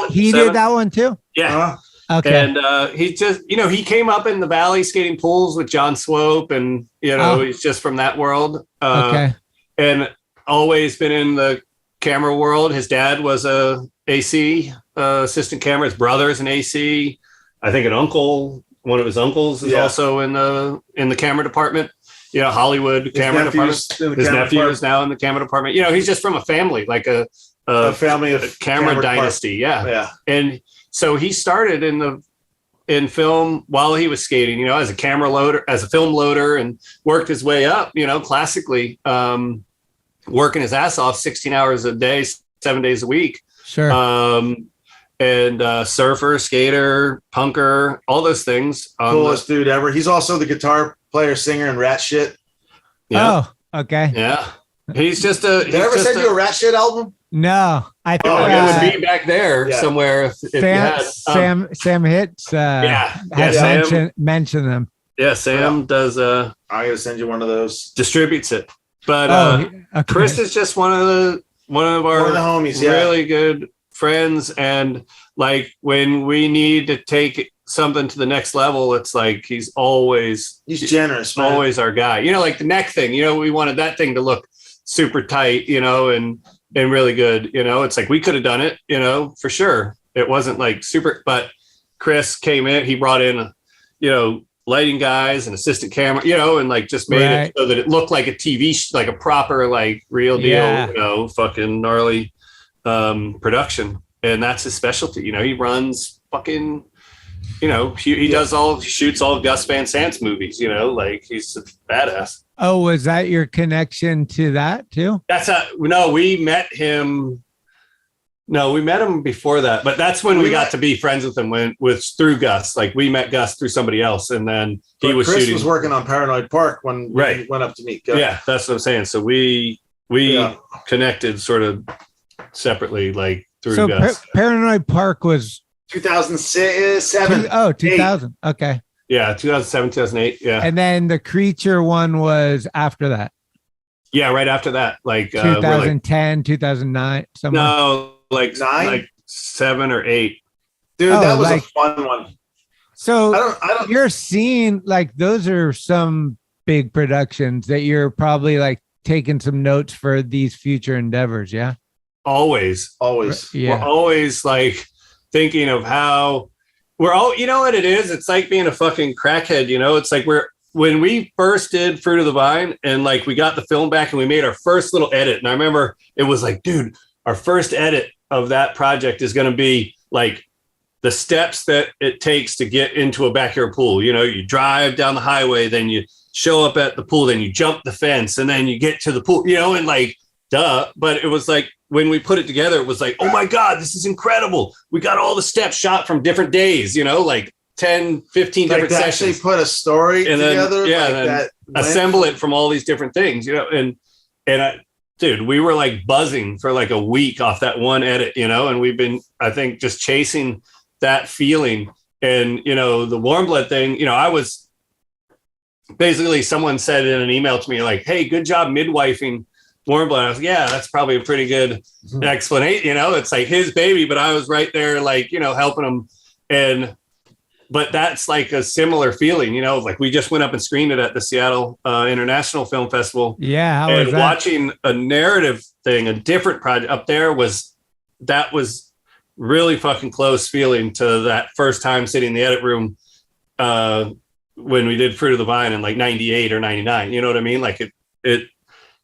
he did that one too. Yeah. Okay. And he just, he came up in the Valley skating pools with John Swope, and he's just from that world. Okay. And always been in the camera world. His dad was a AC assistant camera. His brother's an AC. I think one of his uncles is also in the camera department. Hollywood camera department. His nephew is now in the camera department. He's just from a family, like a family of camera dynasty. Yeah. And so he started in film while he was skating, as a camera loader, as a film loader, and worked his way up, classically, working his ass off 16 hours a day, 7 days a week. Sure. And surfer, skater, punker, all those things. Coolest dude ever. He's also the guitar player, singer, and Rat Shit. Yeah. Oh, okay. Yeah. He's just a. Did I ever send you a Rat Shit album? No, I think it would be back there somewhere. If you had. Sam Hits has mentioned them. Yeah, Sam does. I gotta send you one of those. Distributes it, but Chris is just one of our homies, really good friends, and like when we need to take something to the next level, it's like he's generous, man. Always our guy. Like the neck thing. We wanted that thing to look super tight, and really good. It's like we could have done it, for sure. It wasn't like super, but Chris came in. He brought in, lighting guys and assistant camera, and like just made it so that it looked like a TV, like a proper, like real deal, fucking gnarly production. And that's his specialty. He runs fucking, he shoots all Gus Van Sant's movies, like he's a badass. Oh, was that your connection to that too? We met him. No, we met him before that, but that's when we got to be friends with him through Gus. Like we met Gus through somebody else, and then Chris was working on Paranoid Park when we went up to meet Gus. Yeah, that's what I'm saying. So we connected sort of separately, like through Gus. Paranoid Park was 2007. 2000. Okay. Yeah, 2007, 2008. Yeah. And then the Creature one was after that. Yeah, right after that, like 2010, 2009. Somewhere. No, like 9, like 7 or 8. Dude, that was a fun one. So I don't. You're seeing like those are some big productions that you're probably like taking some notes for these future endeavors. Yeah. Always. Yeah. We're always like thinking of how we're all. You know what it is? It's like being a fucking crackhead. It's like when we first did Fruit of the Vine and like we got the film back and we made our first little edit. And I remember it was like, dude, our first edit of that project is going to be like the steps that it takes to get into a backyard pool. You drive down the highway, then you show up at the pool, then you jump the fence, and then you get to the pool, and like, duh. But it was like, when we put it together, it was like, oh my God, this is incredible. We got all the steps shot from different days, like 10, 15 like different sessions. Actually put a story and together. Then, and then assemble it from all these different things, and dude, we were like buzzing for like a week off that one edit, and we've been, I think, just chasing that feeling. And, the warm blood thing, I was basically, someone said in an email to me, like, hey, good job midwifing warm blood. I was like, yeah, that's probably a pretty good explanation. It's like his baby, but I was right there, like, helping him. But that's like a similar feeling, like we just went up and screened it at the Seattle International Film Festival. Yeah. How was that? Watching a narrative thing, a different project up there was really fucking close feeling to that first time sitting in the edit room when we did Fruit of the Vine in like 98 or 99. You know what I mean? Like it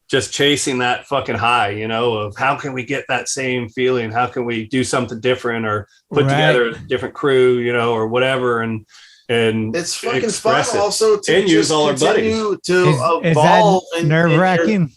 just chasing that fucking high, of how can we get that same feeling? How can we do something different or put together a different crew, or whatever. And it's fucking fun also to use all our buddies. To evolve. Is that nerve-wracking?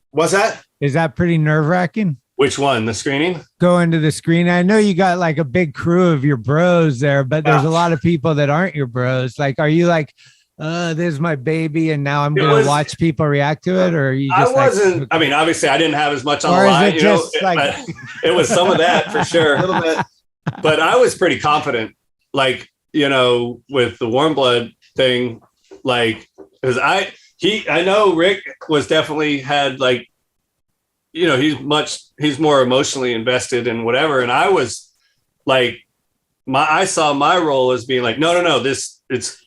What's that? Is that pretty nerve-wracking? Which one? The screening? Going to the screen. I know you got like a big crew of your bros there, but there's a lot of people that aren't your bros. Like, are you like, this is my baby, and now I'm going to watch people react to it? Or are you just I wasn't, I mean, obviously I didn't have as much on the line, but it was some of that for sure. A little bit. But I was pretty confident, like, with the warm blood thing, like, because I know Rick was definitely had like, he's more emotionally invested in whatever. And I was like, I saw my role as being like, no, it's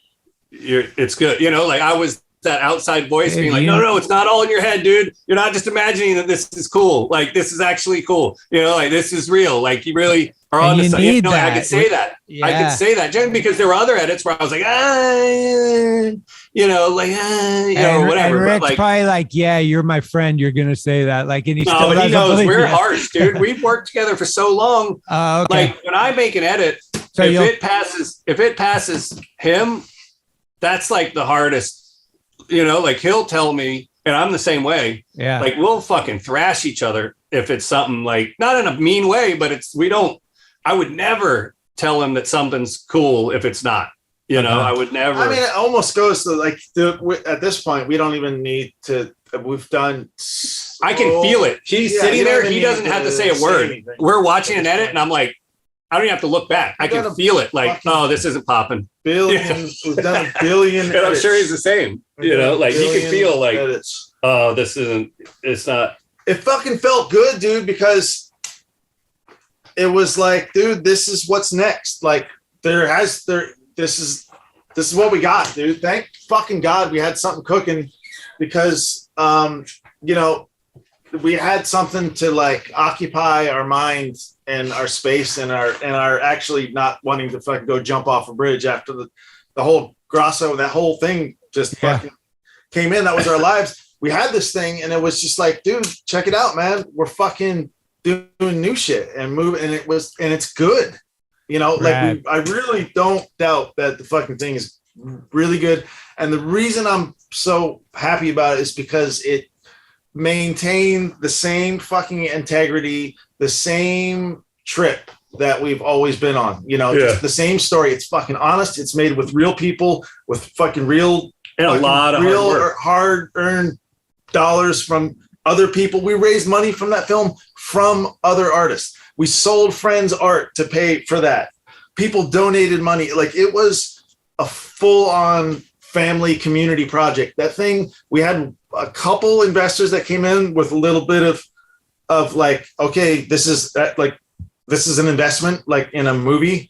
good. Like I was that outside voice being like, no, it's not all in your head, dude. You're not just imagining that this is cool. Like, this is actually cool. Like, this is real. Like, you really Or And on the you side. need I that. could say that. I Yeah. could say that just because there were other edits where I was like, And whatever. But Rick's like, probably like, yeah, you're my friend. You're gonna say that. Like, and he no, still but he doesn't knows believe we're you. harsh, dude. We've worked together for so long. Okay. Like when I make an edit, So if it passes him, that's like the hardest. Like he'll tell me, and I'm the same way. Yeah. Like we'll fucking thrash each other if it's something like not in a mean way, but I would never tell him that something's cool if it's not. I would never. I mean, it almost goes to like at this point, we don't even need to. We've done. I can feel it. He's sitting there. He doesn't have to say a word. Anything. We're watching an edit, and I'm like, I don't even have to look back. I can feel it. Like, oh, this isn't popping. Billion. We've done a billion. And I'm sure he's the same. Like he can feel like, edits. oh, this isn't. It's not. It fucking felt good, dude, because it was like, dude, this is what's next. Like this is what we got, dude. Thank fucking God we had something cooking because we had something to like occupy our mind and our space and our actually not wanting to fucking go jump off a bridge after the whole Grosso, that whole thing just fucking came in. That was our lives. We had this thing and it was just like, dude, check it out, man. We're fucking doing new shit and moving, and it's good. I really don't doubt that the fucking thing is really good. And the reason I'm so happy about it is because it maintained the same fucking integrity, the same trip that we've always been on, just the same story. It's fucking honest. It's made with real people, with fucking real, and a lot of real hard-earned dollars from other people. We raised money from that film from other artists. We sold friends' art to pay for that. People donated money. Like it was a full-on family community project. That thing, we had a couple investors that came in with a little bit of like, okay, this is an investment like in a movie.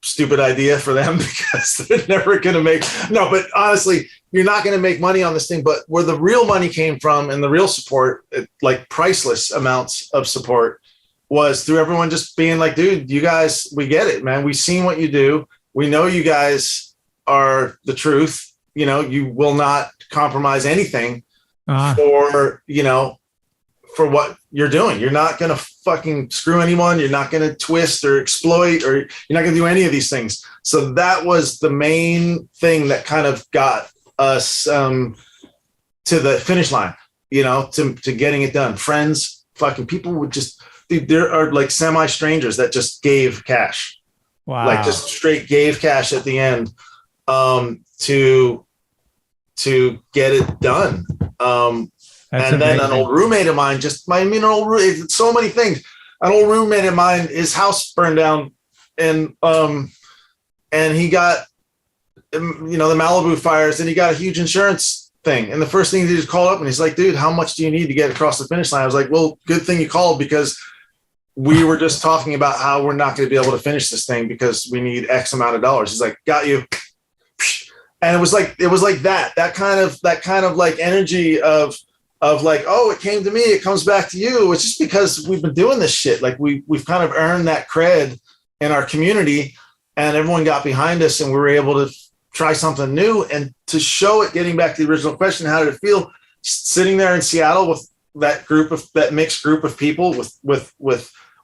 Stupid idea for them because they're never going to make, no, but honestly, you're not going to make money on this thing. But where the real money came from and the real support, like priceless amounts of support, was through everyone just being like, dude, you guys, we get it, man. We've seen what you do. We know you guys are the truth. You will not compromise anything for what you're doing. You're not going to fucking screw anyone. You're not going to twist or exploit, or you're not going to do any of these things. So that was the main thing that kind of got us to the finish line, to getting it done. Friends, fucking people would just, dude, there are like semi-strangers that just gave cash. Wow. Like just straight gave cash at the end to get it done. And then an old roommate of mine, so many things. An old roommate of mine, his house burned down, and he got, the Malibu fires, and he got a huge insurance thing. And the first thing he did is call up, and he's like, dude, how much do you need to get across the finish line? I was like, well, good thing you called, because we were just talking about how we're not going to be able to finish this thing because we need X amount of dollars. He's like, got you. And it was like that kind of like energy of like, oh, it came to me, it comes back to you. It's just because we've been doing this shit. Like we've kind of earned that cred in our community, and everyone got behind us, and we were able to try something new. And to show it, getting back to the original question, how did it feel sitting there in Seattle with that mixed group of people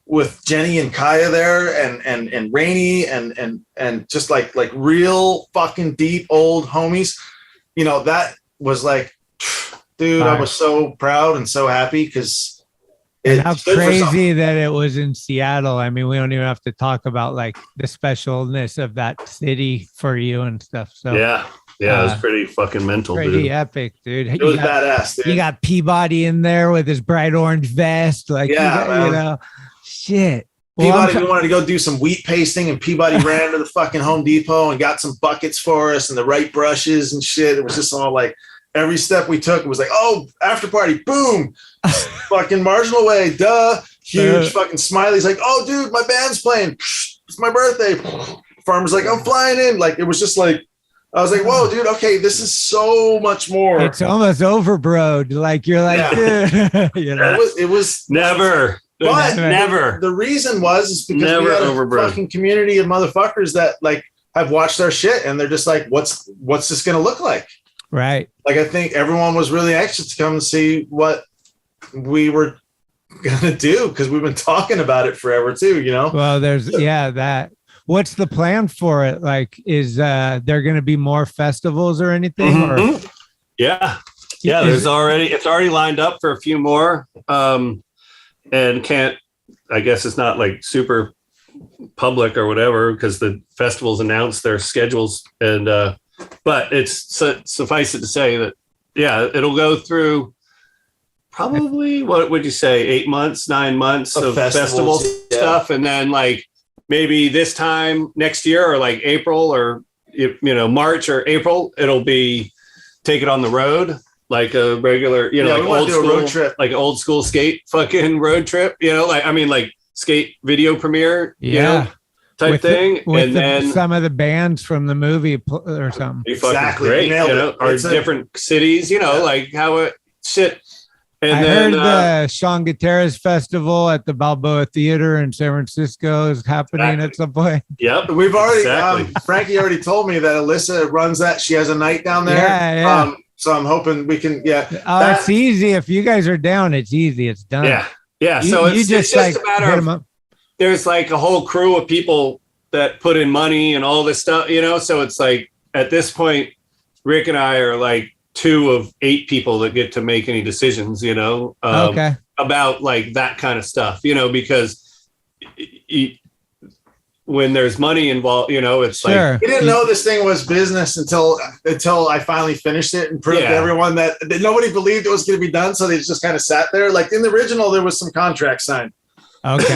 with Jenny and Kaya there and Rainey and just like real fucking deep old homies, that was like, dude, I was so proud and so happy because how crazy that it was in Seattle. I mean, we don't even have to talk about like the specialness of that city for you and stuff. So yeah, it was pretty fucking mental, pretty dude. Epic, dude. It was badass, dude. You got Peabody in there with his bright orange vest, like shit. Peabody, we wanted to go do some wheat pasting, and Peabody ran to the fucking Home Depot and got some buckets for us and the right brushes and shit. It was just all like, every step we took, it was like, oh, after party, boom, fucking Marginal Way, duh, huge fucking smileys, like, oh, dude, my band's playing, it's my birthday. Farmer's like, I'm flying in. Like, it was just like, I was like, whoa, dude, okay, this is so much more. It's almost overbroad. Like, you're like, dude. It was never. But never. The reason is because Never we had a overbred. fucking community of motherfuckers that like have watched our shit and they're just like, what's this gonna look like? Right. Like I think everyone was really anxious to come and see what we were gonna do because we've been talking about it forever too, you know? Well, there's that. What's the plan for it? Like, is there going to be more festivals or anything? Mm-hmm. Yeah. It's already lined up for a few more. And I guess it's not like super public or whatever because the festivals announce their schedules. And, but it's suffice it to say that, it'll go through probably, what would you say, 8 months, 9 months of festival stuff. And then like, maybe this time next year or like April or, March or April, it'll be take it on the road, like a regular, like old school road trip, like an old school skate fucking road trip, like skate video premiere, type thing. And then some of the bands from the movie or something. Exactly. Great, or different cities, like how it shit. And I then, heard the Sean Gutierrez Festival at the Balboa Theater in San Francisco is happening at some point. Yep. We've already, Frankie already told me that Alyssa runs that. She has a night down there. Yeah. So I'm hoping we can, it's easy. If you guys are down, it's easy. It's done. Yeah. Yeah. So it's just a matter of, there's like a whole crew of people that put in money and all this stuff, so it's like at this point, Rick and I are like 2 of 8 people that get to make any decisions, about like that kind of stuff, because when there's money involved, it's like we didn't know this thing was business until I finally finished it and proved to everyone that nobody believed it was going to be done. So they just kind of sat there. Like in the original, there was some contract signed. Okay.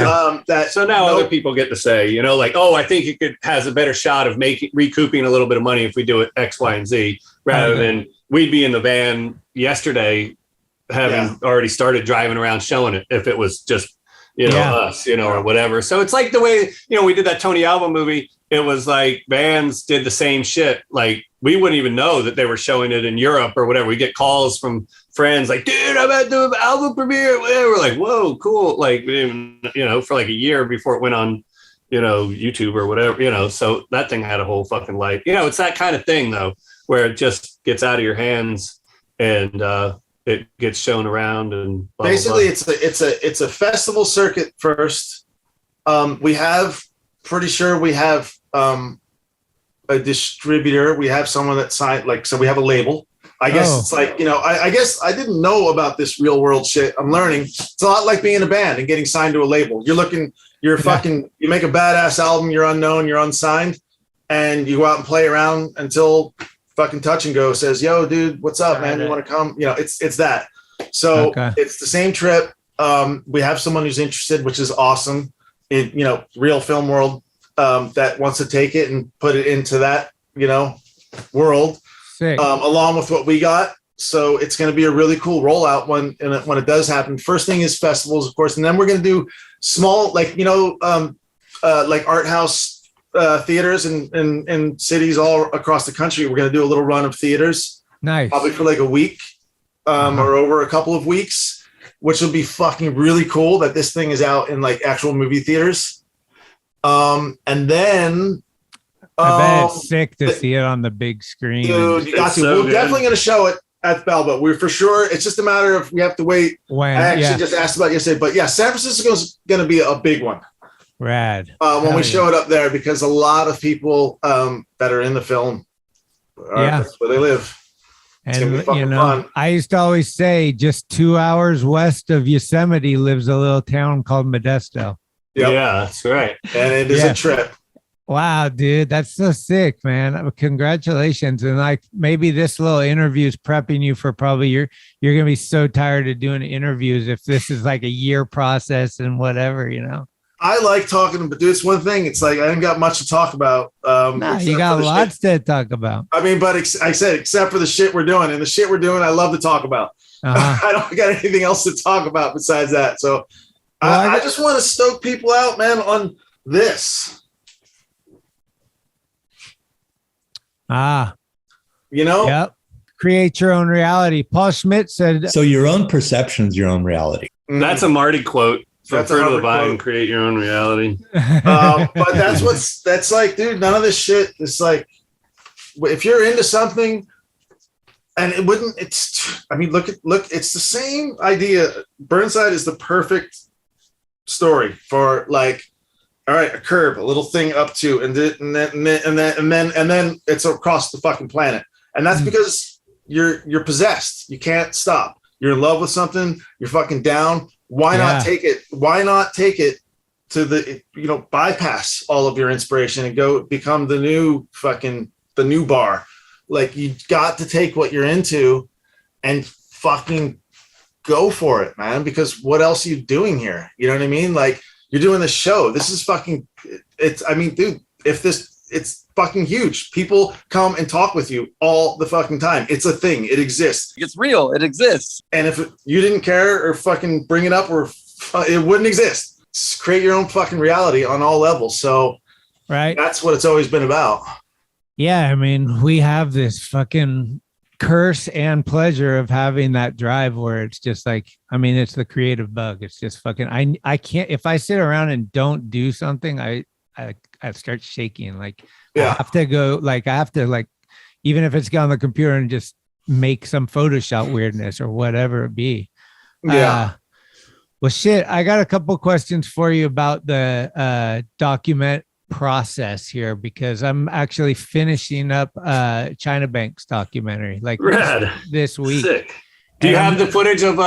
So now other people get to say, like, oh, I think it has a better shot of recouping a little bit of money if we do it X, Y, and Z rather than we'd be in the van yesterday having already started driving around showing it if it was just, us, or whatever. So it's like the way, we did that Tony Alva movie. It was like bands did the same shit. Like we wouldn't even know that they were showing it in Europe or whatever. We get calls from friends like, dude, I'm at the album premiere. We're like, whoa, cool. Like, for like a year before it went on, YouTube or whatever, so that thing had a whole fucking life. It's that kind of thing though, where it just gets out of your hands and it gets shown around and blah, basically blah, blah. it's a festival circuit first. Pretty sure we have a distributor. We have someone that signed, so we have a label. I guess it's like, I guess I didn't know about this real world shit. I'm learning. It's a lot like being in a band and getting signed to a label. You make a badass album, you're unknown, you're unsigned, and you go out and play around until fucking Touch and Go says, yo, dude, what's up, man? You want to come? It's that. So it's the same trip. We have someone who's interested, which is awesome. Real film world that wants to take it and put it into that, world. Along with what we got. So it's going to be a really cool rollout when it does happen. First thing is festivals, of course. And then we're going to do small, like art house theaters in cities all across the country. We're going to do a little run of theaters. Nice. Probably for like a week or over a couple of weeks, which will be fucking really cool that this thing is out in like actual movie theaters. And then I bet it's sick to see it on the big screen. Dude, you got to. We're definitely going to show it at Balboa. We're for sure. It's just a matter of we have to wait. When, I actually just asked about it yesterday, but San Francisco is going to be a big one. Rad. When we show it up there, because a lot of people that are in the film, that's where they live. It's and fun. I used to always say, just 2 hours west of Yosemite lives a little town called Modesto. Yep. Yeah, that's right. And it is a trip. Wow, dude, that's so sick, man. Congratulations. And like maybe this little interview is prepping you for probably you're going to be so tired of doing interviews if this is like a year process and whatever, I like talking, but dude, it's one thing. It's like I ain't got much to talk about. You got lots to talk about. I mean, but I said, except for the shit we're doing. And the shit we're doing, I love to talk about. I don't got anything else to talk about besides that. So I just want to stoke people out, man, on this. Yep. Create your own reality. Paul Schmit said, so your own perception's your own reality. That's a Marty quote. From That's a fruit of the Hubbard vine, quote. create your own reality. But that's like, dude, none of this shit is like, if you're into something and look, it's the same idea. Burnside is the perfect story for like, all right, a curve, a little thing up to, and then it's across the fucking planet. And that's because you're possessed. You can't stop. You're in love with something. You're fucking down. Why not take it? Why not take it to the, bypass all of your inspiration and go become the new bar? Like, you got to take what you're into and fucking go for it, man. Because what else are you doing here? You know what I mean? Like, you're doing the show. This is fucking, it's fucking huge. People come and talk with you all the fucking time. It's a thing. It exists. It's real. It exists. And if you didn't care or fucking bring it up, or it wouldn't exist. Just create your own fucking reality on all levels. So that's what it's always been about. Yeah, I mean, we have this fucking curse and pleasure of having that drive where it's just like, I mean, it's the creative bug. It's just fucking, I can't, if I sit around and don't do something, I start shaking. Like, I have to go, like, even if it's on the computer and just make some Photoshop weirdness or whatever it be. Yeah. Well, shit, I got a couple questions for you about the document process here, because I'm actually finishing up China Bank's documentary like this week. Sick. Do you have the footage of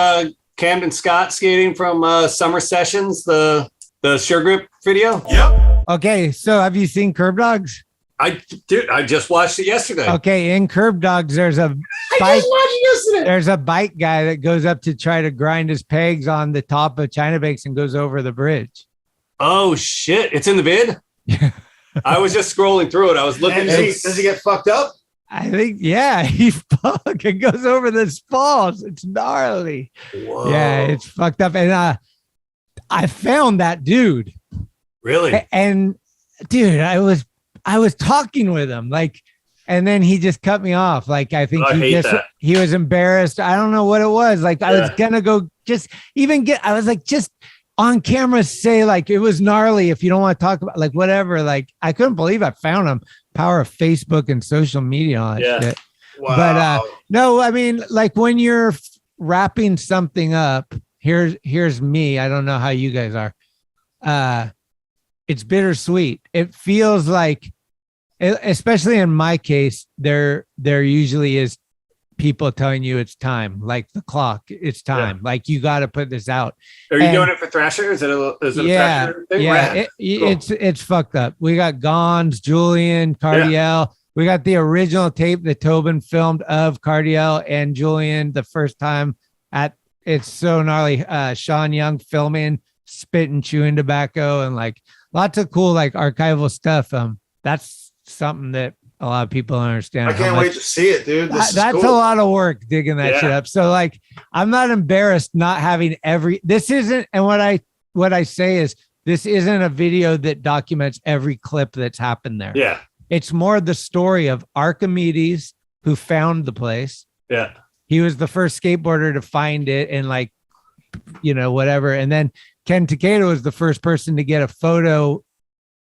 Camden Scott skating from Summer Sessions, the Sure Grip video? Yep. Okay, so have you seen Curb Dogs? I just watched it yesterday. Okay, in Curb Dogs, there's a bike. There's a bike guy that goes up to try to grind his pegs on the top of China Banks and goes over the bridge. Oh shit! It's in the vid. I was just scrolling through it. I was looking. Does he get fucked up? I think, yeah, he fucking goes over the falls. It's gnarly. Whoa. Yeah, it's fucked up. And I found that dude. Really? And dude, I was talking with him, like, and then he just cut me off. Like, I think he was embarrassed. I don't know what it was. Like, I was gonna go just on camera say like it was gnarly. If you don't want to talk about like whatever, like I couldn't believe I found him. Power of Facebook and social media and all that shit. Wow. But no, I mean, like when you're wrapping something up, here's me. I don't know how you guys are. It's bittersweet. It feels like, especially in my case, there usually is people telling you it's time, like the clock, it's time. Yeah. Like you got to put this out. Are you doing it for Thrasher? Is it a Thrasher thing? Yeah, cool. It's fucked up. We got Gons, Julian, Cardiel. Yeah. We got the original tape that Tobin filmed of Cardiel and Julian the first time it's so gnarly. Sean Young filming, spitting, chewing tobacco, and like lots of cool like archival stuff. That's something that a lot of people don't understand. I can't wait to see it, dude. That's cool. A lot of work digging that shit up. So like, I'm not embarrassed not having this isn't, and what I say is this isn't a video that documents every clip that's happened there. Yeah. It's more the story of Archimedes, who found the place. Yeah. He was the first skateboarder to find it and like, whatever. And then Ken Takeda was the first person to get a photo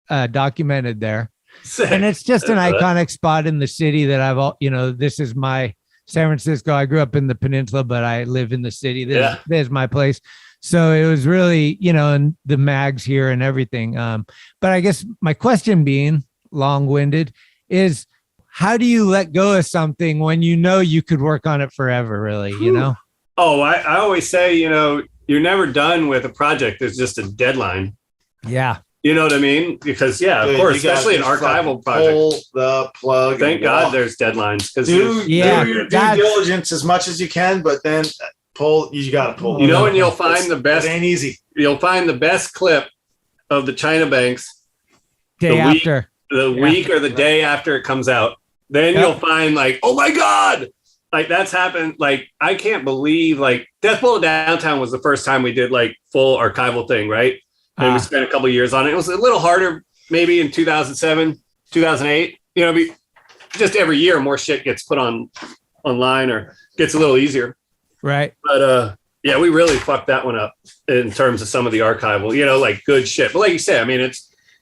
documented there. Sick. And it's just an iconic spot in the city that this is my San Francisco. I grew up in the peninsula, but I live in the city. This is my place. So it was really, and the mags here and everything. But I guess my question being long-winded is, how do you let go of something when you could work on it forever, really, Oh, I always say, you're never done with a project. There's just a deadline. Yeah. You know what I mean? Because of course, especially an archival project. Pull the plug. Thank God there's deadlines. Because do your due diligence as much as you can, but then you got to pull. And you'll find the best. It ain't easy. You'll find the best clip of the China Banks the week or the day after it comes out. Then you'll find like, oh my God, like that's happened. Like I can't believe like Death Bowl Downtown was the first time we did like full archival thing, right? And we spent a couple of years on it. It was a little harder maybe in 2007, 2008. Just every year more shit gets put online or gets a little easier. Right. But Yeah, we really fucked that one up in terms of some of the archival, like good shit. But like you said, I mean,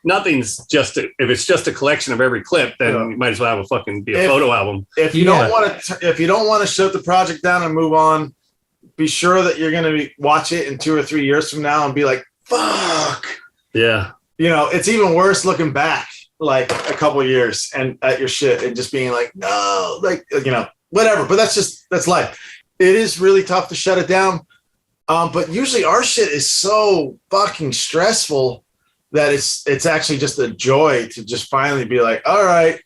nothing's just if it's just a collection of every clip, then you might as well have a photo album. If you don't want to shut the project down and move on, be sure that you're going to watch it in 2 or 3 years from now and be like, fuck. Yeah. It's even worse looking back like a couple of years and at your shit and just being like, no, like, whatever. But that's life. It is really tough to shut it down. But usually our shit is so fucking stressful that it's actually just a joy to just finally be like, all right.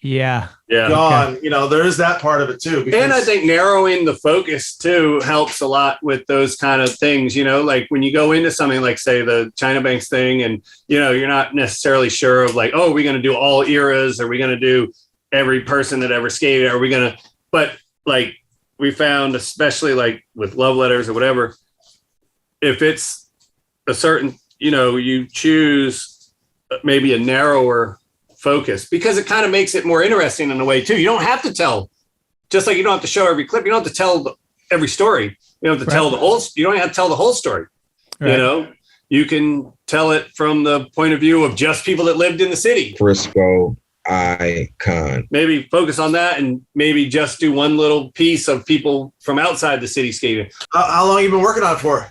Yeah. Gone. Okay. There is that part of it too. And I think narrowing the focus too helps a lot with those kind of things, like when you go into something like say the China Banks thing and, you're not necessarily sure of like, oh, are we going to do all eras? Are we going to do every person that ever skated? Are we going to, but like we found, especially like with love letters or whatever, if it's a certain, you choose maybe a narrower focus because it kind of makes it more interesting in a way too. You don't have to tell, just like you don't have to show every clip. You don't have to tell every story. You don't have to tell you don't have to tell the whole story. Right. You can tell it from the point of view of just people that lived in the city. Frisco icon. Maybe focus on that and maybe just do one little piece of people from outside the city skating. How long have you been working on it for?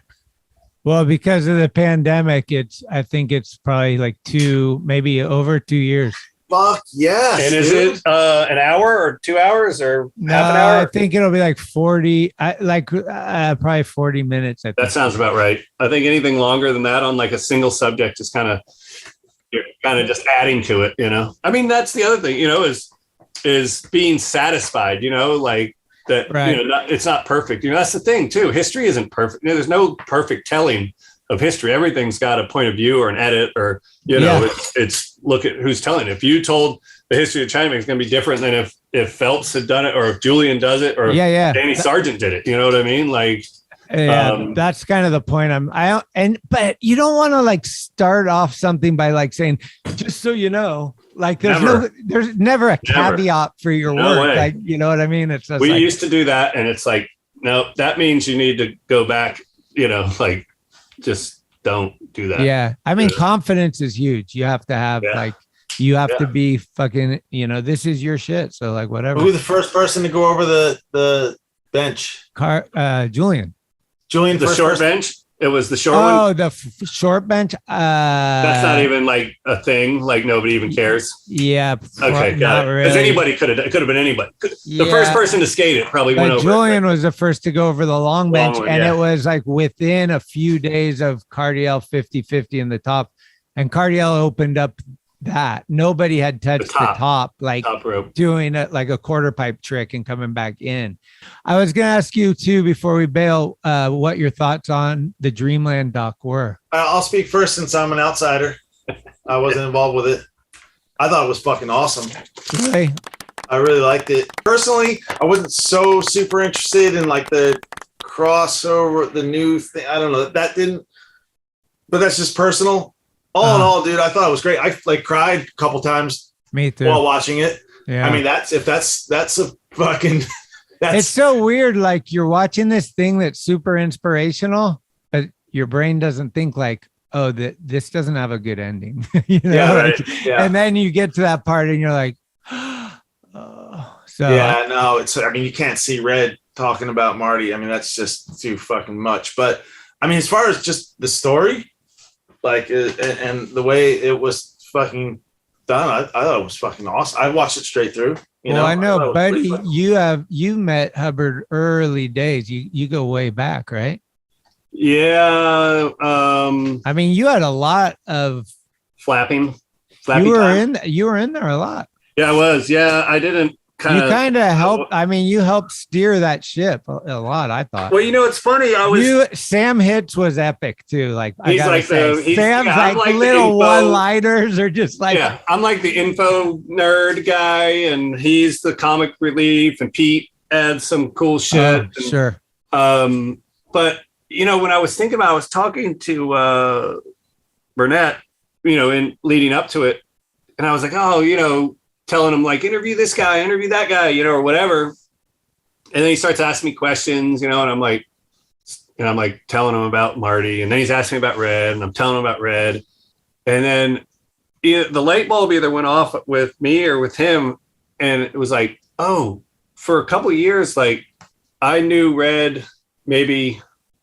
Well, because of the pandemic, I think it's probably like maybe over 2 years. Fuck yes. And is it an hour or 2 hours or half an hour? I think it'll be like 40, probably 40 minutes. That sounds about right. I think anything longer than that on like a single subject is you're kind of just adding to it, I mean, that's the other thing, is being satisfied, like that, right. It's not perfect. That's the thing too. History isn't perfect. There's no perfect telling of history. Everything's got a point of view or an edit or, it's look at who's telling. If you told the history of China, it's going to be different than if Phelps had done it or if Julian does it or Danny Sargent did it. You know what I mean? Like, that's kind of the point. But you don't want to like start off something by like saying, just so you know, like there's never a caveat for your work. Way. Like, you know what I mean? It's just we used to do that. And it's like, no, that means you need to go back, like just don't do that. Yeah. I mean, confidence is huge. You have to have you have to be fucking, this is your shit. So like, whatever. Who was the first person to go over the bench? Julian. The short bench. It was the short one. Oh, the short bench. That's not even like a thing. Like nobody even cares. Yeah. Okay, got it. Because anybody could have been anybody. The first person to skate it probably went over. Julian was the first to go over the long bench, and it was like within a few days of Cardiel 50-50 in the top, and Cardiel opened up that nobody had touched the top like top rope. Doing like a quarter pipe trick and coming back in. I was going to ask you too, before we bail, what your thoughts on the Dreamland doc were. I'll speak first since I'm an outsider. I wasn't involved with it. I thought it was fucking awesome. Really? I really liked it. Personally, I wasn't so super interested in like the crossover, the new thing. I don't know. That didn't, but that's just personal. All in all, dude, I thought it was great. I like cried a couple times. Me too. While watching it. Yeah. I mean, that's a fucking. It's so weird. Like you're watching this thing that's super inspirational, but your brain doesn't think like, oh, this doesn't have a good ending. Yeah, right. Yeah. And then you get to that part and you're like, yeah, no, I mean, you can't see red talking about Marty. I mean, that's just too fucking much. But I mean, as far as just the story, like, and the way it was fucking done, I thought it was fucking awesome. I watched it straight through. I know, buddy, you met Hubbard early days. You go way back, right? Yeah. I mean, you had a lot of flapping. You were in there a lot. Yeah, I was. Yeah, I didn't. You kind of helped. I mean, you helped steer that ship a lot. I thought. Well, it's funny. Sam Hitz was epic too. Like he's like Sam's like little one-liners are just like. Yeah, I'm like the info nerd guy, and he's the comic relief, and Pete adds some cool shit. Sure. But when I was thinking about, I was talking to Burnett, in leading up to it, and I was like, telling him like, interview this guy, interview that guy, or whatever. And then he starts asking me questions, and I'm like, and I'm like telling him about Marty, and then he's asking me about Red, and I'm telling him about Red, and then the light bulb either went off with me or with him, and it was like, oh, for a couple of years, like I knew Red maybe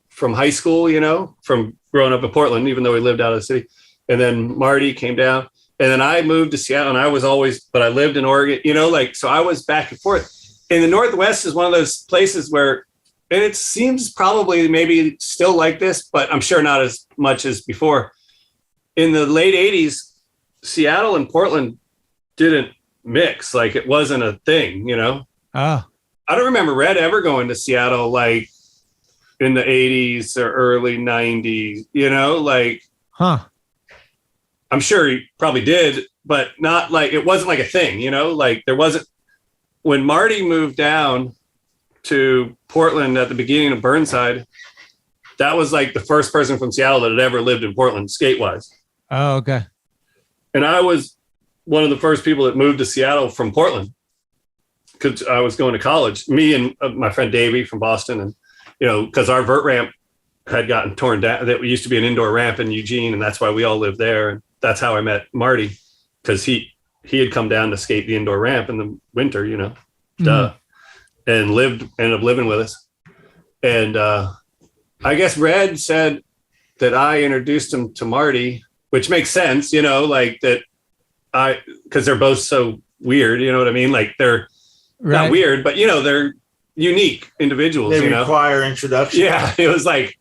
from high school, you know, from growing up in Portland, even though we lived out of the city, and then Marty came down, and then I moved to Seattle, and I lived in Oregon, you know, like, so I was back and forth. And the Northwest is one of those places where, and it seems probably maybe still like this, but I'm sure not as much as before. In the late 80s, Seattle and Portland didn't mix. Like it wasn't a thing, you know? Oh. I don't remember Red ever going to Seattle like in the 80s or early 90s, you know? Like, huh. I'm sure he probably did, but not like, it wasn't like a thing, you know? Like there wasn't, when Marty moved down to Portland at the beginning of Burnside, that was like the first person from Seattle that had ever lived in Portland skate-wise. Oh, okay. And I was one of the first people that moved to Seattle from Portland because I was going to college. Me and my friend Davey from Boston, and you know, because our vert ramp had gotten torn down. That used to be an indoor ramp in Eugene, and that's why we all lived there. And that's how I met Marty, because he had come down to skate the indoor ramp in the winter, you know, and ended up living with us. And I guess Red said that I introduced him to Marty, which makes sense, you know, like that because they're both so weird, you know what I mean? Like they're not weird, but you know, they're unique individuals. They require introduction. Yeah. It was like,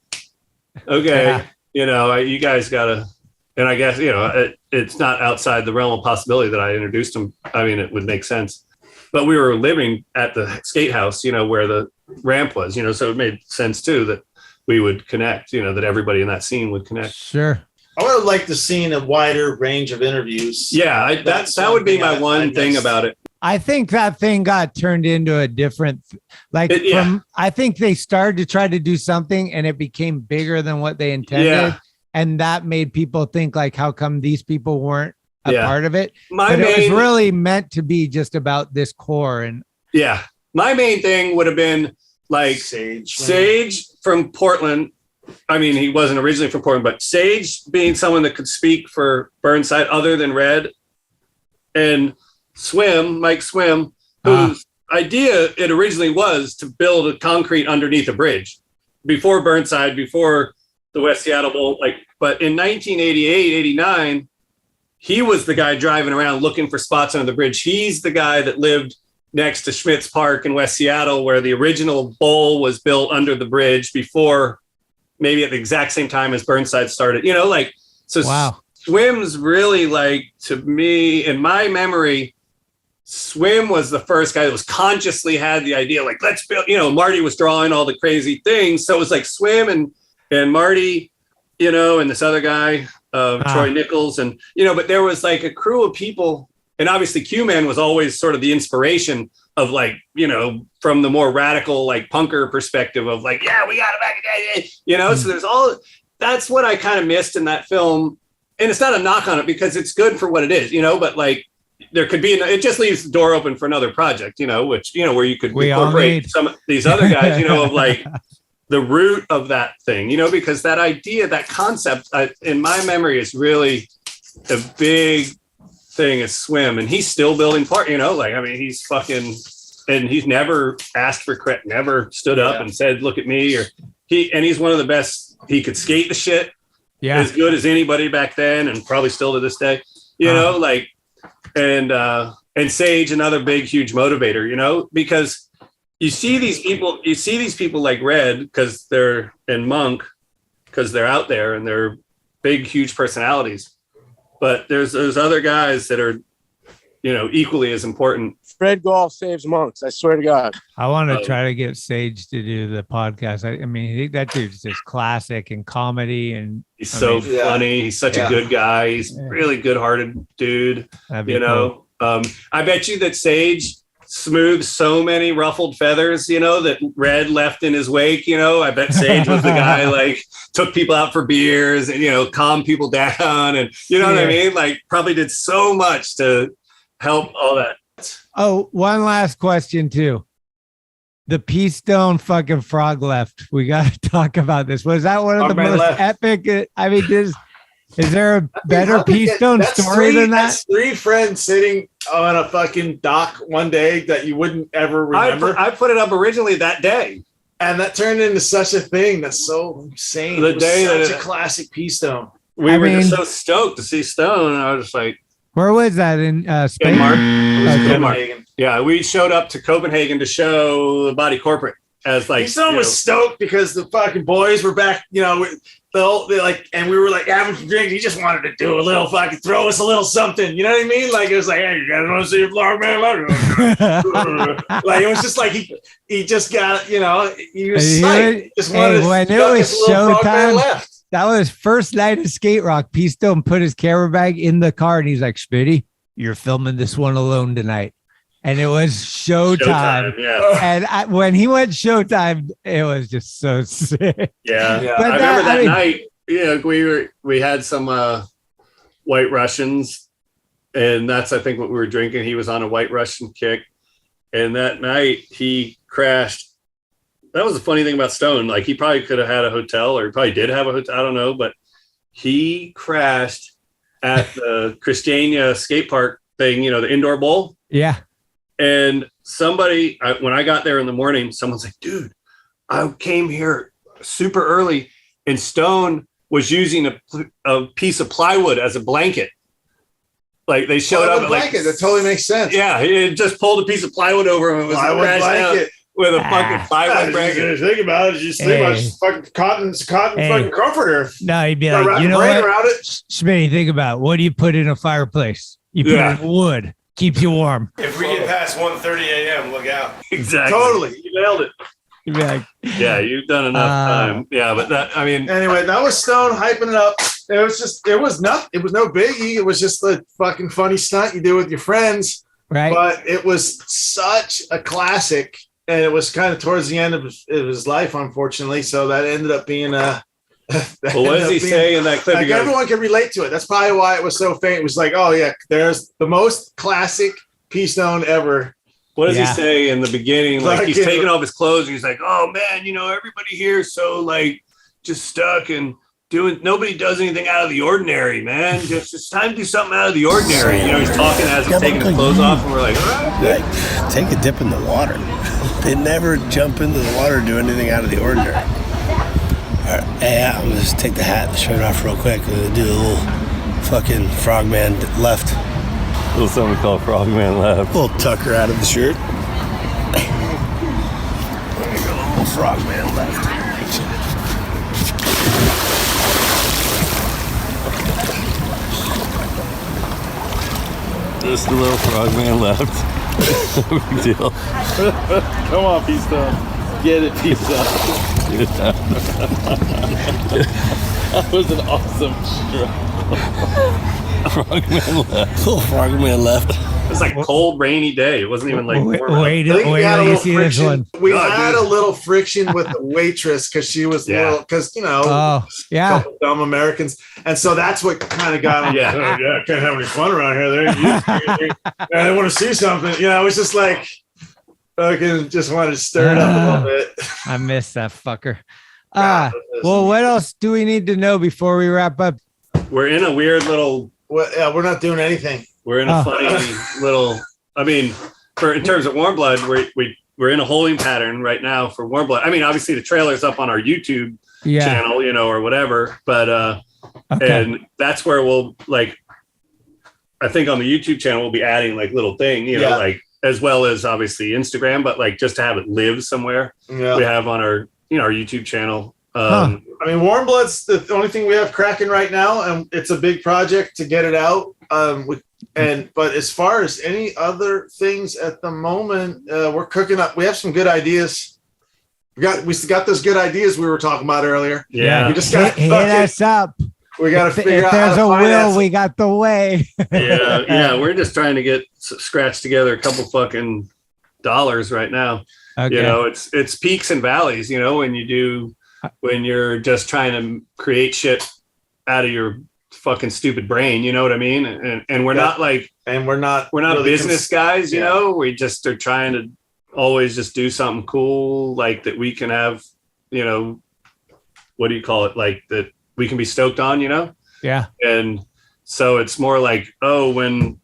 okay, you know, you guys gotta, and I guess, you know, it's not outside the realm of possibility that I introduced him. I mean, it would make sense, but we were living at the skate house, you know, where the ramp was, you know, so it made sense too that we would connect, you know, that everybody in that scene would connect. Sure. I would have liked to seen a wider range of interviews. Yeah, that would be my one thing about it. I think that thing got turned into a different, I think they started to try to do something and it became bigger than what they intended. Yeah. And that made people think like, how come these people weren't a part of it? But it was really meant to be just about this core. And yeah, my main thing would have been like Sage from Portland. I mean, he wasn't originally from Portland, but Sage being someone that could speak for Burnside other than Red, and Mike Swim, whose idea it originally was to build a concrete underneath a bridge before Burnside, before the West Seattle Bowl. But in 1988, 89, he was the guy driving around looking for spots under the bridge. He's the guy that lived next to Schmidt's Park in West Seattle, where the original bowl was built under the bridge before, maybe at the exact same time as Burnside started, you know, like, so wow. Swim's really like, to me, in my memory, Swim was the first guy that was consciously had the idea, like, let's build, you know, Marty was drawing all the crazy things. So it was like Swim and Marty, you know, and this other guy, Troy Nichols, and, you know, but there was like a crew of people. And obviously Q-Man was always sort of the inspiration of like, you know, from the more radical, like punker perspective of like, yeah, we got it back, you know? So there's that's what I kind of missed in that film. And it's not a knock on it because it's good for what it is, you know, but like there could be, it just leaves the door open for another project, you know, which, you know, where you could incorporate some of these other guys, you know, of like the root of that thing, you know, because that idea, that concept in my memory is really a big thing is Swim, and he's still building part, you know, like, I mean, he's fucking, and he's never asked for credit, never stood up and said, look at me, or he's one of the best. He could skate the shit as good as anybody back then, and probably still to this day, you know, like, and Sage, another big, huge motivator, you know, because you see these people like Red, because they're in Monk, because they're out there and they're big, huge personalities. But there's other guys that are, you know, equally as important. Fred Golf saves monks. I swear to God. I want to try to get Sage to do the podcast. I mean, that dude's just classic in comedy, and he's funny. He's such a good guy. He's really good-hearted dude. You know, cool. I bet you that Sage smoothed so many ruffled feathers, you know, that Red left in his wake. You know, I bet Sage was the guy like took people out for beers and, you know, calmed people down, and you know what I mean? Like probably did so much to help all that. Oh, one last question too. the Keystone fucking frog left. We got to talk about this. Was that one of the Frogman most left. epic? I mean, is there a better Keystone story than that? That's 3 friends sitting on a fucking dock one day that you wouldn't ever remember. I put it up originally that day. And that turned into such a thing that's so insane. The It was day such that a classic Keystone. We were just so stoked to see Stone. And I was just like, where was that in Spain? Denmark. It was Okay. Denmark. Yeah, we showed up to Copenhagen to show the Body Corporate as like. Keystone was stoked because the fucking boys were back, you know, and we were like having some drinks. He just wanted to do a little fucking throw us a little something. You know what I mean? Like it was like, hey, you guys want to see a Frogman Left? Like it was just like he just got, you know, he was psyched. Just wanted to when it duck was his little Frogman showtime, Left. that was first night of Skate Rock. Keystone put his camera bag in the car and he's like, Schmitty, you're filming this one alone tonight. And it was showtime. Yeah. And when he went showtime, it was just so sick. Yeah. But I remember that night. Yeah, we had some White Russians, and that's I think what we were drinking. He was on a White Russian kick, and that night he crashed. That was the funny thing about Stone. Like he probably could have had a hotel, or he probably did have a hotel. I don't know, but he crashed at the Christiania skate park thing. You know, the indoor bowl. Yeah. And somebody, when I got there in the morning, someone's like, dude, I came here super early and Stone was using a piece of plywood as a blanket. Like they showed up. Blanket, that totally makes sense. Yeah, he just pulled a piece of plywood over him and was Plywood blanket. with a fucking plywood blanket. Think about it. Just think about it. It's fucking cotton fucking comforter. No, he'd be Got like, wrap you a know braid what? around it. Schmitty, think about it. What do you put in a fireplace? You put it in wood. Keeps you warm. If we get past 1:30 a.m., look out. Exactly. Totally. You nailed it. You'd be like, Yeah, you've done enough time. Yeah, but that, I mean. Anyway, that was Stone hyping it up. It was no biggie. It was just a fucking funny stunt you do with your friends. Right. But it was such a classic. And it was kind of towards the end of his life, unfortunately. So that ended up being a. Well, what does he say in that clip? Like everyone can relate to it. That's probably why it was so faint. It was like, oh yeah, there's the most classic Keystone ever. What does he say in the beginning? Like he's Fucking- taking off his clothes and he's like, oh man, you know, everybody here is so like just stuck and nobody does anything out of the ordinary, man. Just it's time to do something out of the ordinary. You know, he's talking as he's taking his clothes off and we're like, Like, take a dip in the water. They never jump into the water or do anything out of the ordinary. All right, hey, I'm gonna just take the hat and the shirt off real quick. I'm gonna do a little fucking Frogman Left. A little something called Frogman Left. A little tucker out of the shirt. There you go, a little Frogman Left. Just a little Frogman Left. No big deal. Come on, Keystone. Get it, Keystone. That was an awesome Frogman Left. little Frogman Left. It was like cold, rainy day. It wasn't even like wait I think we till had a you little see this one. friction. We had a little friction with the waitress because she was little, because you know, Oh, yeah. couple dumb Americans, and so that's what kind of got him. Yeah. Oh, yeah, can't have any fun around here. I want to see something. You know, it was just like, fucking, just wanted to stir it up a little bit. I miss that fucker. Well, what else do we need to know before we wrap up? We're in a weird little. Well, yeah, we're not doing anything. We're in a funny little. I mean, in terms of Warm Blood, we're in a holding pattern right now for Warm Blood. I mean, obviously the trailer's up on our YouTube channel, you know, or whatever. But and that's where we'll like. I think on the YouTube channel we'll be adding like little thing, you know, like as well as obviously Instagram, but like just to have it live somewhere. Yeah. We have on our our YouTube channel. I mean, Warm Blood's the only thing we have cracking right now, and it's a big project to get it out. But as far as any other things at the moment, we're cooking up. We have some good ideas. We got those good ideas we were talking about earlier. Yeah, we just got hit us up. We got to figure out. If there's how to a will, finance we got the way. yeah. We're just trying to get scratched together a couple fucking dollars right now. Okay. You know, it's peaks and valleys. You know, when you're just trying to create shit out of your fucking stupid brain, you know what I mean? And we're not like, and we're not really business guys, you know, we just are trying to always just do something cool, like that we can have, you know, what do you call it? Like that we can be stoked on, you know? Yeah. And so it's more like, oh, when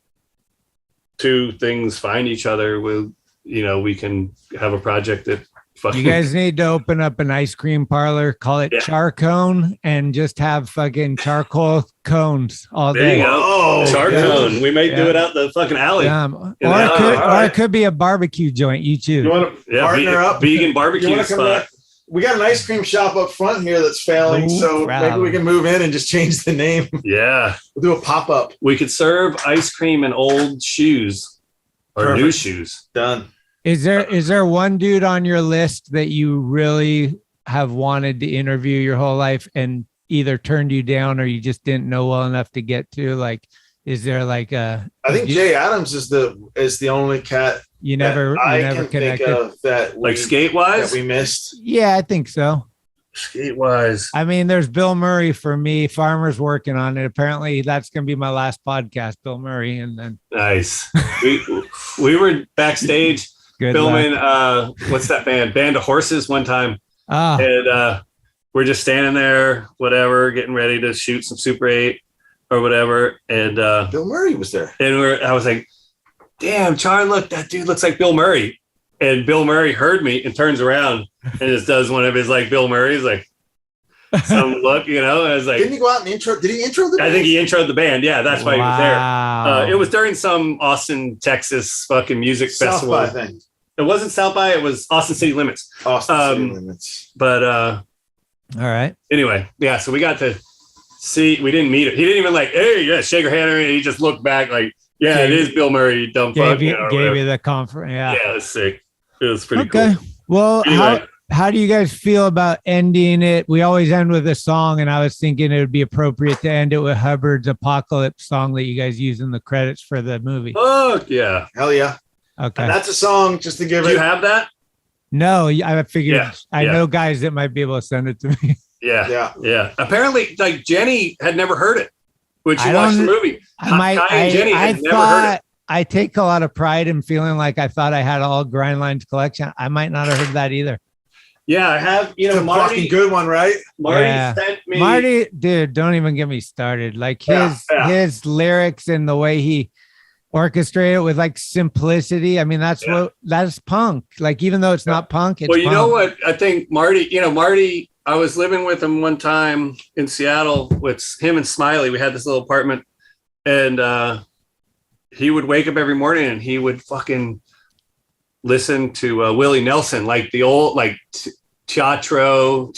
two things find each other, we can have a project that fucking. You guys need to open up an ice cream parlor, call it Char Cone, and just have fucking charcoal cones all day. There you go. Oh, Char Cone. We may do it out the fucking alley. Or it could be a barbecue joint. You choose. You want to partner up? Vegan barbecue spot. We got an ice cream shop up front here that's failing, so maybe we can move in and just change the name. Yeah. We'll do a pop-up. We could serve ice cream in old shoes or new shoes. Done. Is there one dude on your list that you really have wanted to interview your whole life and either turned you down or you just didn't know well enough to get to? Like, is there like a? I think Jay Adams is the only cat you never connected. Think of that like skate wise that we missed. Yeah, I think so. Skate wise, I mean, there's Bill Murray for me. Farmer's working on it. Apparently, that's gonna be my last podcast, Bill Murray, and then nice. we were backstage filming. What's that band? Band of Horses one time, and we're just standing there, whatever, getting ready to shoot some Super 8 or whatever, and Bill Murray was there, and I was like, damn, Char, look, that dude looks like Bill Murray. And Bill Murray heard me and turns around and just does one of his like Bill Murray's like some look, you know. And I was like, didn't he go out and intro? Did he intro the band? I think he introed the band. Yeah, that's why he was there. It was during some Austin, Texas fucking music festival. South by, I think. It wasn't South by, it was Austin City Limits. City Limits. But all right. Anyway, yeah, so we got to see, we didn't meet him. He didn't even like, hey, yeah, shake her hand. He just looked back like, yeah, it is Bill Murray, you dumb fuck. Gave you the comfort. Yeah. Yeah, it was sick. It was pretty cool. Well, anyway. how do you guys feel about ending it? We always end with a song, and I was thinking it would be appropriate to end it with Hubbard's Apocalypse song that you guys use in the credits for the movie. Oh, yeah. Hell yeah. Okay. And that's a song just to give Do you have that? No, I figured I Yeah. know guys that might be able to send it to me. Yeah. Apparently, like Jenny had never heard it when she I watched the don't- movie. I Jenny never heard it. I take a lot of pride in feeling like I thought I had all Grindline's collection. I might not have heard that either. Yeah, I have. You know, It's a Marty. fucking good one, right? Marty Yeah. sent me. Marty, dude, don't even get me started. Like his lyrics and the way he orchestrated it with like simplicity. I mean, that's punk. Like, even though it's not punk, it's Well, you punk. know what? I think Marty. I was living with him one time in Seattle with him and Smiley. We had this little apartment, and he would wake up every morning and he would fucking listen to Willie Nelson, like the old, like Teatro,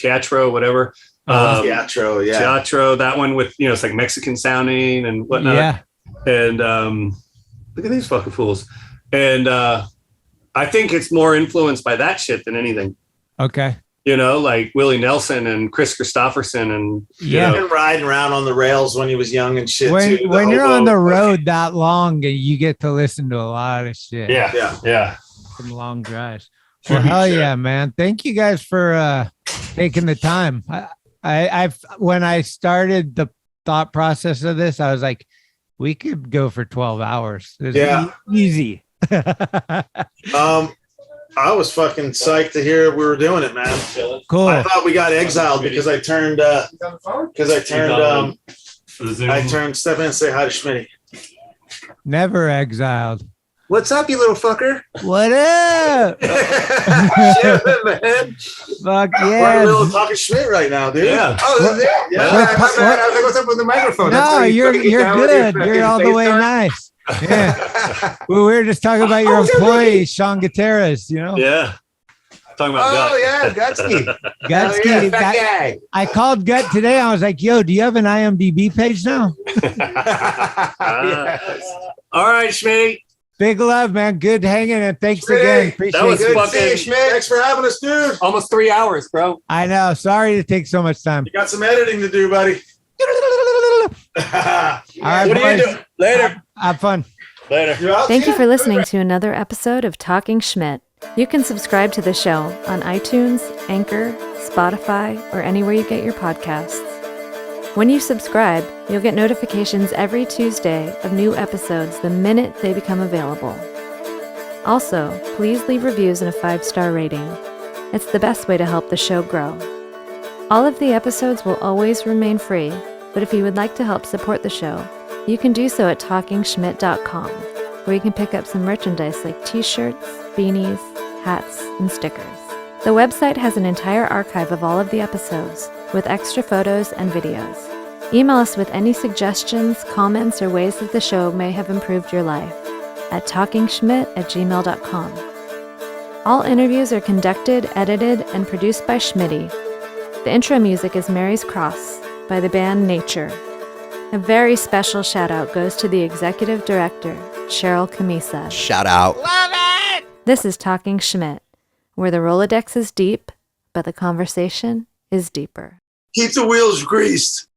whatever. Teatro, yeah. Teatro, that one with, it's like Mexican sounding and whatnot. Yeah. And look at these fucking fools. And I think it's more influenced by that shit than anything. Okay. Like Willie Nelson and Chris Christopherson and And riding around on the rails when he was young and shit too. When you're on the road that long, you get to listen to a lot of shit. Yeah. Some long drives. Well, hell yeah, man. Thank you guys for taking the time. When I started the thought process of this, I was like, we could go for 12 hours. It's easy. I was fucking psyched to hear we were doing it, man. Cool. I thought we got exiled because I turned step in and say hi to Schmitty. Never exiled. What's up, you little fucker? What up? Shit, man. Fuck We're in yeah. the middle of Talkin Schmit right now, dude. Yeah. Oh, this is it? Yeah. I was like, what's up with the microphone? That's No, how you you're fucking get down with your good. You're fucking all the face way card. nice. Yeah. We were just talking about your employee, Sean Gutierrez, Yeah. Talking about Oh, yeah, Gut. Gutsky. Gutsky. Fat guy. I called Gut today. I was like, yo, do you have an IMDb page now? All right, Schmitty. Big love, man. Good hanging, and thanks Schmitty, again. Appreciate that was it. Good to fucking- see you, Schmidt. Thanks for having us, dude. Almost 3 hours, bro. I know. Sorry to take so much time. You got some editing to do, buddy. All right, What are you boys. doing? Later. Have fun. Later. Thank you for listening to another episode of Talking Schmit. You can subscribe to the show on iTunes, Anchor, Spotify, or anywhere you get your podcasts. When you subscribe, you'll get notifications every Tuesday of new episodes the minute they become available. Also, please leave reviews and a 5-star rating. It's the best way to help the show grow. All of the episodes will always remain free, but if you would like to help support the show, you can do so at talkingschmit.com, where you can pick up some merchandise like t-shirts, beanies, hats, and stickers. The website has an entire archive of all of the episodes, with extra photos and videos. Email us with any suggestions, comments, or ways that the show may have improved your life at talkingschmit@gmail.com. All interviews are conducted, edited, and produced by Schmitty. The intro music is Mary's Cross by the band Nature. A very special shout out goes to the executive director, Cheryl Camisa. Shout out. Love it! This is Talking Schmit, where the Rolodex is deep, but the conversation is deeper. Keep the wheels greased.